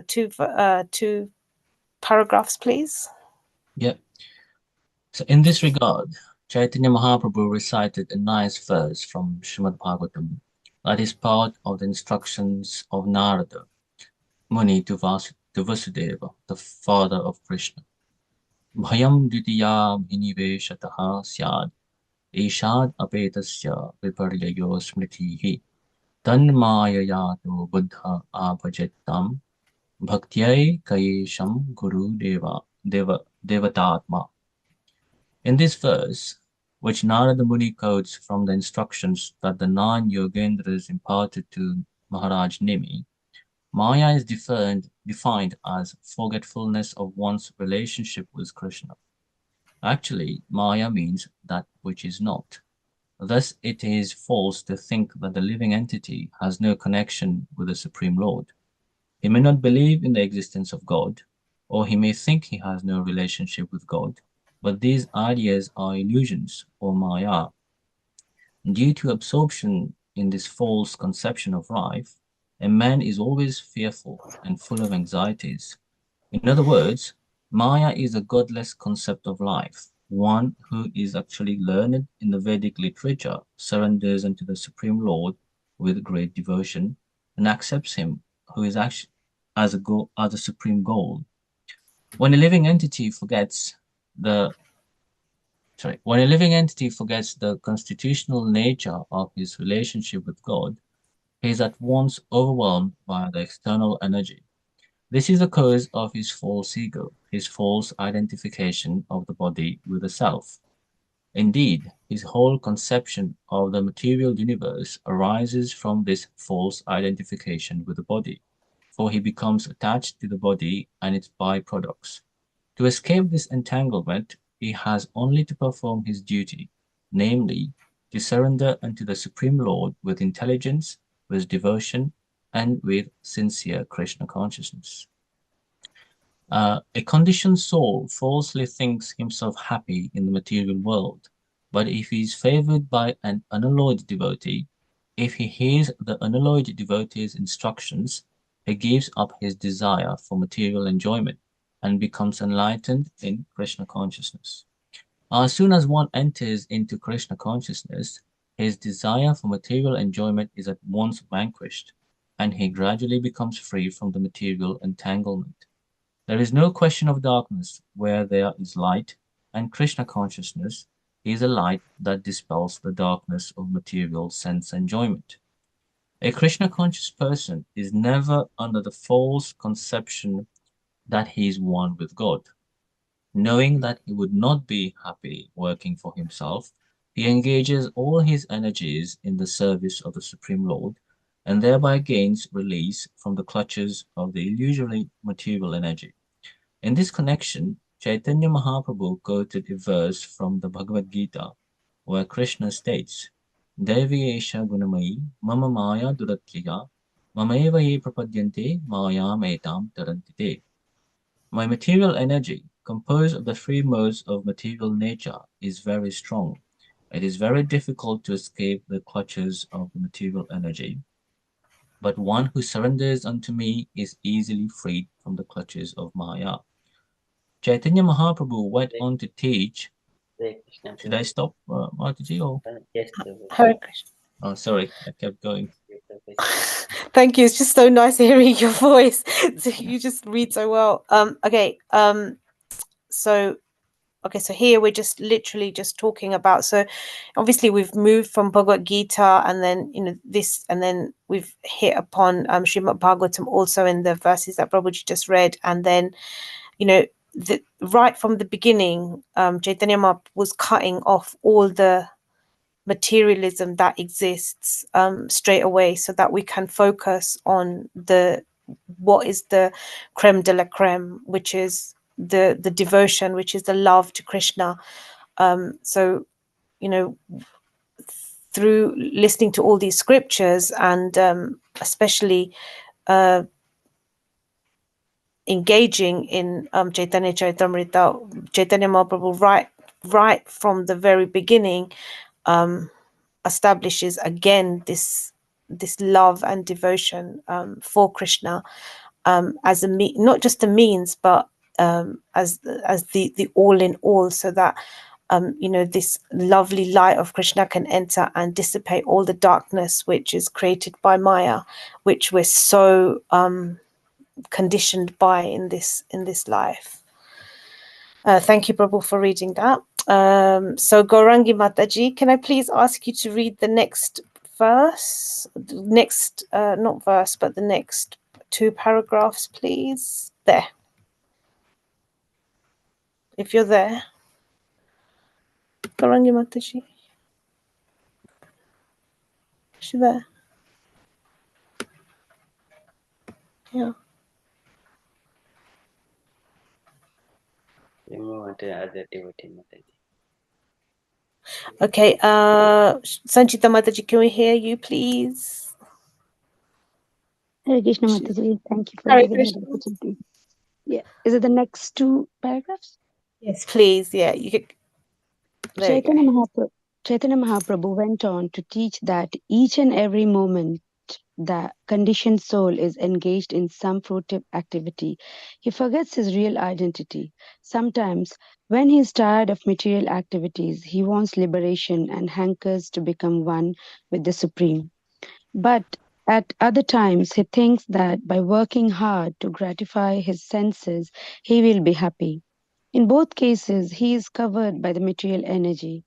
two paragraphs, please? Yep. So in this regard, Chaitanya Mahaprabhu recited a nice verse from Srimad Bhagavatam that is part of the instructions of Narada Muni to Vasudeva, the father of Krishna. Bhayam ditiyam iniveshataha syad ishad apetasya viparyayo smritihi tanmayayato buddha abhajettam bhaktyai kayesham guru devatatma. In this verse, which Narada Muni quotes from the instructions that the 9 Yogendras imparted to Maharaj Nimi, Maya is defined as forgetfulness of one's relationship with Krishna. Actually, Maya means that which is not. Thus, it is false to think that the living entity has no connection with the Supreme Lord. He may not believe in the existence of God, or he may think he has no relationship with God, but these ideas are illusions or Maya. Due to absorption in this false conception of life, a man is always fearful and full of anxieties. In other words, Maya is a godless concept of life. One who is actually learned in the Vedic literature surrenders unto the Supreme Lord with great devotion and accepts him who is actually as a supreme goal. When a living entity forgets the constitutional nature of his relationship with God, he is at once overwhelmed by the external energy. This is the cause of his false ego, his false identification of the body with the self. Indeed, his whole conception of the material universe arises from this false identification with the body, for he becomes attached to the body and its byproducts. To escape this entanglement, he has only to perform his duty, namely, to surrender unto the Supreme Lord with intelligence, with devotion, and with sincere Krishna consciousness. A conditioned soul falsely thinks himself happy in the material world, but if he is favored by an unalloyed devotee, if he hears the unalloyed devotee's instructions, he gives up his desire for material enjoyment and becomes enlightened in Krishna consciousness. As soon as one enters into Krishna consciousness, his desire for material enjoyment is at once vanquished, and he gradually becomes free from the material entanglement. There is no question of darkness where there is light, and Krishna consciousness is a light that dispels the darkness of material sense enjoyment. A Krishna conscious person is never under the false conception that he is one with God. Knowing that he would not be happy working for himself, he engages all his energies in the service of the Supreme Lord and thereby gains release from the clutches of the illusory material energy. In this connection, Chaitanya Mahaprabhu quoted a verse from the Bhagavadgita where Krishna states, Devi Esha Gunamayi Mama Maya Duratkiya Mameva Ye Prapadyante Mayam Etam Tarantite. My material energy, composed of the three modes of material nature, is very strong. It is very difficult to escape the clutches of the material energy, but one who surrenders unto me is easily freed from the clutches of Maya. Chaitanya Mahaprabhu went on to teach. Should I stop, Mataji? Or? Yes, Hare Krishna. Oh, sorry, I kept going. Thank you. It's just so nice hearing your voice. So you just read so well. So here we're just literally just talking about, so obviously we've moved from Bhagavad Gita and then this, and then we've hit upon Srimad Bhagavatam also in the verses that Prabhuji just read, and then right from the beginning, Chaitanya Mahaprabhu was cutting off all the materialism that exists straight away, so that we can focus on what is the creme de la creme, which is the devotion, which is the love to Krishna. So through listening to all these scriptures and especially engaging in Chaitanya Charitamrita, Chaitanya Mahaprabhu right from the very beginning establishes again this love and devotion for Krishna as not just a means, but as the all in all, so that this lovely light of Krishna can enter and dissipate all the darkness which is created by Maya, which we're so conditioned by in this life. Thank you, Prabhu, for reading that. So Gaurangi Mataji, can I please ask you to read the next verse? Not verse, but the next 2 paragraphs, please. There. If you're there. Gaurangi Mataji. Is she there? Yeah. Okay, Sanchita Mataji, can we hear you, please? Hare Krishna Mataji, thank you for Hare giving me Krishna. the opportunity. Yeah, is it the next 2 paragraphs? Yes, please. Yeah, you could. There you go. Chaitanya Mahaprabhu went on to teach that each and every moment the conditioned soul is engaged in some fruitive activity, he forgets his real identity. Sometimes, when he is tired of material activities, he wants liberation and hankers to become one with the Supreme. But at other times, he thinks that by working hard to gratify his senses, he will be happy. In both cases, he is covered by the material energy.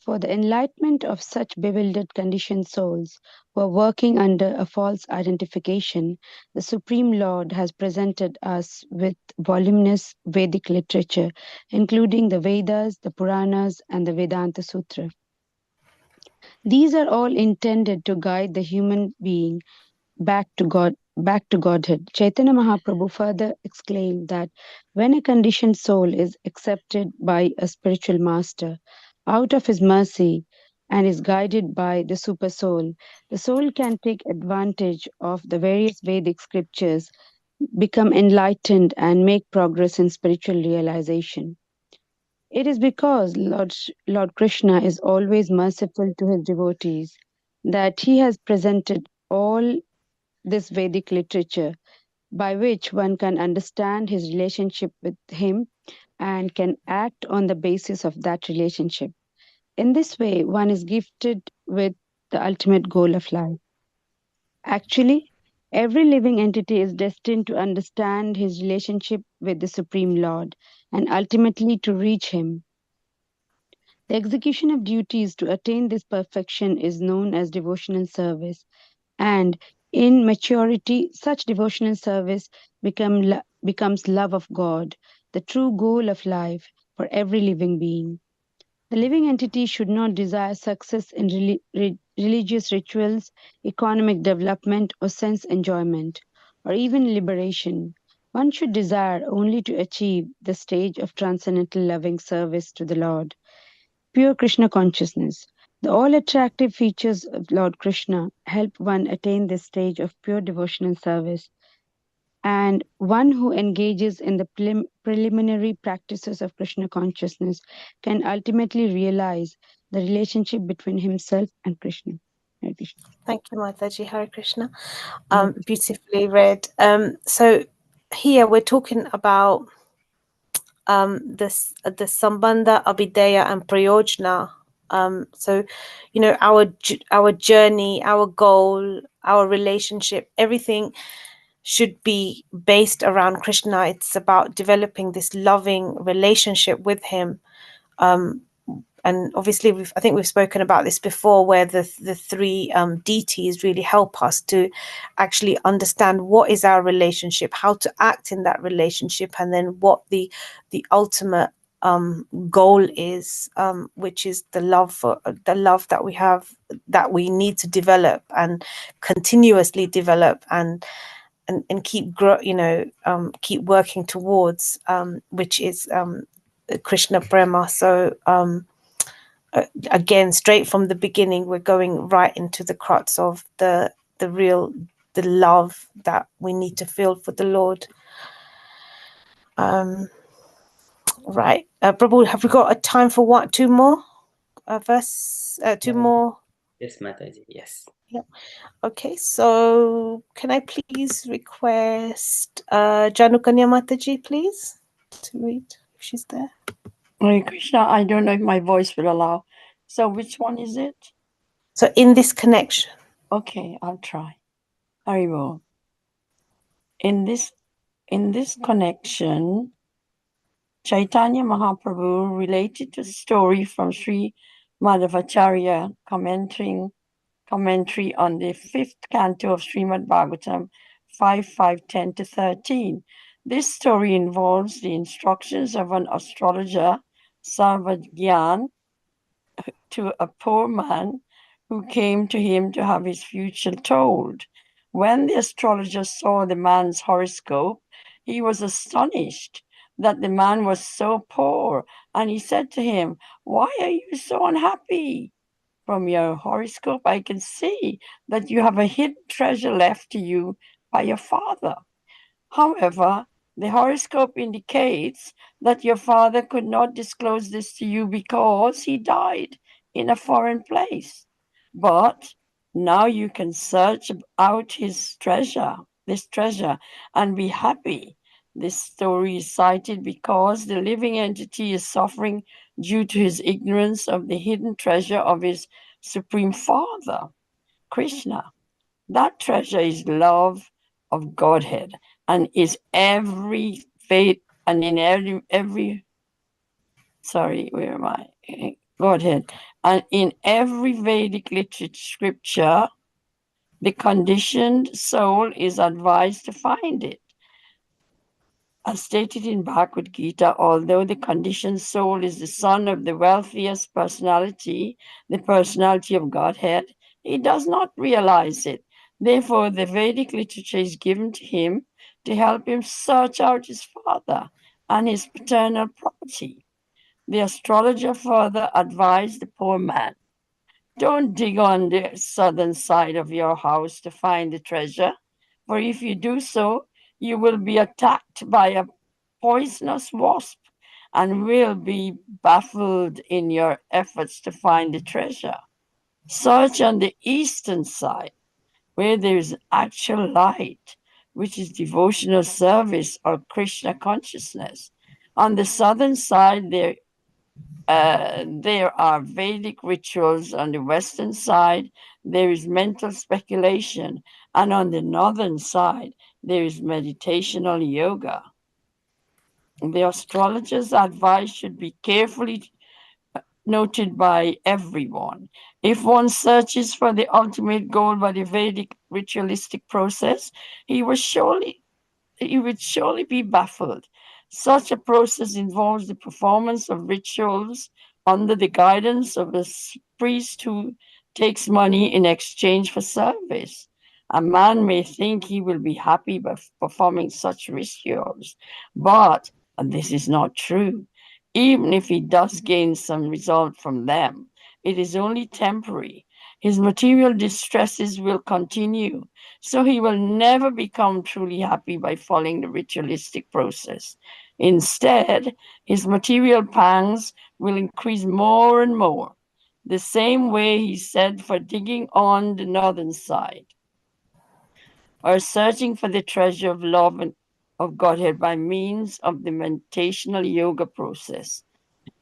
For the enlightenment of such bewildered conditioned souls who are working under a false identification, the Supreme Lord has presented us with voluminous Vedic literature, including the Vedas, the Puranas, and the Vedanta Sutra. These are all intended to guide the human being back to Godhead. Chaitanya Mahaprabhu further exclaimed that when a conditioned soul is accepted by a spiritual master out of his mercy and is guided by the super soul, the soul can take advantage of the various Vedic scriptures, become enlightened, and make progress in spiritual realization. It is because Lord Krishna is always merciful to his devotees that he has presented all this Vedic literature by which one can understand his relationship with him and can act on the basis of that relationship. In this way, one is gifted with the ultimate goal of life. Actually, every living entity is destined to understand his relationship with the Supreme Lord and ultimately to reach him. The execution of duties to attain this perfection is known as devotional service, and in maturity, such devotional service becomes love of God, the true goal of life for every living being. The living entity should not desire success in religious rituals, economic development, or sense enjoyment, or even liberation. One should desire only to achieve the stage of transcendental loving service to the Lord. Pure Krishna consciousness. The all-attractive features of Lord Krishna help one attain this stage of pure devotional service, and one who engages in the preliminary practices of Krishna consciousness can ultimately realize the relationship between himself and Krishna. Hare Krishna. Thank you, Mataji. Hare Krishna. Beautifully read. So here we're talking about the Sambandha, Abhideya, and Prayojna. So, you know, our journey, our goal, our relationship, everything should be based around Krishna. It's about developing this loving relationship with him. And obviously, I think we've spoken about this before, where the three deities really help us to actually understand what is our relationship, how to act in that relationship, and then what the ultimate goal is, which is the love that we have, that we need to develop and continuously develop and keep keep working towards, which is Krishna Prema. So again, straight from the beginning, we're going right into the crux of the love that we need to feel for the Lord. Right, Prabhu, have we got a time for two more two more? Yes, Mataji. Yes. Yeah. Okay, so can I please request Janukanya Mataji, please, to read if she's there? Hare Krishna, I don't know if my voice will allow. So which one is it? So in this connection. Okay, I'll try. Haribo. In this connection, Chaitanya Mahaprabhu related to the story from Sri Madhavacharya commentary on the 5th canto of Srimad Bhagavatam 5:10-13. This story involves the instructions of an astrologer, Sarvajñan, to a poor man who came to him to have his future told. When the astrologer saw the man's horoscope, he was astonished that the man was so poor, and he said to him, "Why are you so unhappy? From your horoscope, I can see that you have a hidden treasure left to you by your father. However, the horoscope indicates that your father could not disclose this to you because he died in a foreign place. But now you can search out this treasure, and be happy." This story is cited because the living entity is suffering due to his ignorance of the hidden treasure of his Supreme Father, Krishna. That treasure is love of Godhead, and is in every sorry, where am I? Godhead. And in every Vedic scripture, the conditioned soul is advised to find it. As stated in Bhagavad Gita, although the conditioned soul is the son of the wealthiest personality, the personality of Godhead, he does not realize it. Therefore, the Vedic literature is given to him to help him search out his father and his paternal property. The astrologer further advised the poor man, don't dig on the southern side of your house to find the treasure, for if you do so, you will be attacked by a poisonous wasp and will be baffled in your efforts to find the treasure. Search on the eastern side, where there is actual light, which is devotional service or Krishna consciousness. On the southern side, there are Vedic rituals. On the western side, there is mental speculation. And on the northern side, there is meditational yoga. The astrologer's advice should be carefully noted by everyone. If one searches for the ultimate goal by the Vedic ritualistic process, he would surely be baffled. Such a process involves the performance of rituals under the guidance of a priest who takes money in exchange for service. A man may think he will be happy by performing such rituals, but this is not true. Even if he does gain some result from them, it is only temporary. His material distresses will continue, so he will never become truly happy by following the ritualistic process. Instead, his material pangs will increase more and more, the same way he said for digging on the northern side, or searching for the treasure of love and of Godhead by means of the meditational yoga process.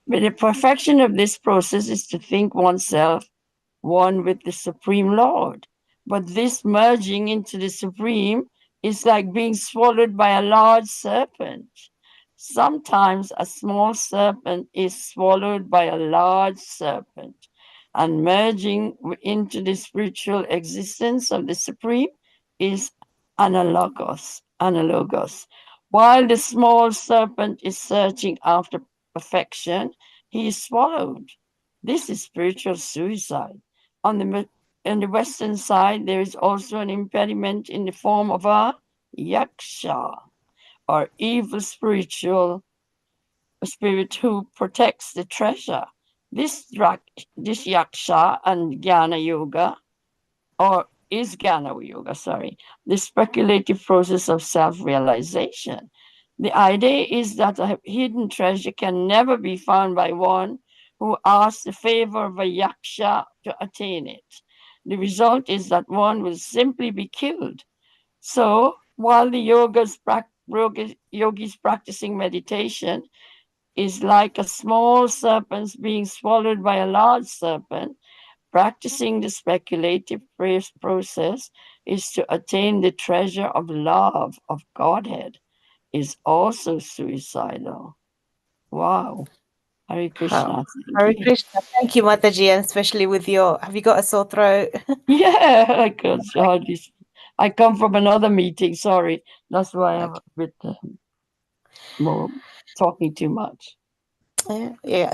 But the perfection of this process is to think oneself one with the Supreme Lord. But this merging into the Supreme is like being swallowed by a large serpent. Sometimes a small serpent is swallowed by a large serpent, and merging into the spiritual existence of the Supreme is analogous. While the small serpent is searching after perfection, he is swallowed. This is spiritual suicide. On the western side, there is also an impediment in the form of a yaksha, or evil spirit who protects the treasure. This yaksha and jnana yoga, or is jnana yoga, the speculative process of self-realization. The idea is that a hidden treasure can never be found by one who asks the favor of a yaksha to attain it. The result is that one will simply be killed. So while the yogis practicing meditation is like a small serpent being swallowed by a large serpent, practicing the speculative process is to attain the treasure of love of Godhead is also suicidal. Wow. Hare Krishna. Hare Krishna. Thank you, Mataji, and especially with have you got a sore throat? Yeah, I come from another meeting. Sorry. That's why I'm a bit more talking too much. Yeah.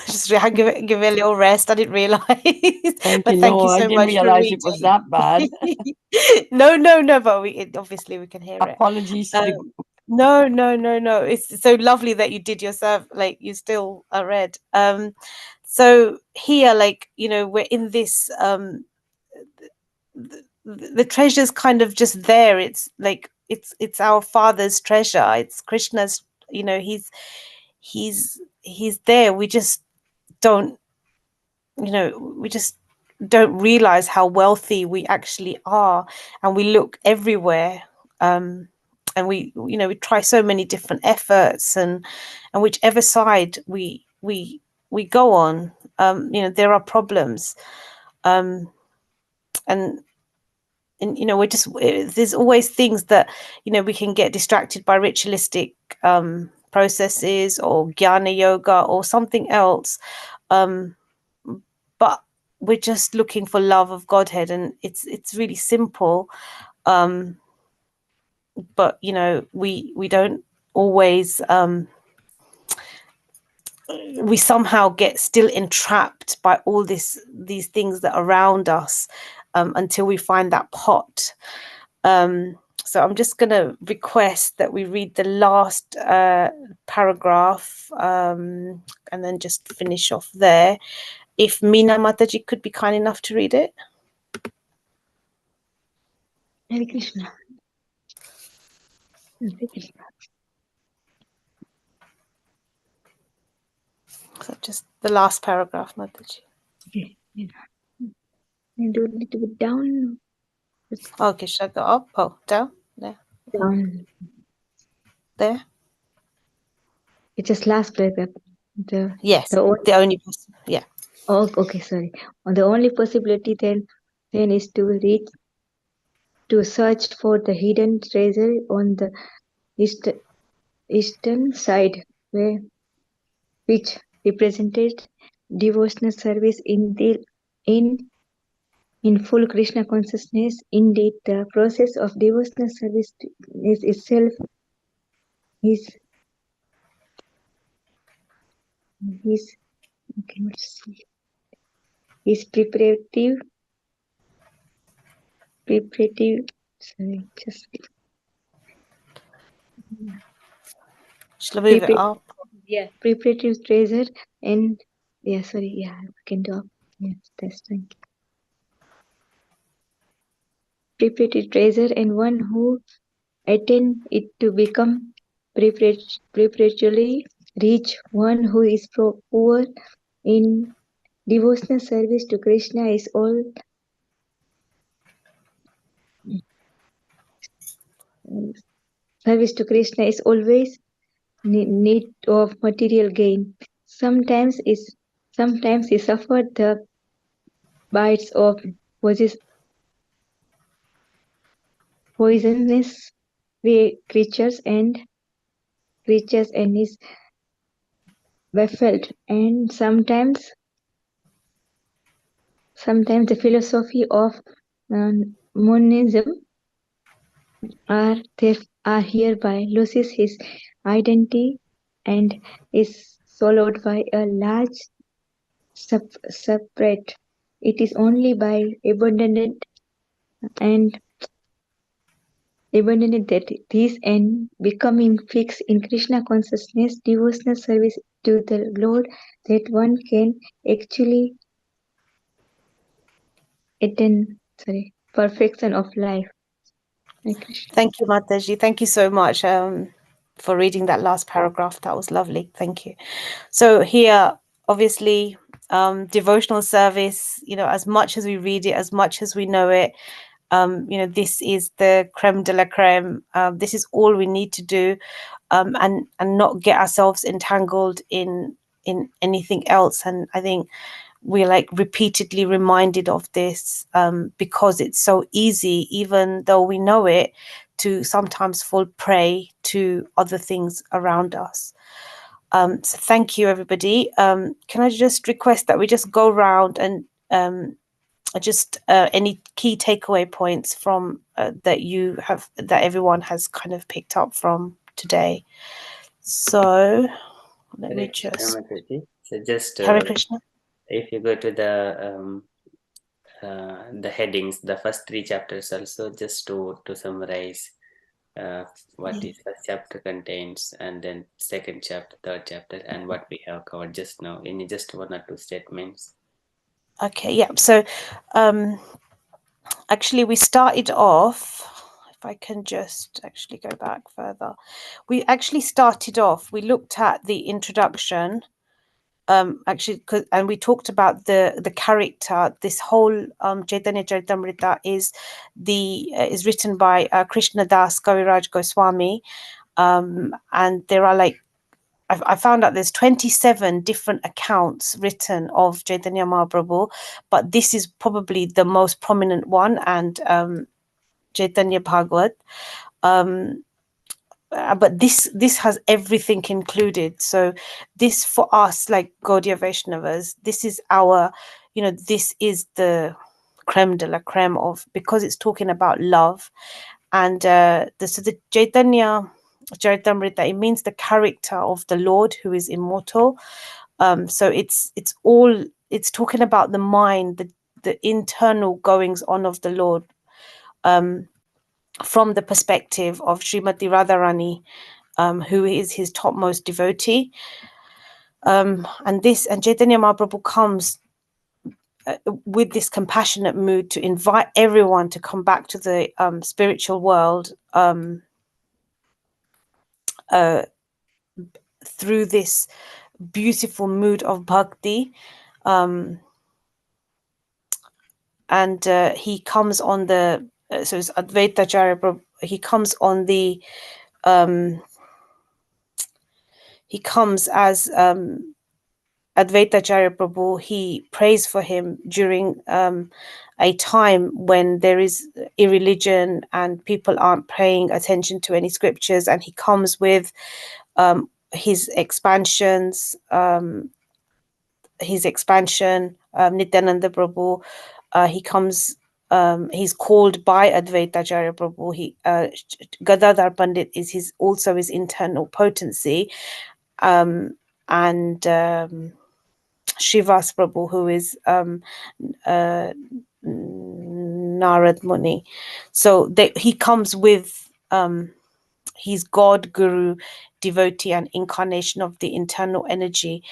Just give it a little rest. I didn't realize. Thank you so much. I didn't realize it was that bad. No, but obviously we can hear it. Apologies to the No. It's so lovely that you did yourself, like you still read. So here, we're in this the treasure's kind of just there. It's like it's our father's treasure. It's Krishna's, he's there. We just don't realize how wealthy we actually are, and we look everywhere, and we try so many different efforts, and whichever side we go on, there are problems, and there's always things that we can get distracted by ritualistic processes or jnana yoga or something else, we're just looking for love of Godhead, and it's really simple. But you know, we don't always we somehow get still entrapped by all these things that are around us until we find that pot. So I'm just going to request that we read the last paragraph and then just finish off there. If Meena Mataji could be kind enough to read it. Hare Krishna. Hare Krishna. So just the last paragraph, Mataji. Okay. And do a little bit down. Okay, should I go up? Oh, down? There. Down. There? It's just last paragraph. Yes, the only person. Yeah. Oh, okay, sorry. The only possibility then is to search for the hidden treasure on the eastern side, which represented devotional service in full Krishna consciousness. Indeed, the process of devotional service is itself is preparative. Sorry, just Shall I move it up? Yeah, preparative treasure and yeah, sorry, yeah, we can do up. Yes, that's fine. Preparative treasure and one who attain it to become preparatory rich, one who is poor in devotional service to Krishna is all service to Krishna is always need of material gain. Sometimes he suffered the bites of poisonous creatures and is baffled, and sometimes the philosophy of monism are hereby loses his identity and is swallowed by a large separate. It is only by abandoning that these and becoming fixed in Krishna consciousness, devotional service to the Lord, that one can actually attain perfection of life. Thank you, Mataji. Thank you so much for reading that last paragraph. That was lovely. Thank you. So here, obviously, devotional service, you know, as much as we read it, as much as we know it, you know, this is the creme de la creme. This is all we need to do, and not get ourselves entangled in anything else. And I think we're like repeatedly reminded of this because it's so easy, even though we know it, to sometimes fall prey to other things around us. So thank you, everybody. Can I just request that we just go around and just any key takeaway points from that everyone has kind of picked up from today. So let me just so just Hare Krishna. If you go to the headings, the first 3 chapters also, just to summarize what is first chapter contains, and then second chapter, third chapter, and what we have covered just now in just 1 or 2 statements. Okay, yeah. So actually we started off, if I can just actually go back further, we actually started off, we looked at the introduction, actually, and we talked about the character. This whole Chaitanya Charitamrita is written by Krishna Das Kaviraj Goswami, and there are like I found out there's 27 different accounts written of Chaitanya Mahaprabhu, but this is probably the most prominent one, and Chaitanya Bhagavat. But this has everything included. So this, for us, like Gaudiya Vaishnavas, this is our, you know, this is the creme de la creme of, because it's talking about love. And so the Chaitanya Charitamrita, it means the character of the Lord who is immortal. So it's talking about the mind, the internal goings on of the Lord, from the perspective of Srimati Radharani, who is his topmost devotee. And Chaitanya Mahaprabhu comes with this compassionate mood to invite everyone to come back to the spiritual world through this beautiful mood of bhakti. And he comes on the so it's Advaita Acharya Prabhu. He comes on the he comes as Advaita Acharya Prabhu. He prays for him during a time when there is irreligion and people aren't paying attention to any scriptures, and he comes with his expansion, Nityananda Prabhu. He comes, he's called by Advaita Acharya Prabhu. Gadadhar Pandit is also his internal potency, and Srivas Prabhu, who is Narad Muni. So he comes with he's God, Guru, devotee, and incarnation of the internal energy.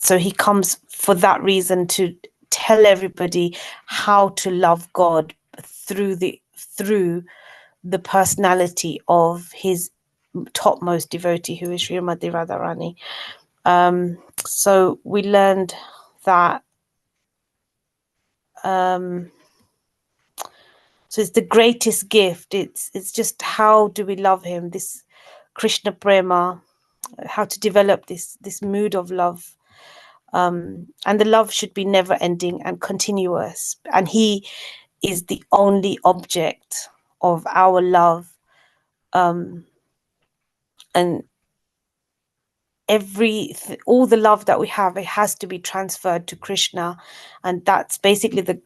So he comes for that reason, to tell everybody how to love God through the personality of his topmost devotee, who is Srimati Radharani. So we learned that so it's the greatest gift. It's just, how do we love him, this Krishna prema, how to develop this mood of love. And the love should be never ending and continuous, and he is the only object of our love. And all the love that we have, it has to be transferred to Krishna, and that's basically the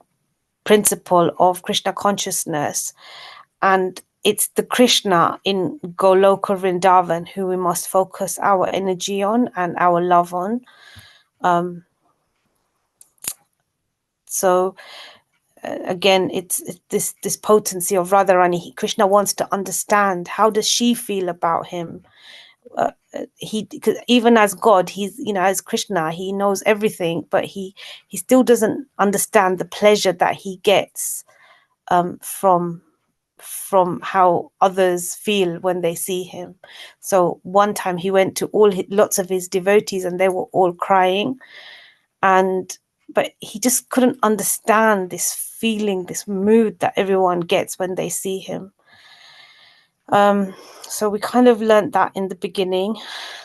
principle of Krishna consciousness. And it's the Krishna in Goloka Vrindavan who we must focus our energy on and our love on. So again, it's this potency of Radharani. Krishna wants to understand, how does she feel about him? Because even as God, he's, you know, as Krishna, he knows everything, but he still doesn't understand the pleasure that he gets from how others feel when they see him. So one time he went to lots of his devotees, and they were all crying, but he just couldn't understand this feeling, this mood that everyone gets when they see him. So we kind of learned that in the beginning.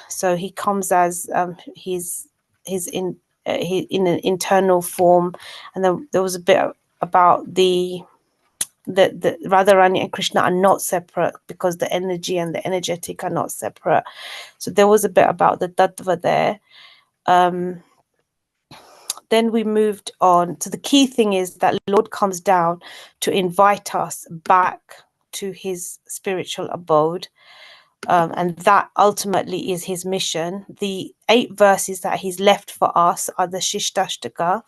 So he comes as he's in an internal form, and then there was a bit about the Radharani and Krishna are not separate, because the energy and the energetic are not separate. So there was a bit about the tattva there. Then we moved on. So the key thing is that Lord comes down to invite us back to his spiritual abode. And that ultimately is his mission. The 8 verses that he's left for us are the Shishtashtaka,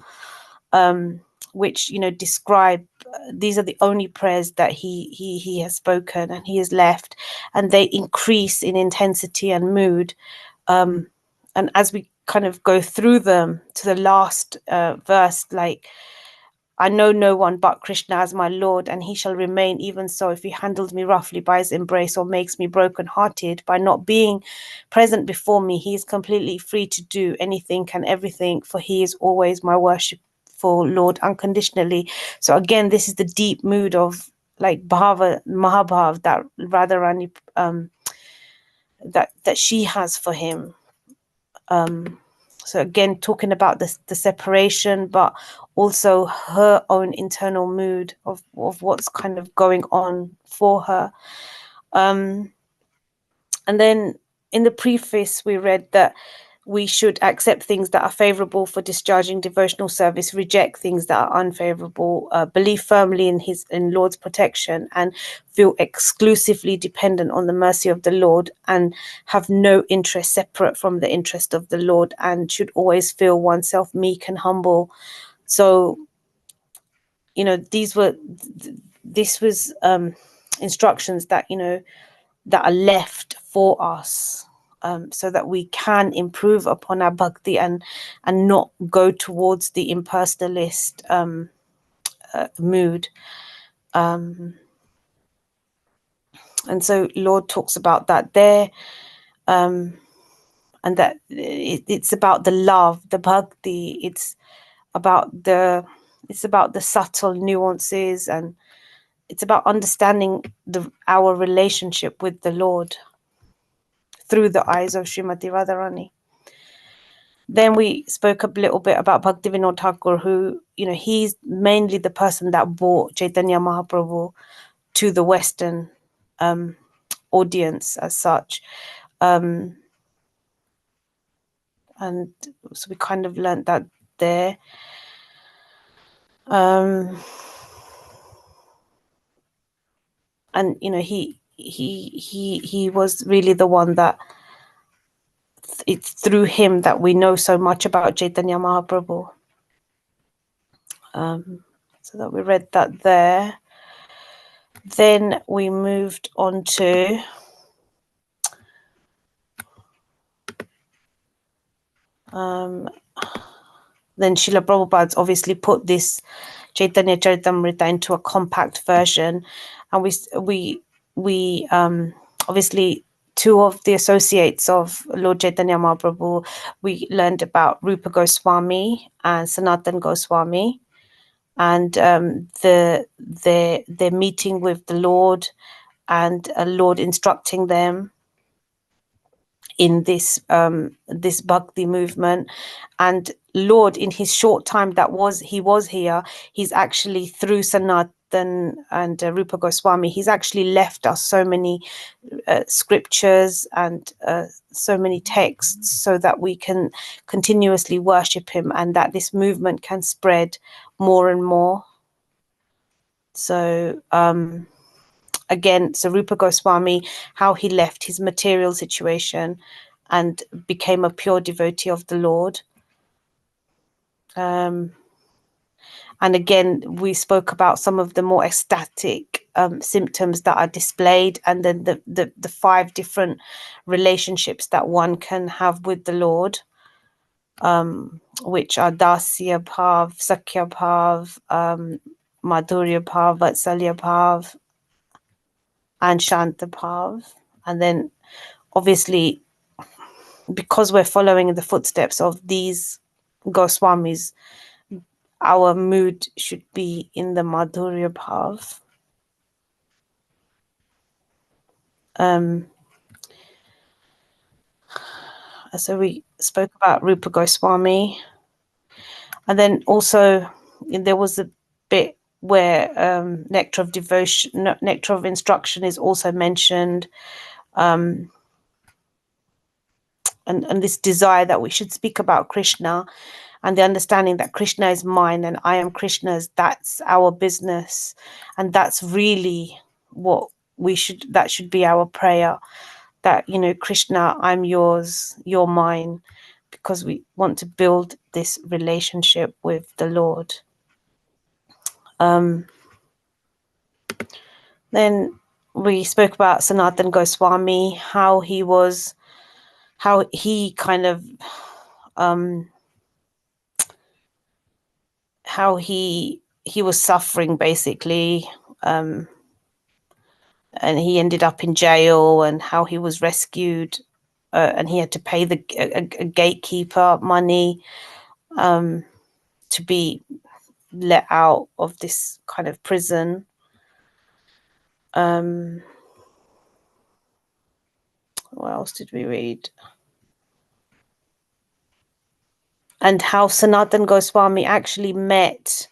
which, you know, describe, these are the only prayers that he has spoken and he has left, and they increase in intensity and mood. And as we kind of go through them to the last verse, like, I know no one but Krishna as my Lord, and he shall remain even so if he handles me roughly by his embrace, or makes me broken-hearted by not being present before me. He is completely free to do anything and everything, for he is always my worshipful Lord unconditionally. So again, this is the deep mood of, like, bhava, mahabhav, that Radharani, that she has for him. So again, talking about the separation, but also her own internal mood of what's kind of going on for her. And then in the preface, we read that we should accept things that are favorable for discharging devotional service, reject things that are unfavorable, believe firmly in Lord's protection, and feel exclusively dependent on the mercy of the Lord, and have no interest separate from the interest of the Lord, and should always feel oneself meek and humble. So, you know, this was instructions that, you know, that are left for us, so that we can improve upon our bhakti and not go towards the impersonalist mood. And so Lord talks about that there, and that it's about the love, the bhakti. It's about the subtle nuances, and it's about understanding our relationship with the Lord through the eyes of Srimati Radharani. Then we spoke a little bit about Bhaktivinoda Thakur, who, you know, he's mainly the person that brought Chaitanya Mahaprabhu to the Western audience as such. And so we kind of learned that there. And, you know, he was really the one that, it's through him that we know so much about Chaitanya Mahaprabhu. So that we read that there. Then we moved on to then Srila Prabhupada's obviously put this Chaitanya Charitamrita into a compact version, and we obviously two of the associates of Lord Chaitanya Mahaprabhu, we learned about Rupa Goswami and Sanatan Goswami, and their meeting with the Lord, and Lord instructing them in this bhakti movement. And Lord, in his short time he was here, he's actually, through Sanatan and Rupa Goswami, he's actually left us so many scriptures and so many texts, so that we can continuously worship him, and that this movement can spread more and more. So again, so Rupa Goswami, how he left his material situation and became a pure devotee of the Lord. And again, we spoke about some of the more ecstatic symptoms that are displayed, and then the 5 different relationships that one can have with the Lord, which are Dasya Bhav, Sakya Bhav, Madhurya Bhav, Vatsalya Bhav, and Shanta Bhav. And then obviously, because we're following in the footsteps of these Goswamis, our mood should be in the Madhurya Bhav. So we spoke about Rupa Goswami, and then also there was a bit where nectar of devotion, nectar of instruction is also mentioned, and this desire that we should speak about Krishna, and the understanding that Krishna is mine and I am Krishna's. That's our business, and that's really what that should be our prayer, that, you know, Krishna, I'm yours, you're mine, because we want to build this relationship with the Lord. Then we spoke about Sanatan Goswami, how he kind of how he was suffering, basically, and he ended up in jail, and how he was rescued, and he had to pay a gatekeeper money to be let out of this kind of prison. What else did we read? And how Sanatan Goswami actually met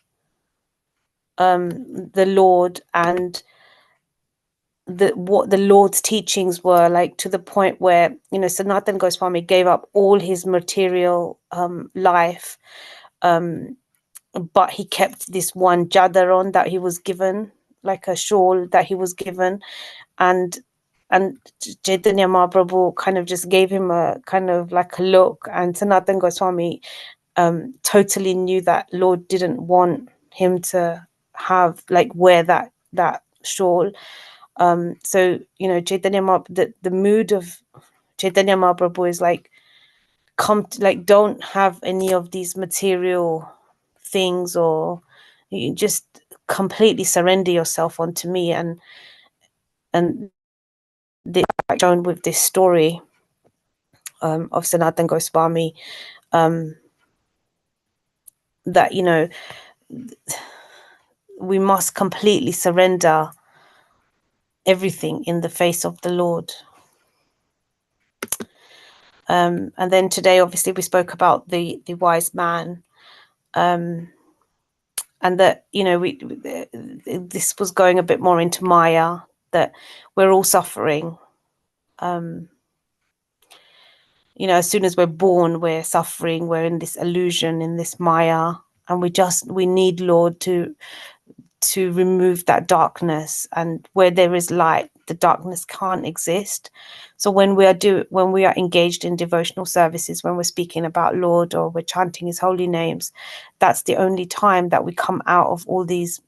the Lord, and what the Lord's teachings were, like to the point where, you know, Sanatana Goswami gave up all his material life, but he kept this one jadaron that he was given, like a shawl that he was given, and Chaitanya Mahaprabhu kind of just gave him a kind of like a look, and Sanatana Goswami totally knew that Lord didn't want him to have like wear that shawl. So, you know, Chaitanya Mahaprabhu, the mood of Chaitanya Mahaprabhu is like, don't have any of these material things, or you just completely surrender yourself onto me. And this shown with this story of Sanatana Goswami, that, you know, we must completely surrender everything in the face of the Lord. And then today, obviously, we spoke about the wise man, and that, you know, this was going a bit more into Maya, that we're all suffering. You know, as soon as we're born, we're suffering. We're in this illusion, in this Maya, and we need Lord to remove that darkness. And where there is light, the darkness can't exist. So when we are engaged in devotional services, when we're speaking about Lord or we're chanting his holy names, that's the only time that we come out of all this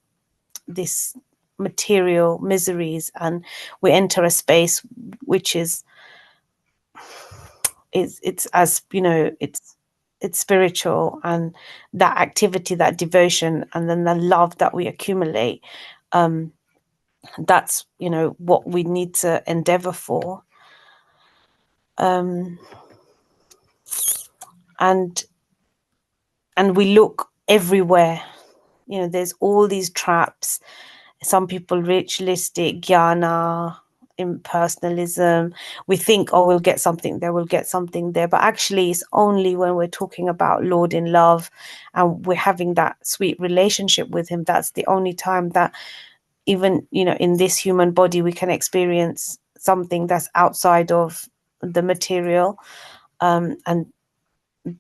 material miseries, and we enter a space which is it's as, you know, it's spiritual, and that activity, that devotion, and then the love that we accumulate, that's, you know, what we need to endeavor for. And we look everywhere, you know, there's all these traps. Some people ritualistic, jnana, impersonalism. We think, oh, we'll get something there, but actually it's only when we're talking about Lord in love and we're having that sweet relationship with him, that's the only time that even, you know, in this human body we can experience something that's outside of the material. And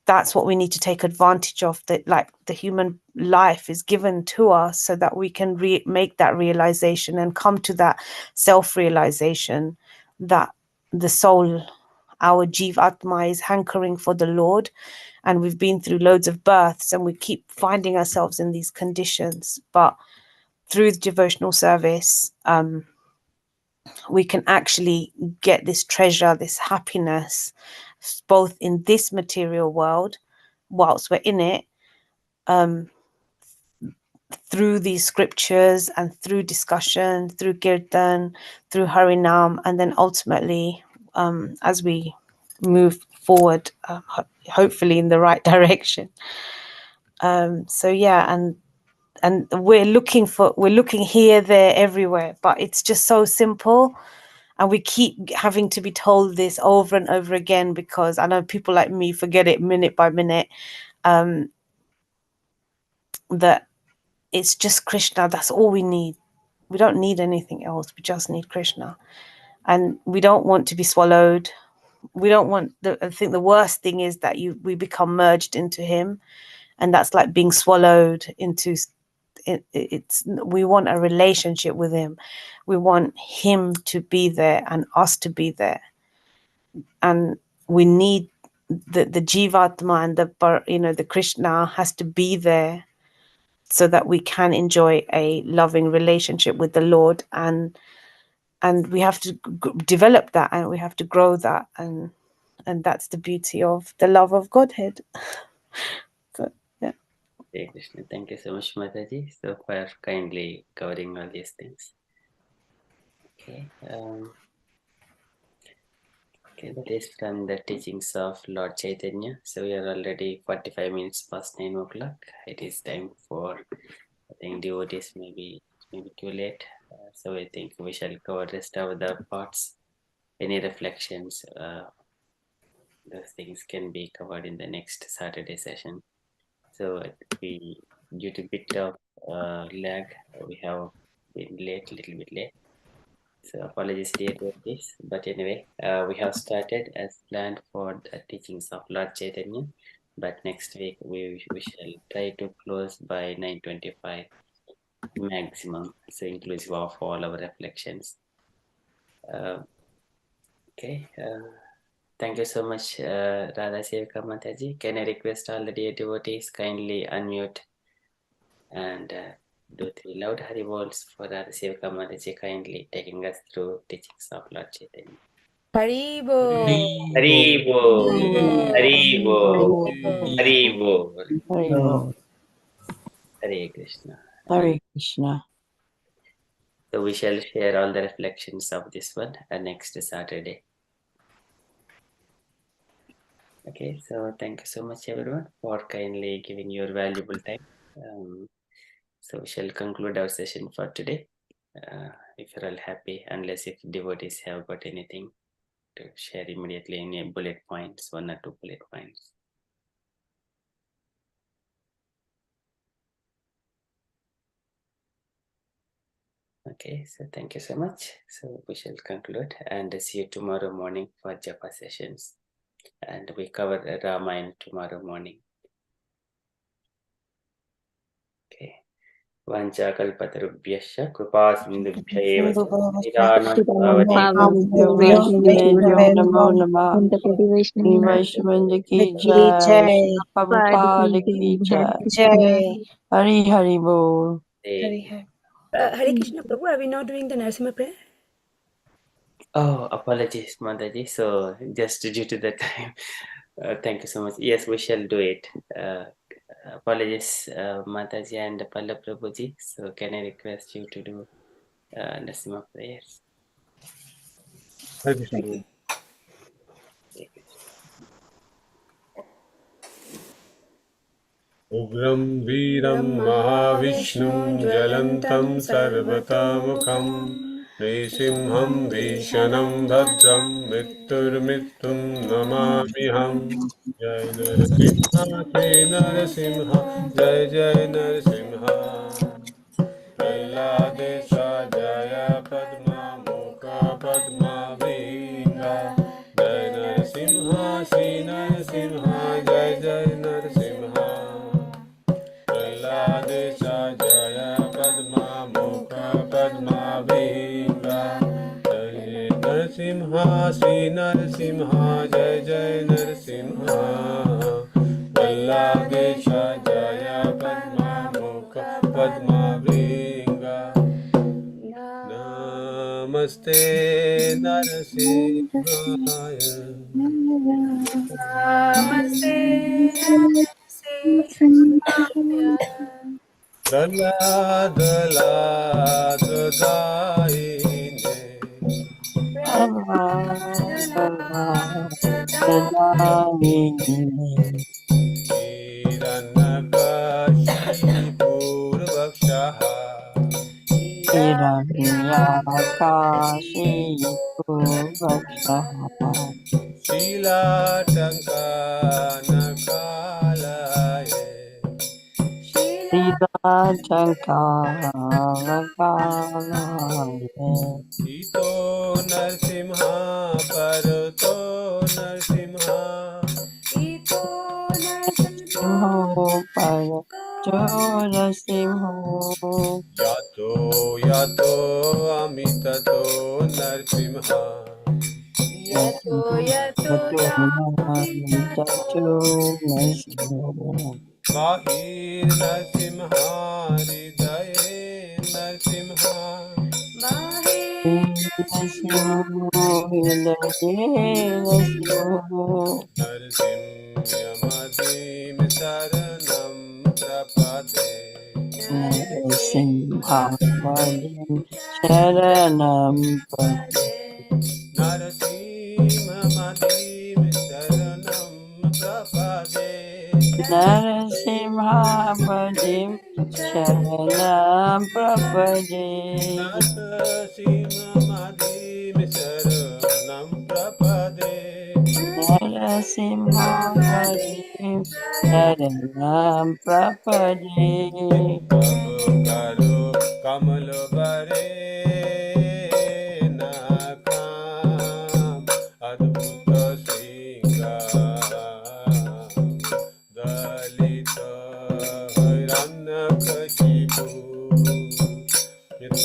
that's what we need to take advantage of, that like the human life is given to us so that we can make that realization and come to that self-realization that the soul, our Jivatma, is hankering for the Lord. And we've been through loads of births and we keep finding ourselves in these conditions, but through the devotional service, we can actually get this treasure, this happiness, both in this material world, whilst we're in it, through these scriptures and through discussion, through Kirtan, through Harinam, and then ultimately, as we move forward, hopefully in the right direction. So yeah, and we're looking here, there, everywhere, but it's just so simple. And we keep having to be told this over and over again, because I know people like me forget it minute by minute, that it's just Krishna. That's all we need. We don't need anything else. We just need Krishna. And we don't want to be swallowed. We don't want, I think the worst thing is that we become merged into him. And that's like being swallowed into, we want a relationship with him. We want him to be there and us to be there. And we need the Jivatma and the Krishna has to be there so that we can enjoy a loving relationship with the Lord. And we have to develop that, and we have to grow that, and that's the beauty of the love of Godhead. So, yeah. Hare Krishna. Thank you so much, Mataji, so for kindly covering all these things. Okay. Okay, that is from the teachings of Lord Chaitanya. So we are already 45 minutes past 9 o'clock. It is time for, I think, devotees maybe too late. So I think we shall cover rest of the parts. Any reflections, those things can be covered in the next Saturday session. So due to bit of lag, we have been little bit late. So apologies dear devotees, but anyway, we have started as planned for the teachings of Lord Chaitanya, but next week we shall try to close by 9:25 maximum, so inclusive of all our reflections. Okay, thank you so much, Radha Sevika Mataji. Can I request all the dear devotees kindly unmute and do 3 loud Hari Bols for Radha Sevika Mataji, kindly taking us through teachings of Lord Chaitanya. Haribo. Haribo, Haribo, Haribo, Haribo. Hare Krishna. Hare Krishna. So we shall share all the reflections of this one next Saturday. Okay, so thank you so much everyone for kindly giving your valuable time. So we shall conclude our session for today. If you're all happy, unless if devotees have got anything to share immediately in bullet points, 1 or 2 bullet points. Okay, so thank you so much. So we shall conclude and see you tomorrow morning for Japa sessions. And we cover Ramayana tomorrow morning. Okay. Vanchakalpatarubhyasya kripa sindhubhyaiva niranam Namo Namah. Vaishnavi ki jai. Prabhupada ki jai. Hari Hari Bol. Hare Krishna Prabhu, are we not doing the Narasimha prayer? Oh, apologies, Mataji. So just due to the time, thank you so much. Yes, we shall do it. Apologies, Mataji and Palla Prabhuji. So can I request you to do Narasimha prayers? Thank you. Ugram Viram Mahavishnum Jalantam Sarvatamukham Nrisimham Vishanam Bhadram Mittur Namamiham Jai Narasimha Jai Narasimha Jai Jai Narasimha Praladesha Jaya Padma Mukha Padma Vinga Jai Narasimha Sri Narasimha Jai Jai Narasimha Praladesha Jaya Padma Mukha Padma Vinga Jai Narasimha Sri Narasimha Jai Jai Narasimha Praladesha Jaya Padma Mukha Padma Vinga Namaste Narasimhaya Namaste Narasimhaya Prahlad Dayine Hiranakashipurvakshaha Hiranyakashi Purvakshaha Shilatankanakalaye Srivachankarakalaya Ito Narasimha Parato Narasimha Ito Narasimha Simho Parato Simho Yato Yato Amitato Narasimha Yato Yato Tato Narasimho Mahir Narasimha Hridaye Narasimha Narasimhamadim Saranam Prapade Narasimhamadim Sharanam Narasimhamadim Saranam Prapade Narasimhamadim Sharanam Prapade Narasimhamadim Saranam Prapade Narasimhamadim Sharanam Prapade Karo Kamal Bare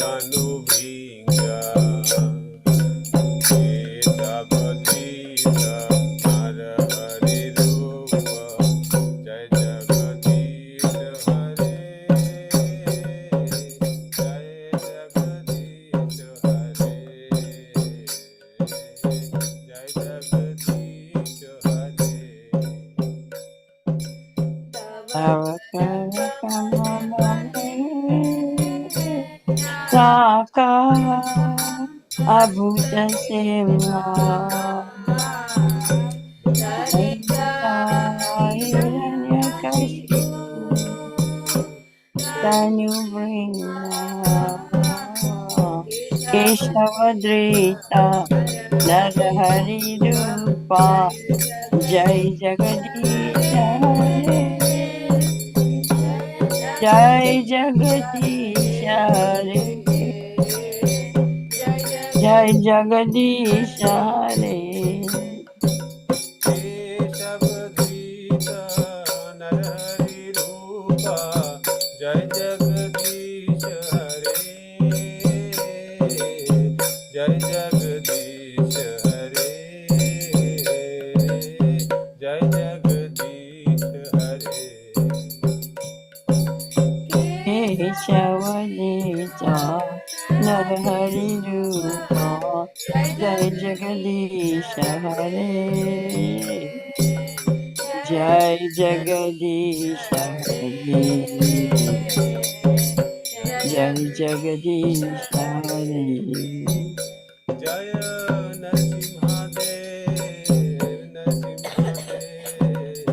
तनु भृंगा जगदीश नर हरि रूप जय जगदीश हरे जय जगदीश हरे जय जगदीश हरे Saka Abhuta Simha Hiranyakashipu Tanu Bringa Keshavadrita Narahari Rupa Jai Jagadisha Hare Jai Jagadisha Hare Jai Jagadisha Hare केशवधृता Narhari रूपा जय जगदीश हरे जय जगदीश हरे जय जगदीश हरे Keshavadita Narahari Rupa Jai Jagadisha Hare Jai Jagadisha Hare Jai Jagadisha Hare जय नरसिंहदेव नरसिंहदेव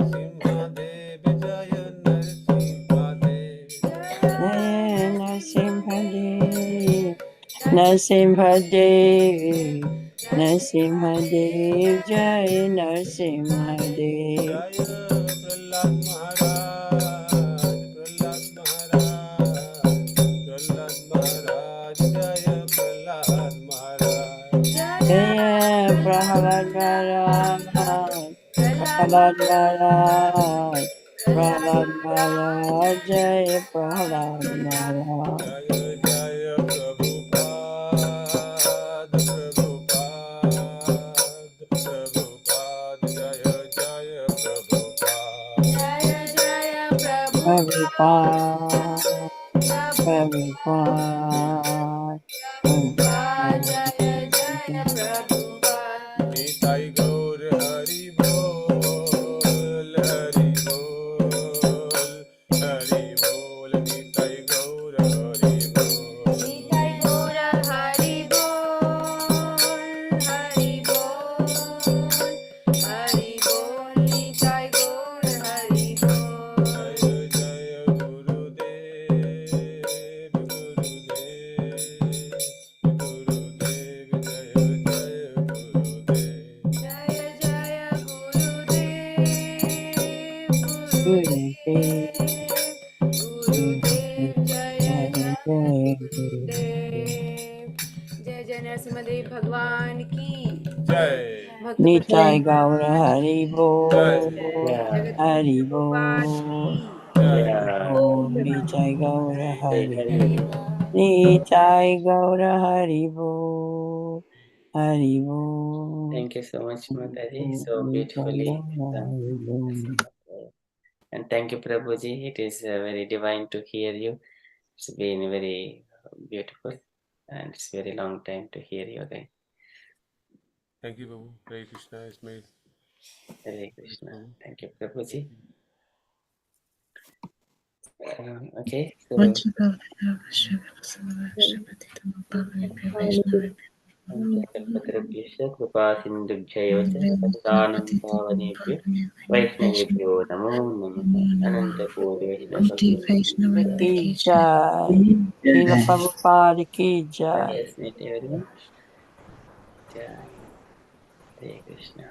नरसिंहदेव जय Narasimhadeva Narasimhadev Narasimhadev Jai Narasimhadev जय प्रहलाद महाराज जय प्रहलाद महाराज Jaya Prahalad Maharaj Prahalad Maharaj Prahalad Maharaj Jaya Prahalad Maharaj जय जय प्रभुपाद प्रभुपाद जय जय प्रभुपाद Prabhupada निताई गौर हरि बोल हरि बोल हरि बोल निताई गौर हरि बोल जय जय गुरुदेव गुरुदेव गुरुदेव जय जय जय जय नरसिंहदेव भगवान की जय भक्त Nitai Gaura Hari Bol Yeah. Hari Prabhupada Bol की Yeah. Nitai Gaura Hari Hari. Nitai Gaura Hari Bol Hari Bol Thank you so much, Mataji. So Nitai beautifully Gaura done. Hari Bol. And thank you, Prabhuji. It is very divine to hear you. It's been very beautiful, and it's very long time to hear you again. Thank you, Babu. Hare Krishna, Ismail. Hare Krishna. Thank you, Prabhuji. Okay, so thank you, Kalpatarubhyascha, Kripa Sindubhyayo cha, Patitanam Pavanebhyo, Vaishnavibhyo Namo Namaha, Ananta Koti Vaishnava Ki Jai Srila Prabhupada Ki Jai Yes, meet everyone. Jai. Hare Krishna.